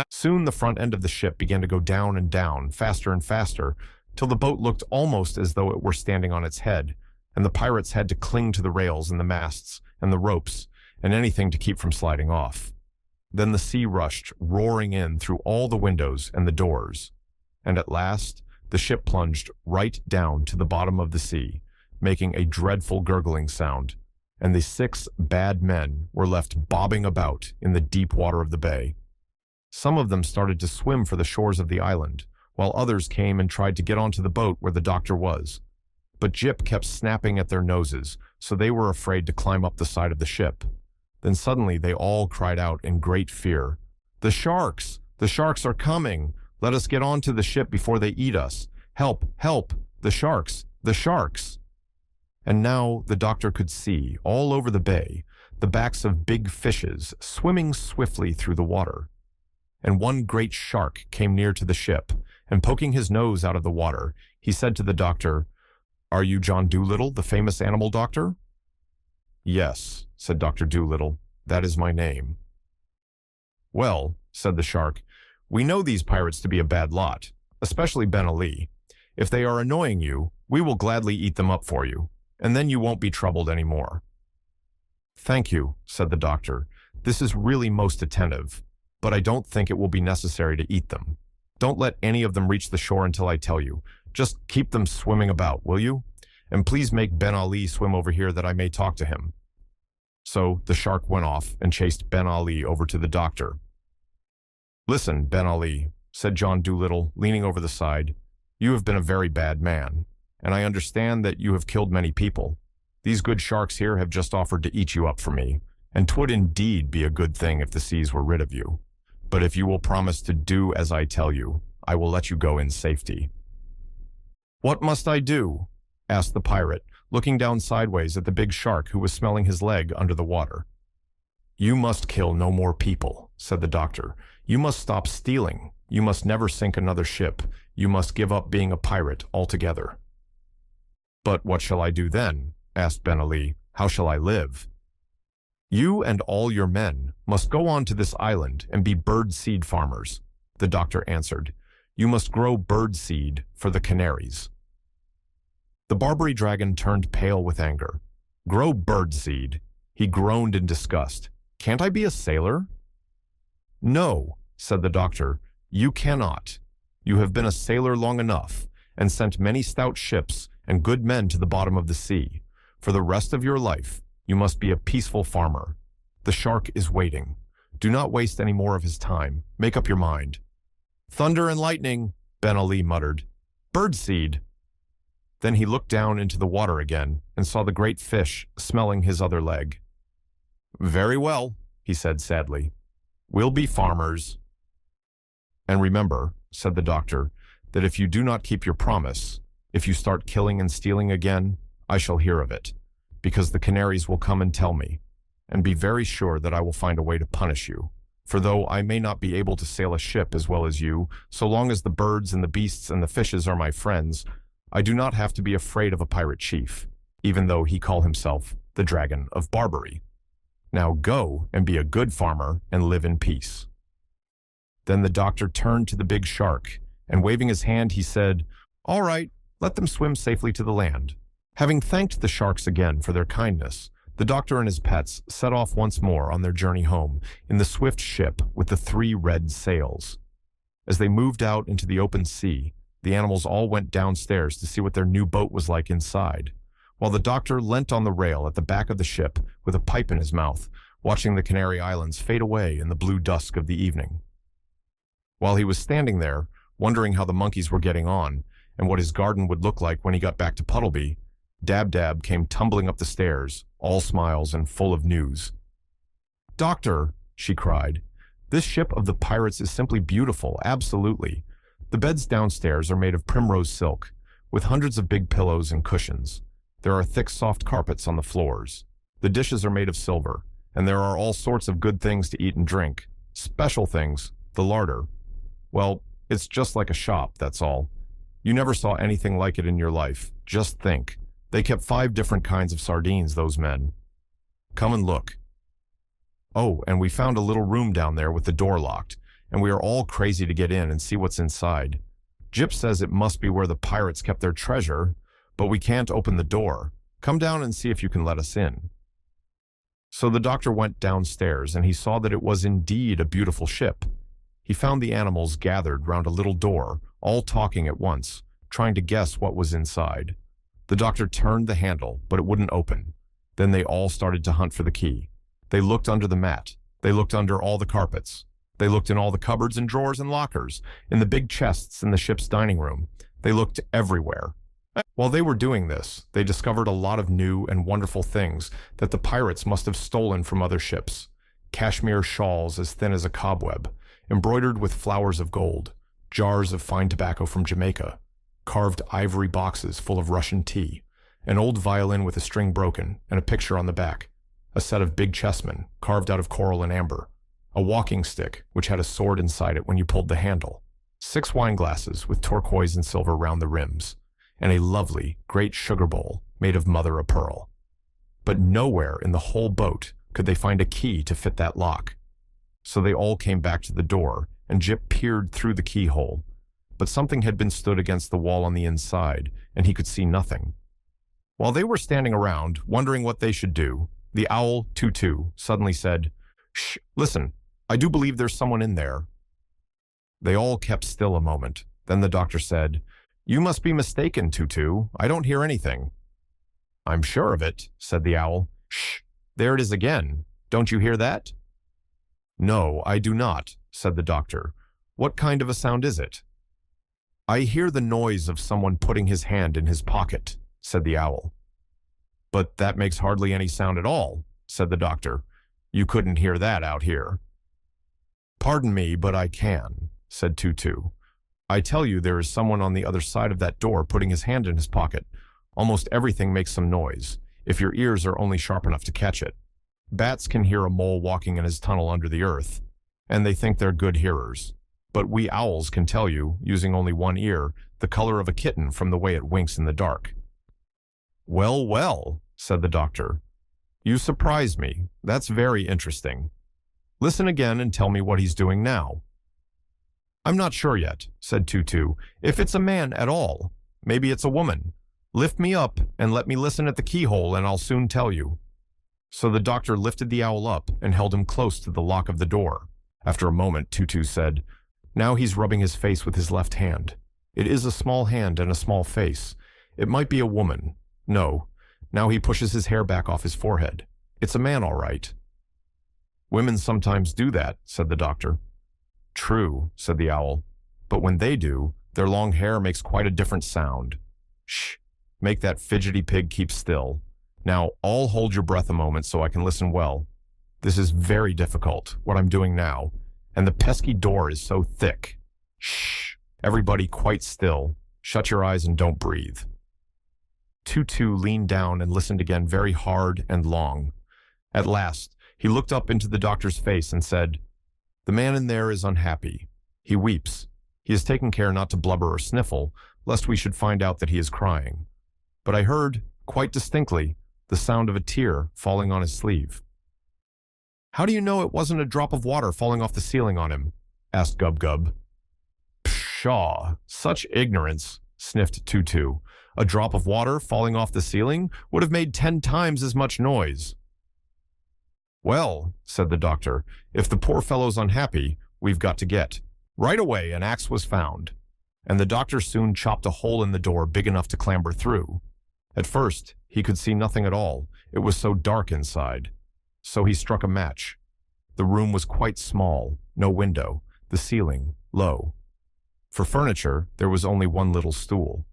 Soon the front end of the ship began to go down and down, faster and faster, till the boat looked almost as though it were standing on its head, and the pirates had to cling to the rails and the masts and the ropes and anything to keep from sliding off. Then the sea rushed roaring in through all the windows and the doors, and at last the ship plunged right down to the bottom of the sea, making a dreadful gurgling sound, and the 6 bad men were left bobbing about in the deep water of the bay. Some of them started to swim for the shores of the island, while others came and tried to get onto the boat where the doctor was. But Jip kept snapping at their noses, so they were afraid to climb up the side of the ship. Then suddenly they all cried out in great fear, "The sharks! The sharks are coming! Let us get onto the ship before they eat us! Help! Help! The sharks! The sharks!" And now the doctor could see, all over the bay, the backs of big fishes swimming swiftly through the water. And one great shark came near to the ship, and poking his nose out of the water, he said to the doctor, "Are you John Dolittle, the famous animal doctor?" "Yes," said Dr. Dolittle, "that is my name." "Well," said the shark, "we know these pirates to be a bad lot, especially Ben Ali. If they are annoying you, we will gladly eat them up for you, and then you won't be troubled any more." "Thank you," said the doctor. "This is really most attentive, but I don't think it will be necessary to eat them. Don't let any of them reach the shore until I tell you. Just keep them swimming about, will you? And please make Ben Ali swim over here that I may talk to him." So the shark went off and chased Ben Ali over to the doctor. "Listen, Ben Ali," said John Dolittle, leaning over the side, "you have been a very bad man, and I understand that you have killed many people. These good sharks here have just offered to eat you up for me, and 'twould indeed be a good thing if the seas were rid of you. But if you will promise to do as I tell you, I will let you go in safety." "What must I do?" asked the pirate, looking down sideways at the big shark who was smelling his leg under the water. "You must kill no more people," said the doctor. "You must stop stealing. You must never sink another ship. You must give up being a pirate altogether." "But what shall I do then?" asked Ben Ali. "How shall I live?" "You and all your men must go on to this island and be bird seed farmers," the doctor answered. "You must grow bird seed for the canaries." The Barbary dragon turned pale with anger. "Grow bird seed? He groaned in disgust. "Can't I be a sailor?" "No," said the doctor, "you cannot. You have been a sailor long enough, and sent many stout ships and good men to the bottom of the sea. For the rest of your life, you must be a peaceful farmer. The shark is waiting. Do not waste any more of his time. Make up your mind." "Thunder and lightning," Ben Ali muttered. "Birdseed." Then he looked down into the water again and saw the great fish smelling his other leg. "Very well," he said sadly. "We'll be farmers." "And remember," said the doctor, "that if you do not keep your promise, if you start killing and stealing again, I shall hear of it, because the canaries will come and tell me, and be very sure that I will find a way to punish you. For though I may not be able to sail a ship as well as you, so long as the birds and the beasts and the fishes are my friends, I do not have to be afraid of a pirate chief, even though he call himself the Dragon of Barbary. Now go and be a good farmer and live in peace." Then the doctor turned to the big shark, and waving his hand, he said, "All right, let them swim safely to the land." Having thanked the sharks again for their kindness, the doctor and his pets set off once more on their journey home in the swift ship with the 3 red sails. As they moved out into the open sea, the animals all went downstairs to see what their new boat was like inside, while the doctor leant on the rail at the back of the ship with a pipe in his mouth, watching the Canary Islands fade away in the blue dusk of the evening. While he was standing there, wondering how the monkeys were getting on, and what his garden would look like when he got back to Puddleby, Dab-Dab came tumbling up the stairs, all smiles and full of news. "Doctor," she cried, "this ship of the pirates is simply beautiful, absolutely. The beds downstairs are made of primrose silk, with hundreds of big pillows and cushions. There are thick, soft carpets on the floors. The dishes are made of silver, and there are all sorts of good things to eat and drink. Special things, the larder. Well, it's just like a shop, that's all. You never saw anything like it in your life. Just think. They kept 5 different kinds of sardines, those men. Come and look. Oh, and we found a little room down there with the door locked, and we are all crazy to get in and see what's inside. Jip says it must be where the pirates kept their treasure, but we can't open the door. Come down and see if you can let us in." So the doctor went downstairs, and he saw that it was indeed a beautiful ship. He found the animals gathered round a little door, all talking at once, trying to guess what was inside. The doctor turned the handle, but it wouldn't open. Then they all started to hunt for the key. They looked under the mat. They looked under all the carpets. They looked in all the cupboards and drawers and lockers, in the big chests in the ship's dining room. They looked everywhere. While they were doing this, they discovered a lot of new and wonderful things that the pirates must have stolen from other ships. Cashmere shawls as thin as a cobweb, embroidered with flowers of gold, jars of fine tobacco from Jamaica, carved ivory boxes full of Russian tea, an old violin with a string broken and a picture on the back, a set of big chessmen carved out of coral and amber, a walking stick which had a sword inside it when you pulled the handle, 6 wine glasses with turquoise and silver round the rims, and a lovely, great sugar bowl made of mother-o'-pearl. But nowhere in the whole boat could they find a key to fit that lock. So they all came back to the door, and Jip peered through the keyhole. But something had been stood against the wall on the inside, and he could see nothing. While they were standing around, wondering what they should do, the owl, Tutu, suddenly said, "Shh, listen, I do believe there's someone in there." They all kept still a moment. Then the doctor said, "You must be mistaken, Tutu. I don't hear anything." "I'm sure of it," said the owl. "Shh, there it is again. Don't you hear that?" "No, I do not," said the doctor. "What kind of a sound is it?" "I hear the noise of someone putting his hand in his pocket," said the owl. "But that makes hardly any sound at all," said the doctor. "You couldn't hear that out here." "Pardon me, but I can," said Tutu. "I tell you there is someone on the other side of that door putting his hand in his pocket. Almost everything makes some noise, if your ears are only sharp enough to catch it. Bats can hear a mole walking in his tunnel under the earth, and they think they're good hearers. But we owls can tell you, using only one ear, the color of a kitten from the way it winks in the dark." "Well, well," said the doctor. "You surprise me. That's very interesting. Listen again and tell me what he's doing now." "I'm not sure yet," said Tutu, "if it's a man at all. Maybe it's a woman. Lift me up and let me listen at the keyhole and I'll soon tell you." So the doctor lifted the owl up and held him close to the lock of the door. After a moment, Tutu said, "Now he's rubbing his face with his left hand. It is a small hand and a small face. It might be a woman. No. Now he pushes his hair back off his forehead. It's a man, all right." "Women sometimes do that," said the doctor. "True," said the owl. "But when they do, their long hair makes quite a different sound. Shh, make that fidgety pig keep still. Now, all hold your breath a moment so I can listen well. This is very difficult, what I'm doing now, and the pesky door is so thick. Shh, everybody quite still. Shut your eyes and don't breathe." Tutu leaned down and listened again very hard and long. At last, he looked up into the doctor's face and said, "The man in there is unhappy. He weeps. He has taken care not to blubber or sniffle, lest we should find out that he is crying. But I heard, quite distinctly, the sound of a tear falling on his sleeve." "How do you know it wasn't a drop of water falling off the ceiling on him?" asked Gub-Gub. "Pshaw, such ignorance," sniffed Tutu. "A drop of water falling off the ceiling would have made 10 times as much noise." "Well," said the doctor, "if the poor fellow's unhappy, we've got to get." Right away an axe was found, and the doctor soon chopped a hole in the door big enough to clamber through. At first, he could see nothing at all. It was so dark inside. So he struck a match. The room was quite small, no window, the ceiling low. For furniture, there was only one little stool.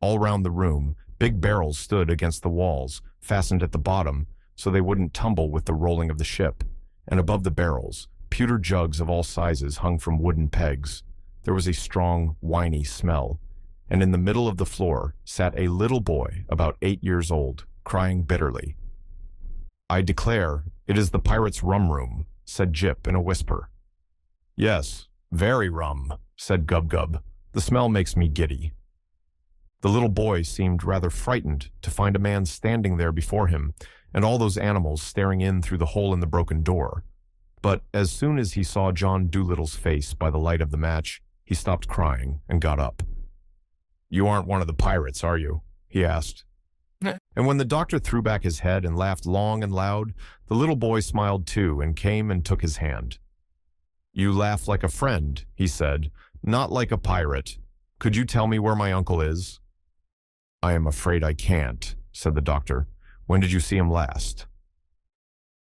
All round the room, big barrels stood against the walls, fastened at the bottom, so they wouldn't tumble with the rolling of the ship, and above the barrels, pewter jugs of all sizes hung from wooden pegs. There was a strong, winey smell, and in the middle of the floor sat a little boy about 8 years old, crying bitterly. "I declare, it is the pirate's rum room," said Jip in a whisper. "Yes, very rum," said Gub-Gub. "The smell makes me giddy." The little boy seemed rather frightened to find a man standing there before him, and all those animals staring in through the hole in the broken door. But as soon as he saw John Dolittle's face by the light of the match, he stopped crying and got up. "You aren't one of the pirates, are you?" he asked. And when the doctor threw back his head and laughed long and loud, the little boy smiled too and came and took his hand. "You laugh like a friend," he said, "not like a pirate. Could you tell me where my uncle is?" "I am afraid I can't," said the doctor. "When did you see him last?"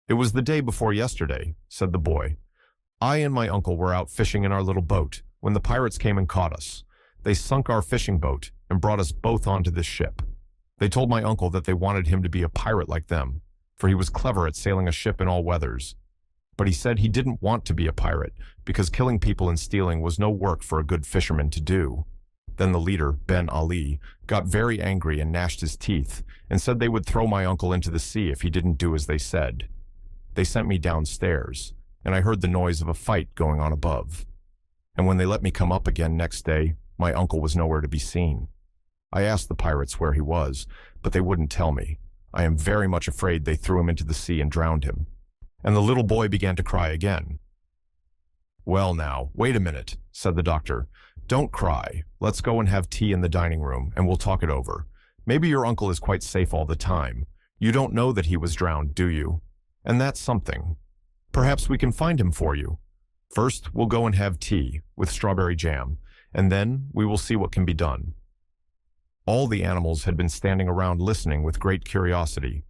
"It was the day before yesterday," said the boy. "I and my uncle were out fishing in our little boat when the pirates came and caught us. They sunk our fishing boat and brought us both onto this ship. They told my uncle that they wanted him to be a pirate like them, for he was clever at sailing a ship in all weathers. But he said he didn't want to be a pirate because killing people and stealing was no work for a good fisherman to do. Then the leader, Ben Ali, got very angry and gnashed his teeth and said they would throw my uncle into the sea if he didn't do as they said. They sent me downstairs, and I heard the noise of a fight going on above. And when they let me come up again next day, my uncle was nowhere to be seen. I asked the pirates where he was, but they wouldn't tell me. I am very much afraid they threw him into the sea and drowned him." And the little boy began to cry again. "Well now, wait a minute," said the doctor. "Don't cry. Let's go and have tea in the dining room, and we'll talk it over. Maybe your uncle is quite safe all the time. You don't know that he was drowned, do you? And that's something. Perhaps we can find him for you. First, we'll go and have tea with strawberry jam, and then we will see what can be done." All the animals had been standing around listening with great curiosity,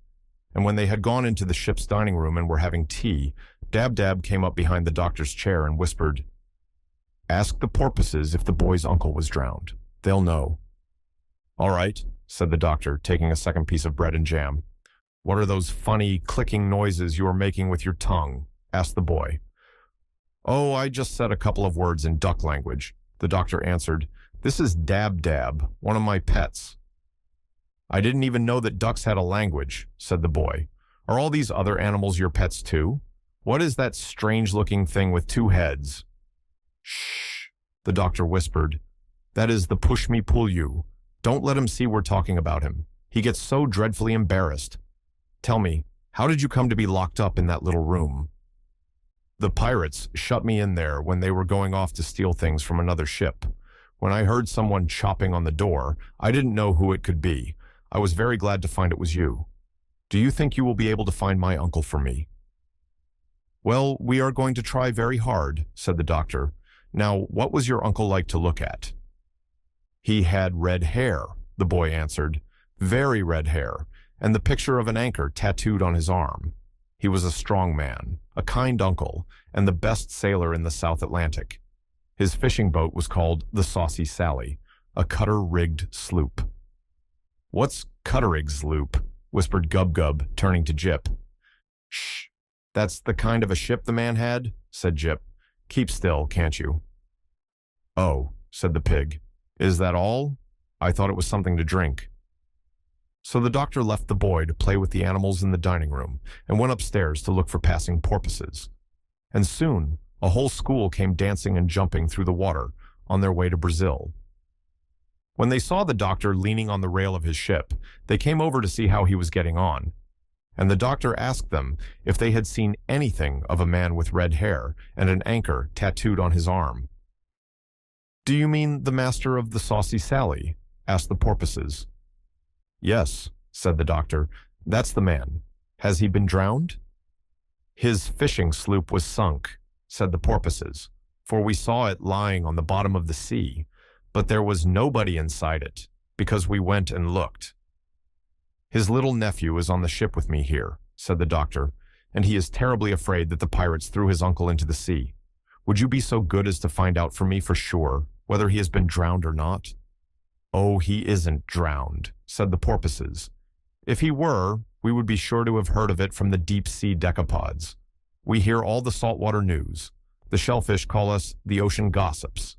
and when they had gone into the ship's dining room and were having tea, Dab-Dab came up behind the doctor's chair and whispered, "Ask the porpoises if the boy's uncle was drowned. They'll know." "All right," said the doctor, taking a second piece of bread and jam. "What are those funny, clicking noises you are making with your tongue?" asked the boy. "Oh, I just said a couple of words in duck language," the doctor answered. "This is Dab-Dab, one of my pets." "I didn't even know that ducks had a language," said the boy. "Are all these other animals your pets too? What is that strange-looking thing with 2 heads?" "Shh," the doctor whispered. "That is the push-me-pull-you. Don't let him see we're talking about him. He gets so dreadfully embarrassed. Tell me, how did you come to be locked up in that little room?" "The pirates shut me in there when they were going off to steal things from another ship. When I heard someone chopping on the door, I didn't know who it could be. I was very glad to find it was you." Do you think you will be able to find my uncle for me?" "Well, we are going to try very hard," said the doctor. "Now, what was your uncle like to look at?" "He had red hair," the boy answered. "Very red hair, and the picture of an anchor tattooed on his arm. He was a strong man, a kind uncle, and the best sailor in the South Atlantic. His fishing boat was called the Saucy Sally, a cutter-rigged sloop." "What's cutter-rigged sloop?" whispered Gub-Gub, turning to Jip. "Shh, that's the kind of a ship the man had," said Jip. "Keep still, can't you?" "Oh," said the pig. "Is that all? I thought it was something to drink." So the doctor left the boy to play with the animals in the dining room and went upstairs to look for passing porpoises. And soon a whole school came dancing and jumping through the water on their way to Brazil. When they saw the doctor leaning on the rail of his ship, they came over to see how he was getting on. And the doctor asked them if they had seen anything of a man with red hair and an anchor tattooed on his arm. "Do you mean the master of the Saucy Sally?" asked the porpoises. "Yes," said the doctor, "that's the man. Has he been drowned?" "His fishing sloop was sunk," said the porpoises, "for we saw it lying on the bottom of the sea, but there was nobody inside it, because we went and looked." "His little nephew is on the ship with me here," said the doctor, "and he is terribly afraid that the pirates threw his uncle into the sea. Would you be so good as to find out for me for sure whether he has been drowned or not?" "Oh, he isn't drowned," said the porpoises. "If he were, we would be sure to have heard of it from the deep-sea decapods. We hear all the saltwater news. The shellfish call us the ocean gossips."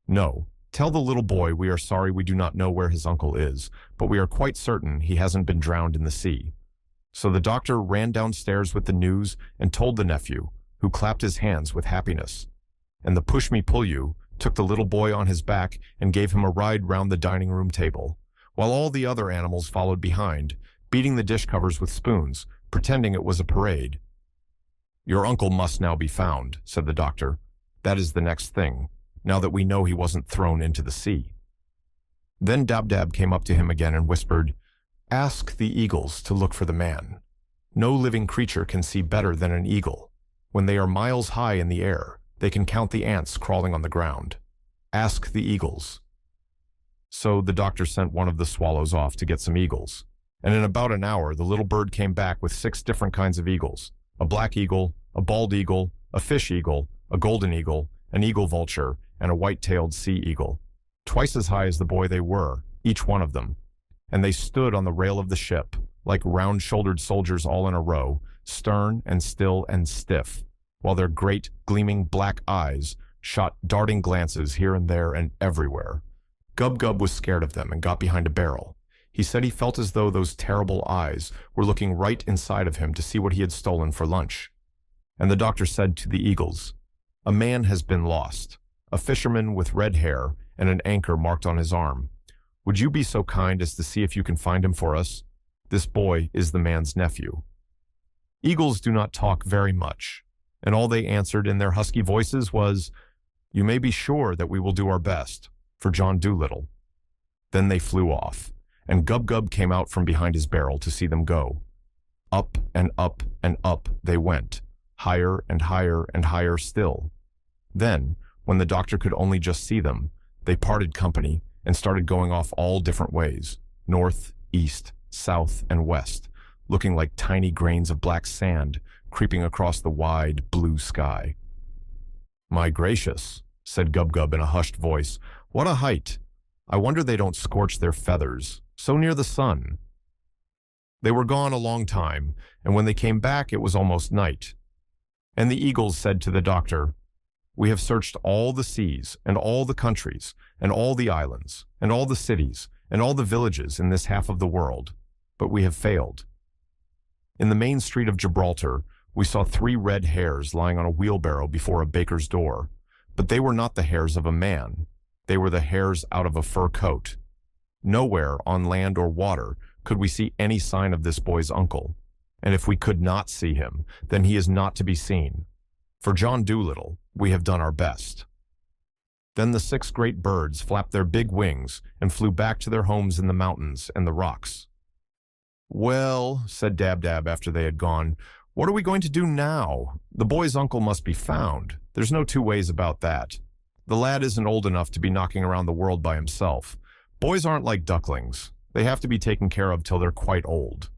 "No, tell the little boy we are sorry we do not know where his uncle is, but we are quite certain he hasn't been drowned in the sea." So the doctor ran downstairs with the news and told the nephew, who clapped his hands with happiness. And the push-me-pull-you took the little boy on his back and gave him a ride round the dining room table, while all the other animals followed behind, beating the dish covers with spoons, pretending it was a parade. "Your uncle must now be found," said the doctor. "That is the next thing, now that we know he wasn't thrown into the sea." Then Dab-Dab came up to him again and whispered, "Ask the eagles to look for the man. No living creature can see better than an eagle. When they are miles high in the air, they can count the ants crawling on the ground. Ask the eagles." So the doctor sent one of the swallows off to get some eagles, and in about an hour the little bird came back with 6 different kinds of eagles: a black eagle, a bald eagle, a fish eagle, a golden eagle, an eagle vulture, and a white-tailed sea eagle. Twice as high as the boy they were, each one of them, and they stood on the rail of the ship, like round-shouldered soldiers all in a row, stern and still and stiff, while their great, gleaming black eyes shot darting glances here and there and everywhere. Gub-Gub was scared of them and got behind a barrel. He said he felt as though those terrible eyes were looking right inside of him to see what he had stolen for lunch. And the doctor said to the eagles, "A man has been lost, a fisherman with red hair and an anchor marked on his arm. Would you be so kind as to see if you can find him for us? This boy is the man's nephew." Eagles do not talk very much, and all they answered in their husky voices was, "You may be sure that we will do our best, for John Dolittle." Then they flew off, and Gub-Gub came out from behind his barrel to see them go. Up and up and up they went, higher and higher and higher still. Then, when the doctor could only just see them, they parted company and started going off all different ways, north, east, south, and west, looking like tiny grains of black sand creeping across the wide, blue sky. "My gracious," said Gub-Gub in a hushed voice, "what a height! I wonder they don't scorch their feathers, so near the sun." They were gone a long time, and when they came back it was almost night. And the eagles said to the doctor, "We have searched all the seas, and all the countries, and all the islands, and all the cities, and all the villages in this half of the world, but we have failed. In the main street of Gibraltar, we saw 3 red hares lying on a wheelbarrow before a baker's door, but they were not the hairs of a man. They were the hairs out of a fur coat. Nowhere, on land or water, could we see any sign of this boy's uncle, and if we could not see him, then he is not to be seen. For John Dolittle, we have done our best." Then the 6 great birds flapped their big wings and flew back to their homes in the mountains and the rocks. "Well," said Dab-Dab after they had gone, "what are we going to do now? The boy's uncle must be found. There's no two ways about that. The lad isn't old enough to be knocking around the world by himself. Boys aren't like ducklings. They have to be taken care of till they're quite old.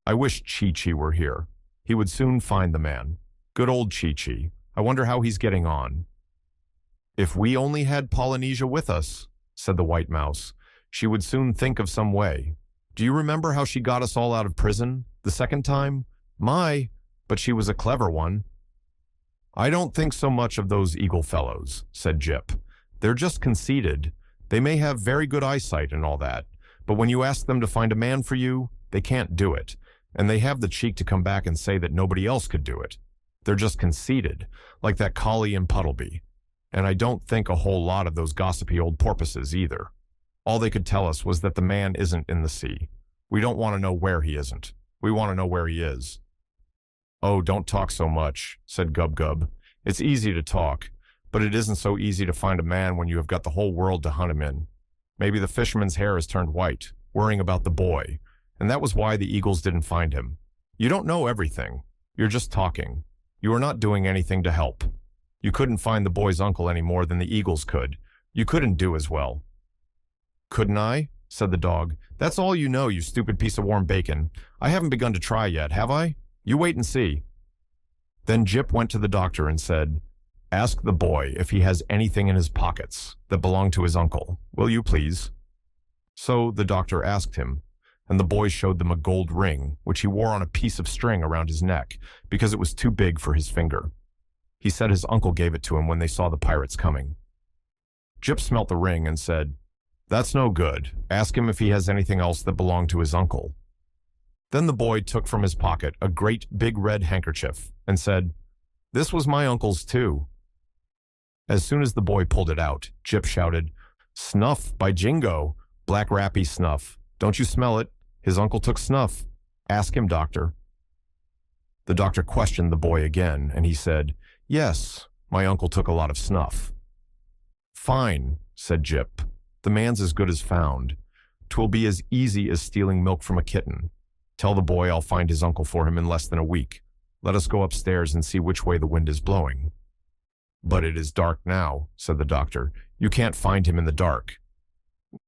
I wish Chi-Chi were here. He would soon find the man. Good old Chi-Chi. I wonder how he's getting on." "If we only had Polynesia with us," said the White Mouse, "she would soon think of some way. Do you remember how she got us all out of prison the second time? My, but she was a clever one." "I don't think so much of those eagle fellows," said Jip. "They're just conceited. They may have very good eyesight and all that, but when you ask them to find a man for you, they can't do it, and they have the cheek to come back and say that nobody else could do it. They're just conceited, like that collie in Puddleby. And I don't think a whole lot of those gossipy old porpoises either. All they could tell us was that the man isn't in the sea. We don't want to know where he isn't. We want to know where he is." "Oh, don't talk so much," said Gub-Gub. "It's easy to talk, but it isn't so easy to find a man when you have got the whole world to hunt him in. Maybe the fisherman's hair has turned white, worrying about the boy, and that was why the eagles didn't find him. You don't know everything. You're just talking. You are not doing anything to help. You couldn't find the boy's uncle any more than the eagles could. You couldn't do as well." "Couldn't I?" said the dog. "That's all you know, you stupid piece of warm bacon. I haven't begun to try yet, have I? You wait and see." Then Jip went to the doctor and said, "Ask the boy if he has anything in his pockets that belonged to his uncle, will you please?" So the doctor asked him, and the boy showed them a gold ring, which he wore on a piece of string around his neck, because it was too big for his finger. He said his uncle gave it to him when they saw the pirates coming. Jip smelt the ring and said, "That's no good. Ask him if he has anything else that belonged to his uncle." Then the boy took from his pocket a great big red handkerchief and said, "This was my uncle's too." As soon as the boy pulled it out, Jip shouted, "Snuff, by jingo! Black rappy snuff. Don't you smell it? His uncle took snuff. Ask him, doctor." The doctor questioned the boy again, and he said, "Yes, my uncle took a lot of snuff." "Fine," said Jip. "The man's as good as found. 'Twill be as easy as stealing milk from a kitten. Tell the boy I'll find his uncle for him in less than a week. Let us go upstairs and see which way the wind is blowing." "But it is dark now," said the doctor. "You can't find him in the dark."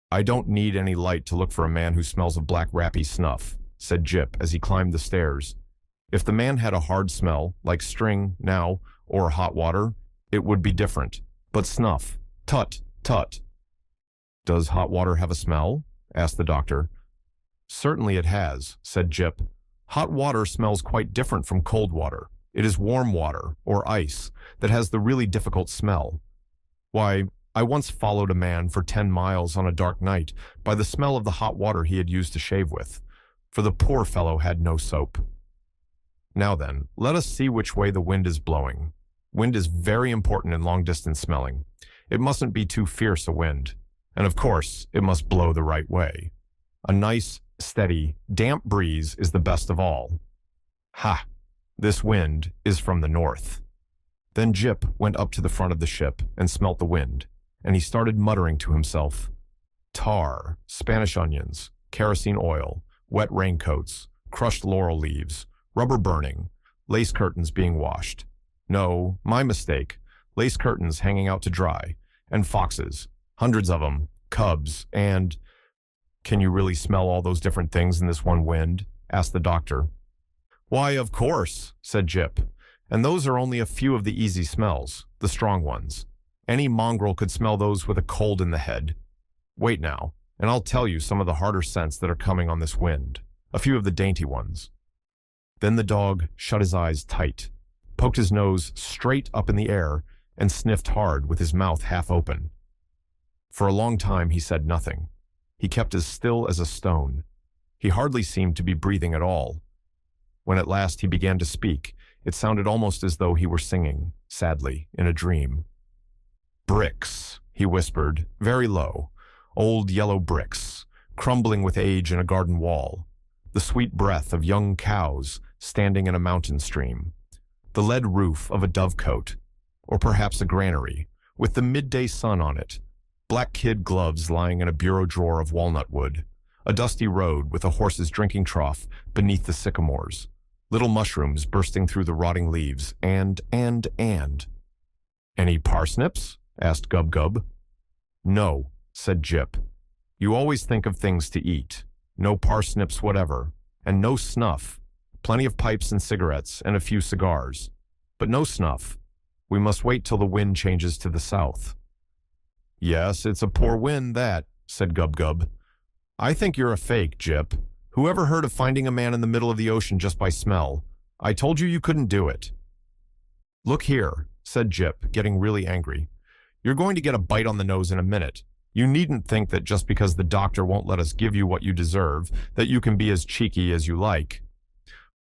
"I don't need any light to look for a man who smells of black rappy snuff," said Jip as he climbed the stairs. "If the man had a hard smell, like string, now, or hot water, it would be different. But snuff, tut, tut." "Does hot water have a smell?" asked the doctor. "Certainly it has," said Jip. "Hot water smells quite different from cold water. It is warm water, or ice, that has the really difficult smell. Why, I once followed a man for 10 miles on a dark night by the smell of the hot water he had used to shave with, for the poor fellow had no soap. Now then, let us see which way the wind is blowing. Wind is very important in long-distance smelling. It mustn't be too fierce a wind, and of course, it must blow the right way. A nice, steady, damp breeze is the best of all. Ha! This wind is from the north." Then Jip went up to the front of the ship and smelt the wind, and he started muttering to himself, "Tar, Spanish onions, kerosene oil, wet raincoats, crushed laurel leaves, rubber burning, lace curtains being washed. No, my mistake, lace curtains hanging out to dry, and foxes, hundreds of them, cubs, and—" "Can you really smell all those different things in this one wind?" asked the doctor. "Why, of course," said Jip. "And those are only a few of the easy smells, the strong ones. Any mongrel could smell those with a cold in the head. Wait now, and I'll tell you some of the harder scents that are coming on this wind, a few of the dainty ones." Then the dog shut his eyes tight, poked his nose straight up in the air, and sniffed hard with his mouth half open. For a long time he said nothing. He kept as still as a stone. He hardly seemed to be breathing at all. When at last he began to speak, it sounded almost as though he were singing, sadly, in a dream. "Bricks," he whispered, very low, "old yellow bricks, crumbling with age in a garden wall, the sweet breath of young cows standing in a mountain stream, the lead roof of a dovecote, or perhaps a granary, with the midday sun on it, black kid gloves lying in a bureau drawer of walnut wood, a dusty road with a horse's drinking trough beneath the sycamores, little mushrooms bursting through the rotting leaves, and. "Any parsnips?" asked Gub-Gub. "No," said Jip. "You always think of things to eat. No parsnips whatever, and no snuff. Plenty of pipes and cigarettes and a few cigars. But no snuff. We must wait till the wind changes to the south." "Yes, it's a poor wind, that," said Gub-Gub. "I think you're a fake, Jip. Whoever heard of finding a man in the middle of the ocean just by smell? I told you couldn't do it." "Look here," said Jip, getting really angry. "You're going to get a bite on the nose in a minute. You needn't think that just because the doctor won't let us give you what you deserve, that you can be as cheeky as you like."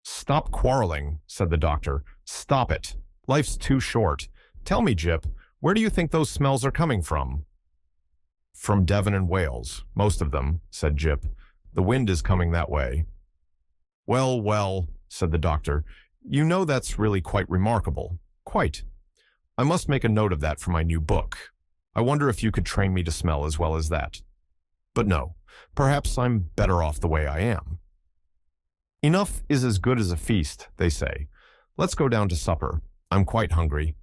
"Stop quarreling," said the doctor. "Stop it. Life's too short. Tell me, Jip, where do you think those smells are coming from?" "From Devon and Wales, most of them," said Jip. "The wind is coming that way." "Well, well," said the doctor, "you know that's really quite remarkable. Quite. I must make a note of that for my new book. I wonder if you could train me to smell as well as that. But no, perhaps I'm better off the way I am. Enough is as good as a feast, they say. Let's go down to supper. I'm quite hungry."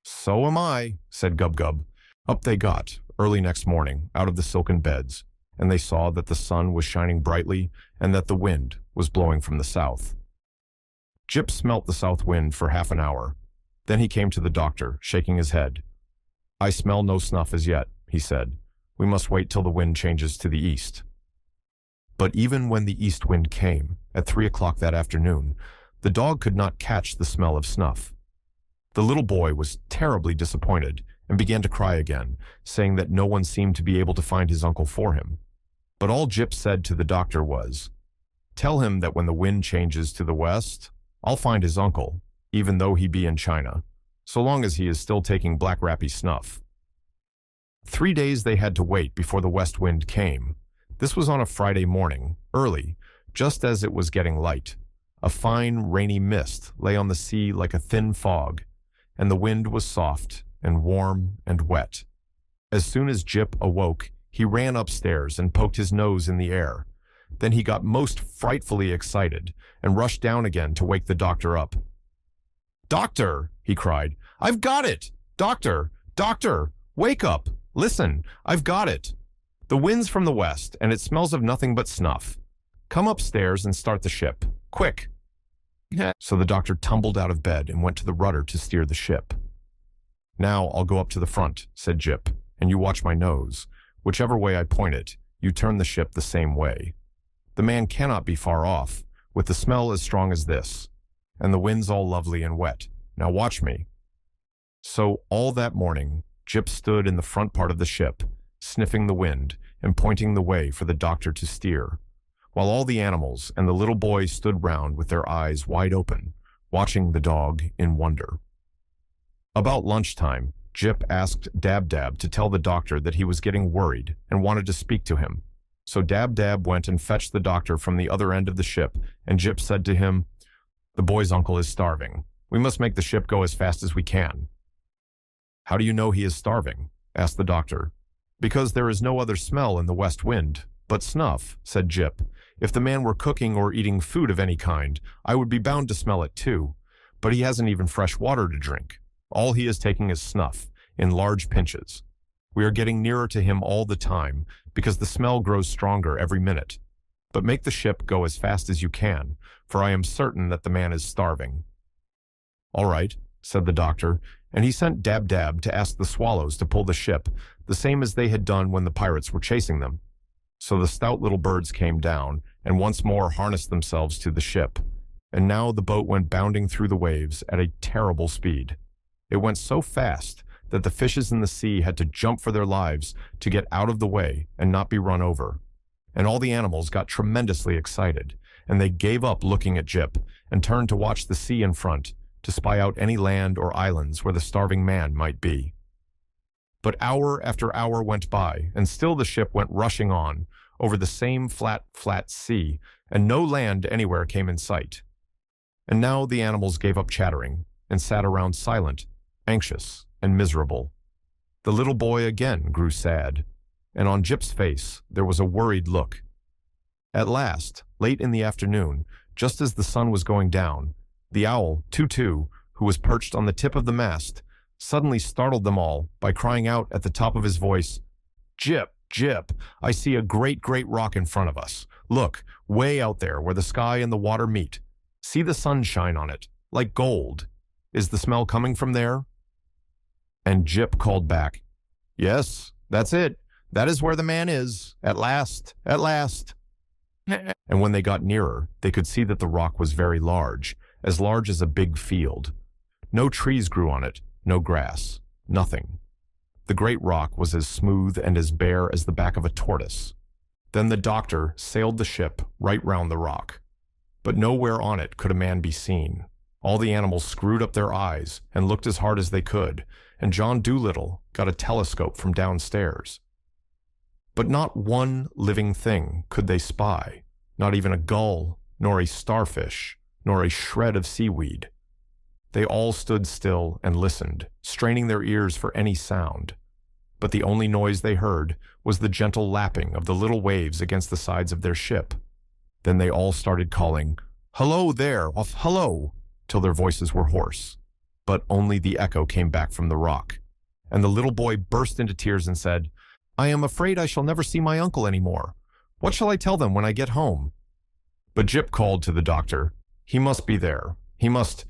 "So am I," said Gub-Gub. Up they got, early next morning, out of the silken beds, and they saw that the sun was shining brightly and that the wind was blowing from the south. Jip smelt the south wind for half an hour. Then he came to the doctor, shaking his head. "I smell no snuff as yet," he said. "We must wait till the wind changes to the east." But even when the east wind came, at 3 o'clock that afternoon, the dog could not catch the smell of snuff. The little boy was terribly disappointed and began to cry again, saying that no one seemed to be able to find his uncle for him. But all Jip said to the doctor was, "Tell him that when the wind changes to the west, I'll find his uncle, even though he be in China, so long as he is still taking black rappy snuff." 3 days they had to wait before the west wind came. This was on a Friday morning, early, just as it was getting light. A fine, rainy mist lay on the sea like a thin fog, and the wind was soft and warm and wet. As soon as Jip awoke, he ran upstairs and poked his nose in the air. Then he got most frightfully excited and rushed down again to wake the doctor up. "Doctor!" he cried. "I've got it! Doctor! Doctor! Wake up! Listen! I've got it! The wind's from the west, and it smells of nothing but snuff. Come upstairs and start the ship. Quick!" So the doctor tumbled out of bed and went to the rudder to steer the ship. "Now I'll go up to the front," said Jip, "and you watch my nose. Whichever way I point it, you turn the ship the same way. The man cannot be far off, with the smell as strong as this, and the wind's all lovely and wet. Now watch me." So all that morning, Jip stood in the front part of the ship, sniffing the wind and pointing the way for the doctor to steer, while all the animals and the little boy stood round with their eyes wide open, watching the dog in wonder. About lunchtime, Jip asked Dab-Dab to tell the doctor that he was getting worried and wanted to speak to him. So Dab-Dab went and fetched the doctor from the other end of the ship, and Jip said to him, "The boy's uncle is starving. We must make the ship go as fast as we can." "How do you know he is starving?" asked the doctor. "Because there is no other smell in the west wind but snuff," said Jip. "If the man were cooking or eating food of any kind, I would be bound to smell it too. But he hasn't even fresh water to drink. All he is taking is snuff, in large pinches. We are getting nearer to him all the time, because the smell grows stronger every minute. But make the ship go as fast as you can, for I am certain that the man is starving." "All right," said the doctor, and he sent Dab-Dab to ask the swallows to pull the ship, the same as they had done when the pirates were chasing them. So the stout little birds came down, and once more harnessed themselves to the ship, and now the boat went bounding through the waves at a terrible speed. It went so fast that the fishes in the sea had to jump for their lives to get out of the way and not be run over. And all the animals got tremendously excited, and they gave up looking at Jip and turned to watch the sea in front, to spy out any land or islands where the starving man might be. But hour after hour went by, and still the ship went rushing on, over the same flat sea, and no land anywhere came in sight. And now the animals gave up chattering, and sat around silent, anxious, and miserable. The little boy again grew sad. and on Jip's face there was a worried look. At last, late in the afternoon, just as the sun was going down, the owl, Tutu, who was perched on the tip of the mast, suddenly startled them all by crying out at the top of his voice, "Jip, Jip, I see a great, great rock in front of us. Look, way out there where the sky and the water meet. See the sun shine on it, like gold. Is the smell coming from there?" And Jip called back, "Yes, that's it. That is where the man is. At last, at last." And when they got nearer, they could see that the rock was very large as a big field. No trees grew on it, no grass, nothing. The great rock was as smooth and as bare as the back of a tortoise. Then the doctor sailed the ship right round the rock. But nowhere on it could a man be seen. All the animals screwed up their eyes and looked as hard as they could, and John Dolittle got a telescope from downstairs. But not one living thing could they spy, not even a gull, nor a starfish, nor a shred of seaweed. They all stood still and listened, straining their ears for any sound. But the only noise they heard was the gentle lapping of the little waves against the sides of their ship. Then they all started calling, "Hello there, off hello," till their voices were hoarse. But only the echo came back from the rock. And the little boy burst into tears and said, "I am afraid I shall never see my uncle any more. What shall I tell them when I get home?" But Jip called to the doctor, "He must be there. He must.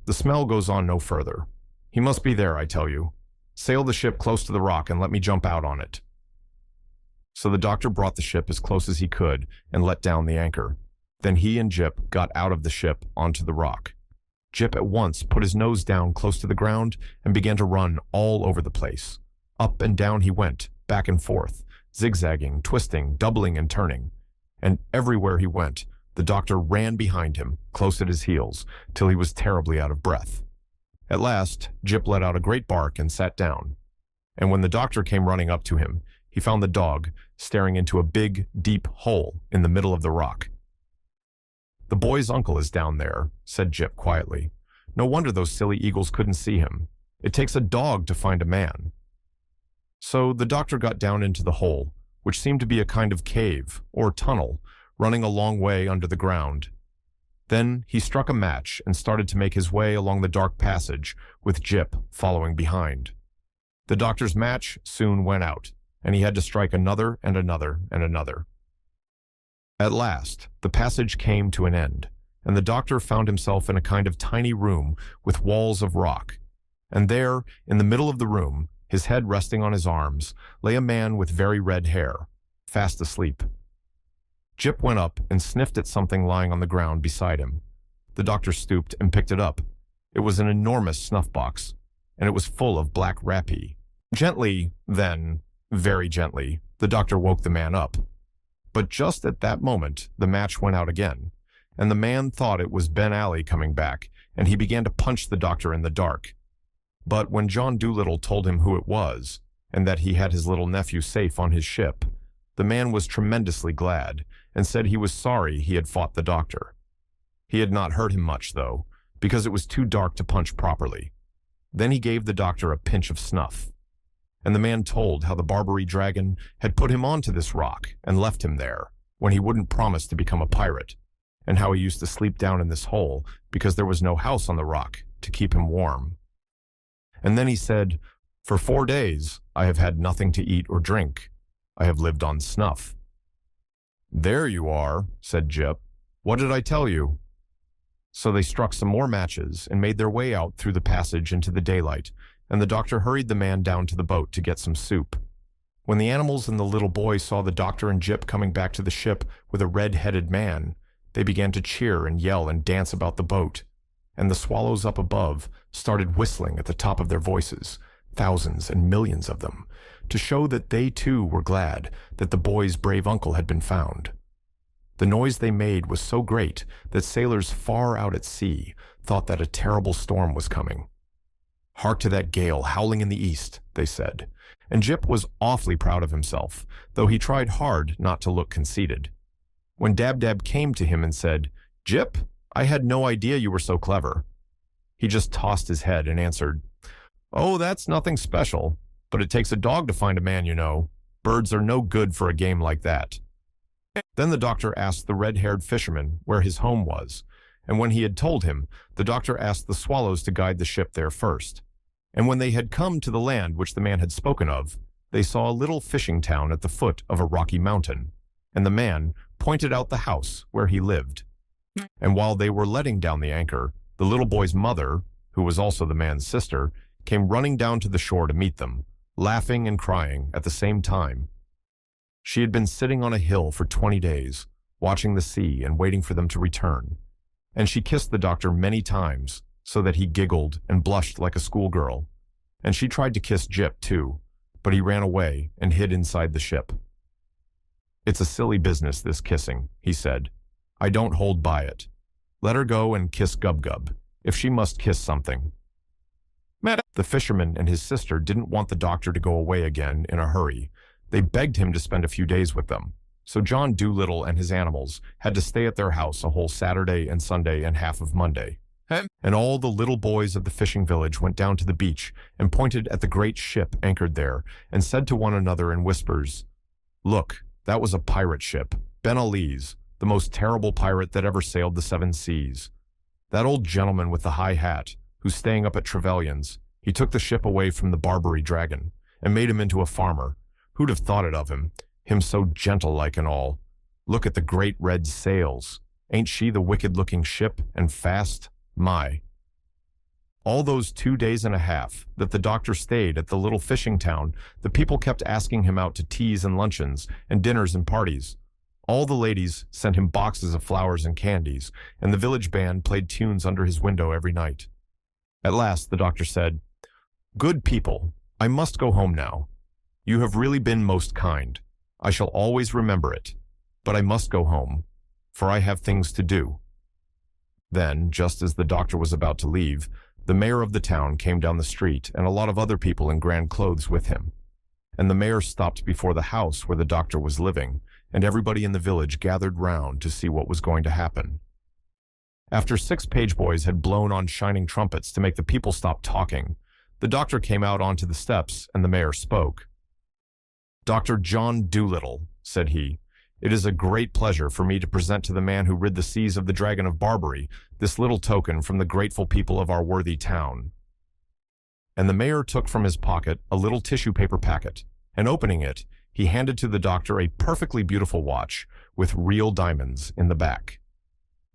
The smell goes on no further. He must be there, I tell you. Sail the ship close to the rock and let me jump out on it." So the doctor brought the ship as close as he could and let down the anchor. Then he and Jip got out of the ship onto the rock. Jip at once put his nose down close to the ground and began to run all over the place. Up and down he went, back and forth, zigzagging, twisting, doubling, and turning. And everywhere he went, the doctor ran behind him, close at his heels, till he was terribly out of breath. At last, Jip let out a great bark and sat down. And when the doctor came running up to him, he found the dog staring into a big, deep hole in the middle of the rock. "The boy's uncle is down there," said Jip quietly. "No wonder those silly eagles couldn't see him. It takes a dog to find a man." So the doctor got down into the hole, which seemed to be a kind of cave or tunnel running a long way under the ground. Then he struck a match and started to make his way along the dark passage, with Jip following behind. The doctor's match soon went out, and he had to strike another and another and another. At last, the passage came to an end, and the doctor found himself in a kind of tiny room with walls of rock. And there, in the middle of the room, his head resting on his arms, lay a man with very red hair, fast asleep. Jip went up and sniffed at something lying on the ground beside him. The doctor stooped and picked it up. It was an enormous snuff box, and it was full of black rappee. Gently, then, very gently, the doctor woke the man up. But just at that moment, the match went out again, and the man thought it was Ben Alley coming back, and he began to punch the doctor in the dark. But when John Dolittle told him who it was, and that he had his little nephew safe on his ship, the man was tremendously glad, and said he was sorry he had fought the doctor. He had not hurt him much, though, because it was too dark to punch properly. Then he gave the doctor a pinch of snuff. And the man told how the Barbary dragon had put him onto this rock and left him there, when he wouldn't promise to become a pirate, and how he used to sleep down in this hole because there was no house on the rock to keep him warm. And then he said, "For 4 days I have had nothing to eat or drink. I have lived on snuff." "There you are," said Jip. "What did I tell you?" So they struck some more matches and made their way out through the passage into the daylight, and the doctor hurried the man down to the boat to get some soup. When the animals and the little boy saw the doctor and Jip coming back to the ship with a red-headed man, they began to cheer and yell and dance about the boat, and the swallows up above started whistling at the top of their voices, thousands and millions of them, to show that they too were glad that the boy's brave uncle had been found. The noise they made was so great that sailors far out at sea thought that a terrible storm was coming. "Hark to that gale howling in the east," they said, and Jip was awfully proud of himself, though he tried hard not to look conceited. When Dab-Dab came to him and said, "Jip, I had no idea you were so clever," he just tossed his head and answered, "Oh, that's nothing special. But it takes a dog to find a man, you know. Birds are no good for a game like that. Then the doctor asked the red-haired fisherman where his home was, and when he had told him, the doctor asked the swallows to guide the ship there first. And when they had come to the land which the man had spoken of, they saw a little fishing town at the foot of a rocky mountain, and the man pointed out the house where he lived. And while they were letting down the anchor, the little boy's mother, who was also the man's sister, came running down to the shore to meet them, laughing and crying at the same time. She had been sitting on a hill for 20 days, watching the sea and waiting for them to return, and she kissed the doctor many times, so that he giggled and blushed like a schoolgirl. And she tried to kiss Jip, too, but he ran away and hid inside the ship. "It's a silly business, this kissing," he said. "I don't hold by it. Let her go and kiss Gub-Gub, if she must kiss something." The fisherman and his sister didn't want the doctor to go away again in a hurry. They begged him to spend a few days with them. So John Dolittle and his animals had to stay at their house a whole Saturday and Sunday and half of Monday. And all the little boys of the fishing village went down to the beach and pointed at the great ship anchored there and said to one another in whispers, "Look, that was a pirate ship, Ben Ali's, the most terrible pirate that ever sailed the 7 seas. That old gentleman with the high hat, who's staying up at Trevelyan's, he took the ship away from the Barbary dragon and made him into a farmer. Who'd have thought it of him? Him so gentle-like and all. Look at the great red sails. Ain't she the wicked-looking ship, and fast? My." All those 2 days and a half that the doctor stayed at the little fishing town, the people kept asking him out to teas and luncheons and dinners and parties. All the ladies sent him boxes of flowers and candies, and the village band played tunes under his window every night. At last, the doctor said, "Good people, I must go home now. You have really been most kind. I shall always remember it. But I must go home, for I have things to do." Then, just as the doctor was about to leave, the mayor of the town came down the street and a lot of other people in grand clothes with him. And the mayor stopped before the house where the doctor was living, and everybody in the village gathered round to see what was going to happen. After 6 page boys had blown on shining trumpets to make the people stop talking, the doctor came out onto the steps and the mayor spoke. "Dr. John Dolittle," said he, "it is a great pleasure for me to present to the man who rid the seas of the dragon of Barbary this little token from the grateful people of our worthy town." And the mayor took from his pocket a little tissue paper packet, and opening it, he handed to the doctor a perfectly beautiful watch with real diamonds in the back.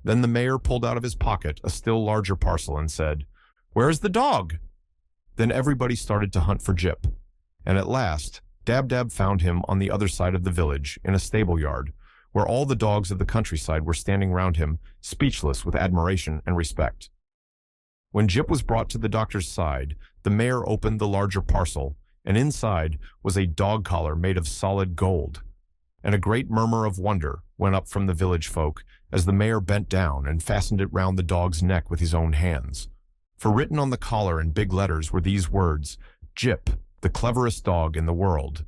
Then the mayor pulled out of his pocket a still larger parcel and said, "Where's the dog?" Then everybody started to hunt for Jip, and at last Dab-Dab found him on the other side of the village in a stable yard, where all the dogs of the countryside were standing round him, speechless with admiration and respect. When Jip was brought to the doctor's side, the mayor opened the larger parcel, and inside was a dog collar made of solid gold. And a great murmur of wonder went up from the village folk as the mayor bent down and fastened it round the dog's neck with his own hands. For written on the collar in big letters were these words, "Jip, the cleverest dog in the world."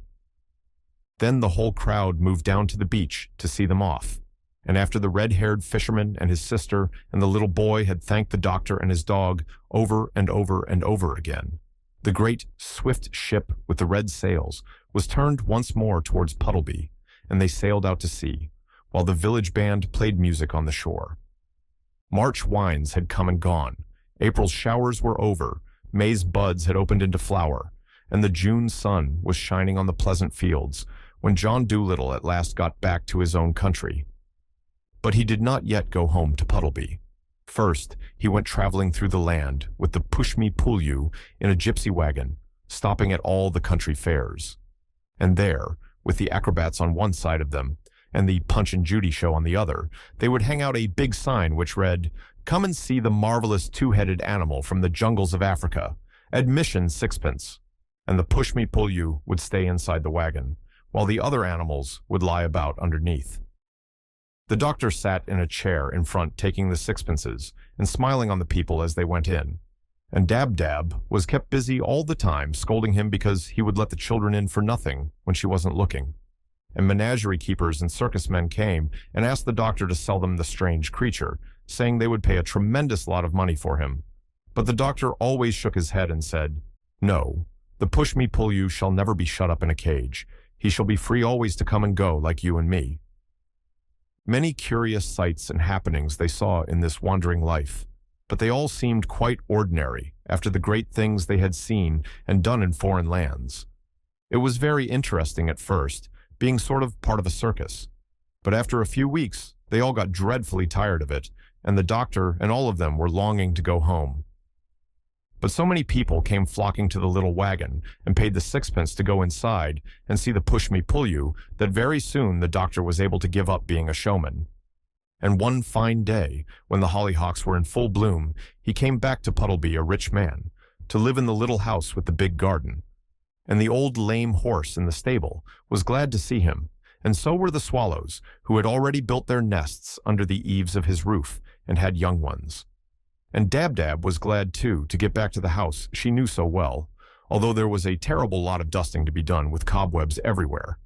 Then the whole crowd moved down to the beach to see them off, and after the red-haired fisherman and his sister and the little boy had thanked the doctor and his dog over and over and over again, the great, swift ship with the red sails was turned once more towards Puddleby, and they sailed out to sea, while the village band played music on the shore. March wines had come and gone, April's showers were over, May's buds had opened into flower, and the June sun was shining on the pleasant fields when John Dolittle at last got back to his own country. But he did not yet go home to Puddleby. First, he went traveling through the land with the push-me-pull-you in a gypsy wagon, stopping at all the country fairs. And there, with the acrobats on one side of them and the Punch and Judy show on the other, they would hang out a big sign which read, "Come and see the marvelous two-headed animal from the jungles of Africa. Admission 6d." And the push-me-pull-you would stay inside the wagon, while the other animals would lie about underneath. The doctor sat in a chair in front taking the 6d and smiling on the people as they went in. And Dab-Dab was kept busy all the time scolding him because he would let the children in for nothing when she wasn't looking. And menagerie keepers and circus men came and asked the doctor to sell them the strange creature, saying they would pay a tremendous lot of money for him. But the doctor always shook his head and said, "No, The push-me-pull-you shall never be shut up in a cage. He shall be free always to come and go like you and me. Many curious sights and happenings they saw in this wandering life, but they all seemed quite ordinary after the great things they had seen and done in foreign lands. It was very interesting at first, being sort of part of a circus, but after a few weeks, they all got dreadfully tired of it, and the doctor and all of them were longing to go home. But so many people came flocking to the little wagon and paid the sixpence to go inside and see the push-me-pull-you that very soon the doctor was able to give up being a showman. And one fine day, when the hollyhocks were in full bloom, he came back to Puddleby a rich man, to live in the little house with the big garden. And the old lame horse in the stable was glad to see him, and so were the swallows, who had already built their nests under the eaves of his roof and had young ones. And Dab-Dab was glad, too, to get back to the house she knew so well, although there was a terrible lot of dusting to be done with cobwebs everywhere.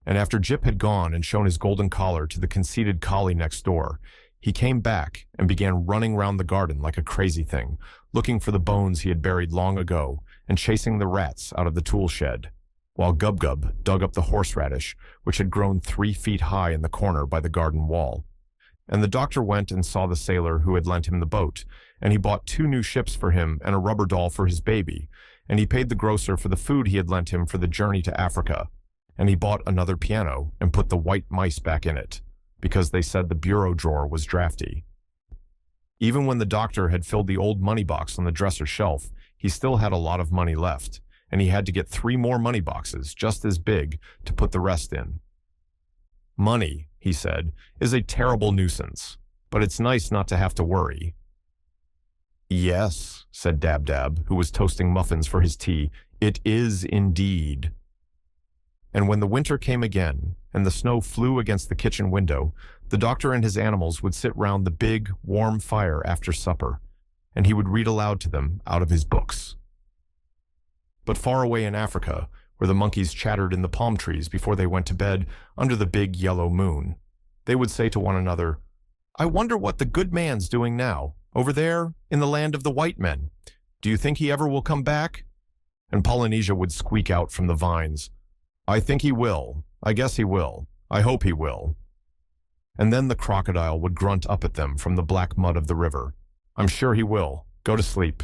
And after Jip had gone and shown his golden collar to the conceited collie next door, he came back and began running round the garden like a crazy thing, looking for the bones he had buried long ago and chasing the rats out of the tool shed, while Gub-Gub dug up the horseradish, which had grown 3 feet high in the corner by the garden wall. And the doctor went and saw the sailor who had lent him the boat, and he bought 2 new ships for him and a rubber doll for his baby, and he paid the grocer for the food he had lent him for the journey to Africa, and he bought another piano and put the white mice back in it, because they said the bureau drawer was drafty. Even when the doctor had filled the old money box on the dresser shelf, he still had a lot of money left, and he had to get 3 more money boxes, just as big, to put the rest in. Money, he said, is a terrible nuisance, but it's nice not to have to worry. Yes, said Dab-Dab, who was toasting muffins for his tea, it is indeed. And when the winter came again, and the snow flew against the kitchen window, the doctor and his animals would sit round the big, warm fire after supper, and he would read aloud to them out of his books. But far away in Africa, where the monkeys chattered in the palm trees before they went to bed under the big yellow moon, they would say to one another, "I wonder what the good man's doing now, over there in the land of the white men. Do you think he ever will come back?" And Polynesia would squeak out from the vines, "I think he will. I guess he will. I hope he will." And then the crocodile would grunt up at them from the black mud of the river, "I'm sure he will. Go to sleep."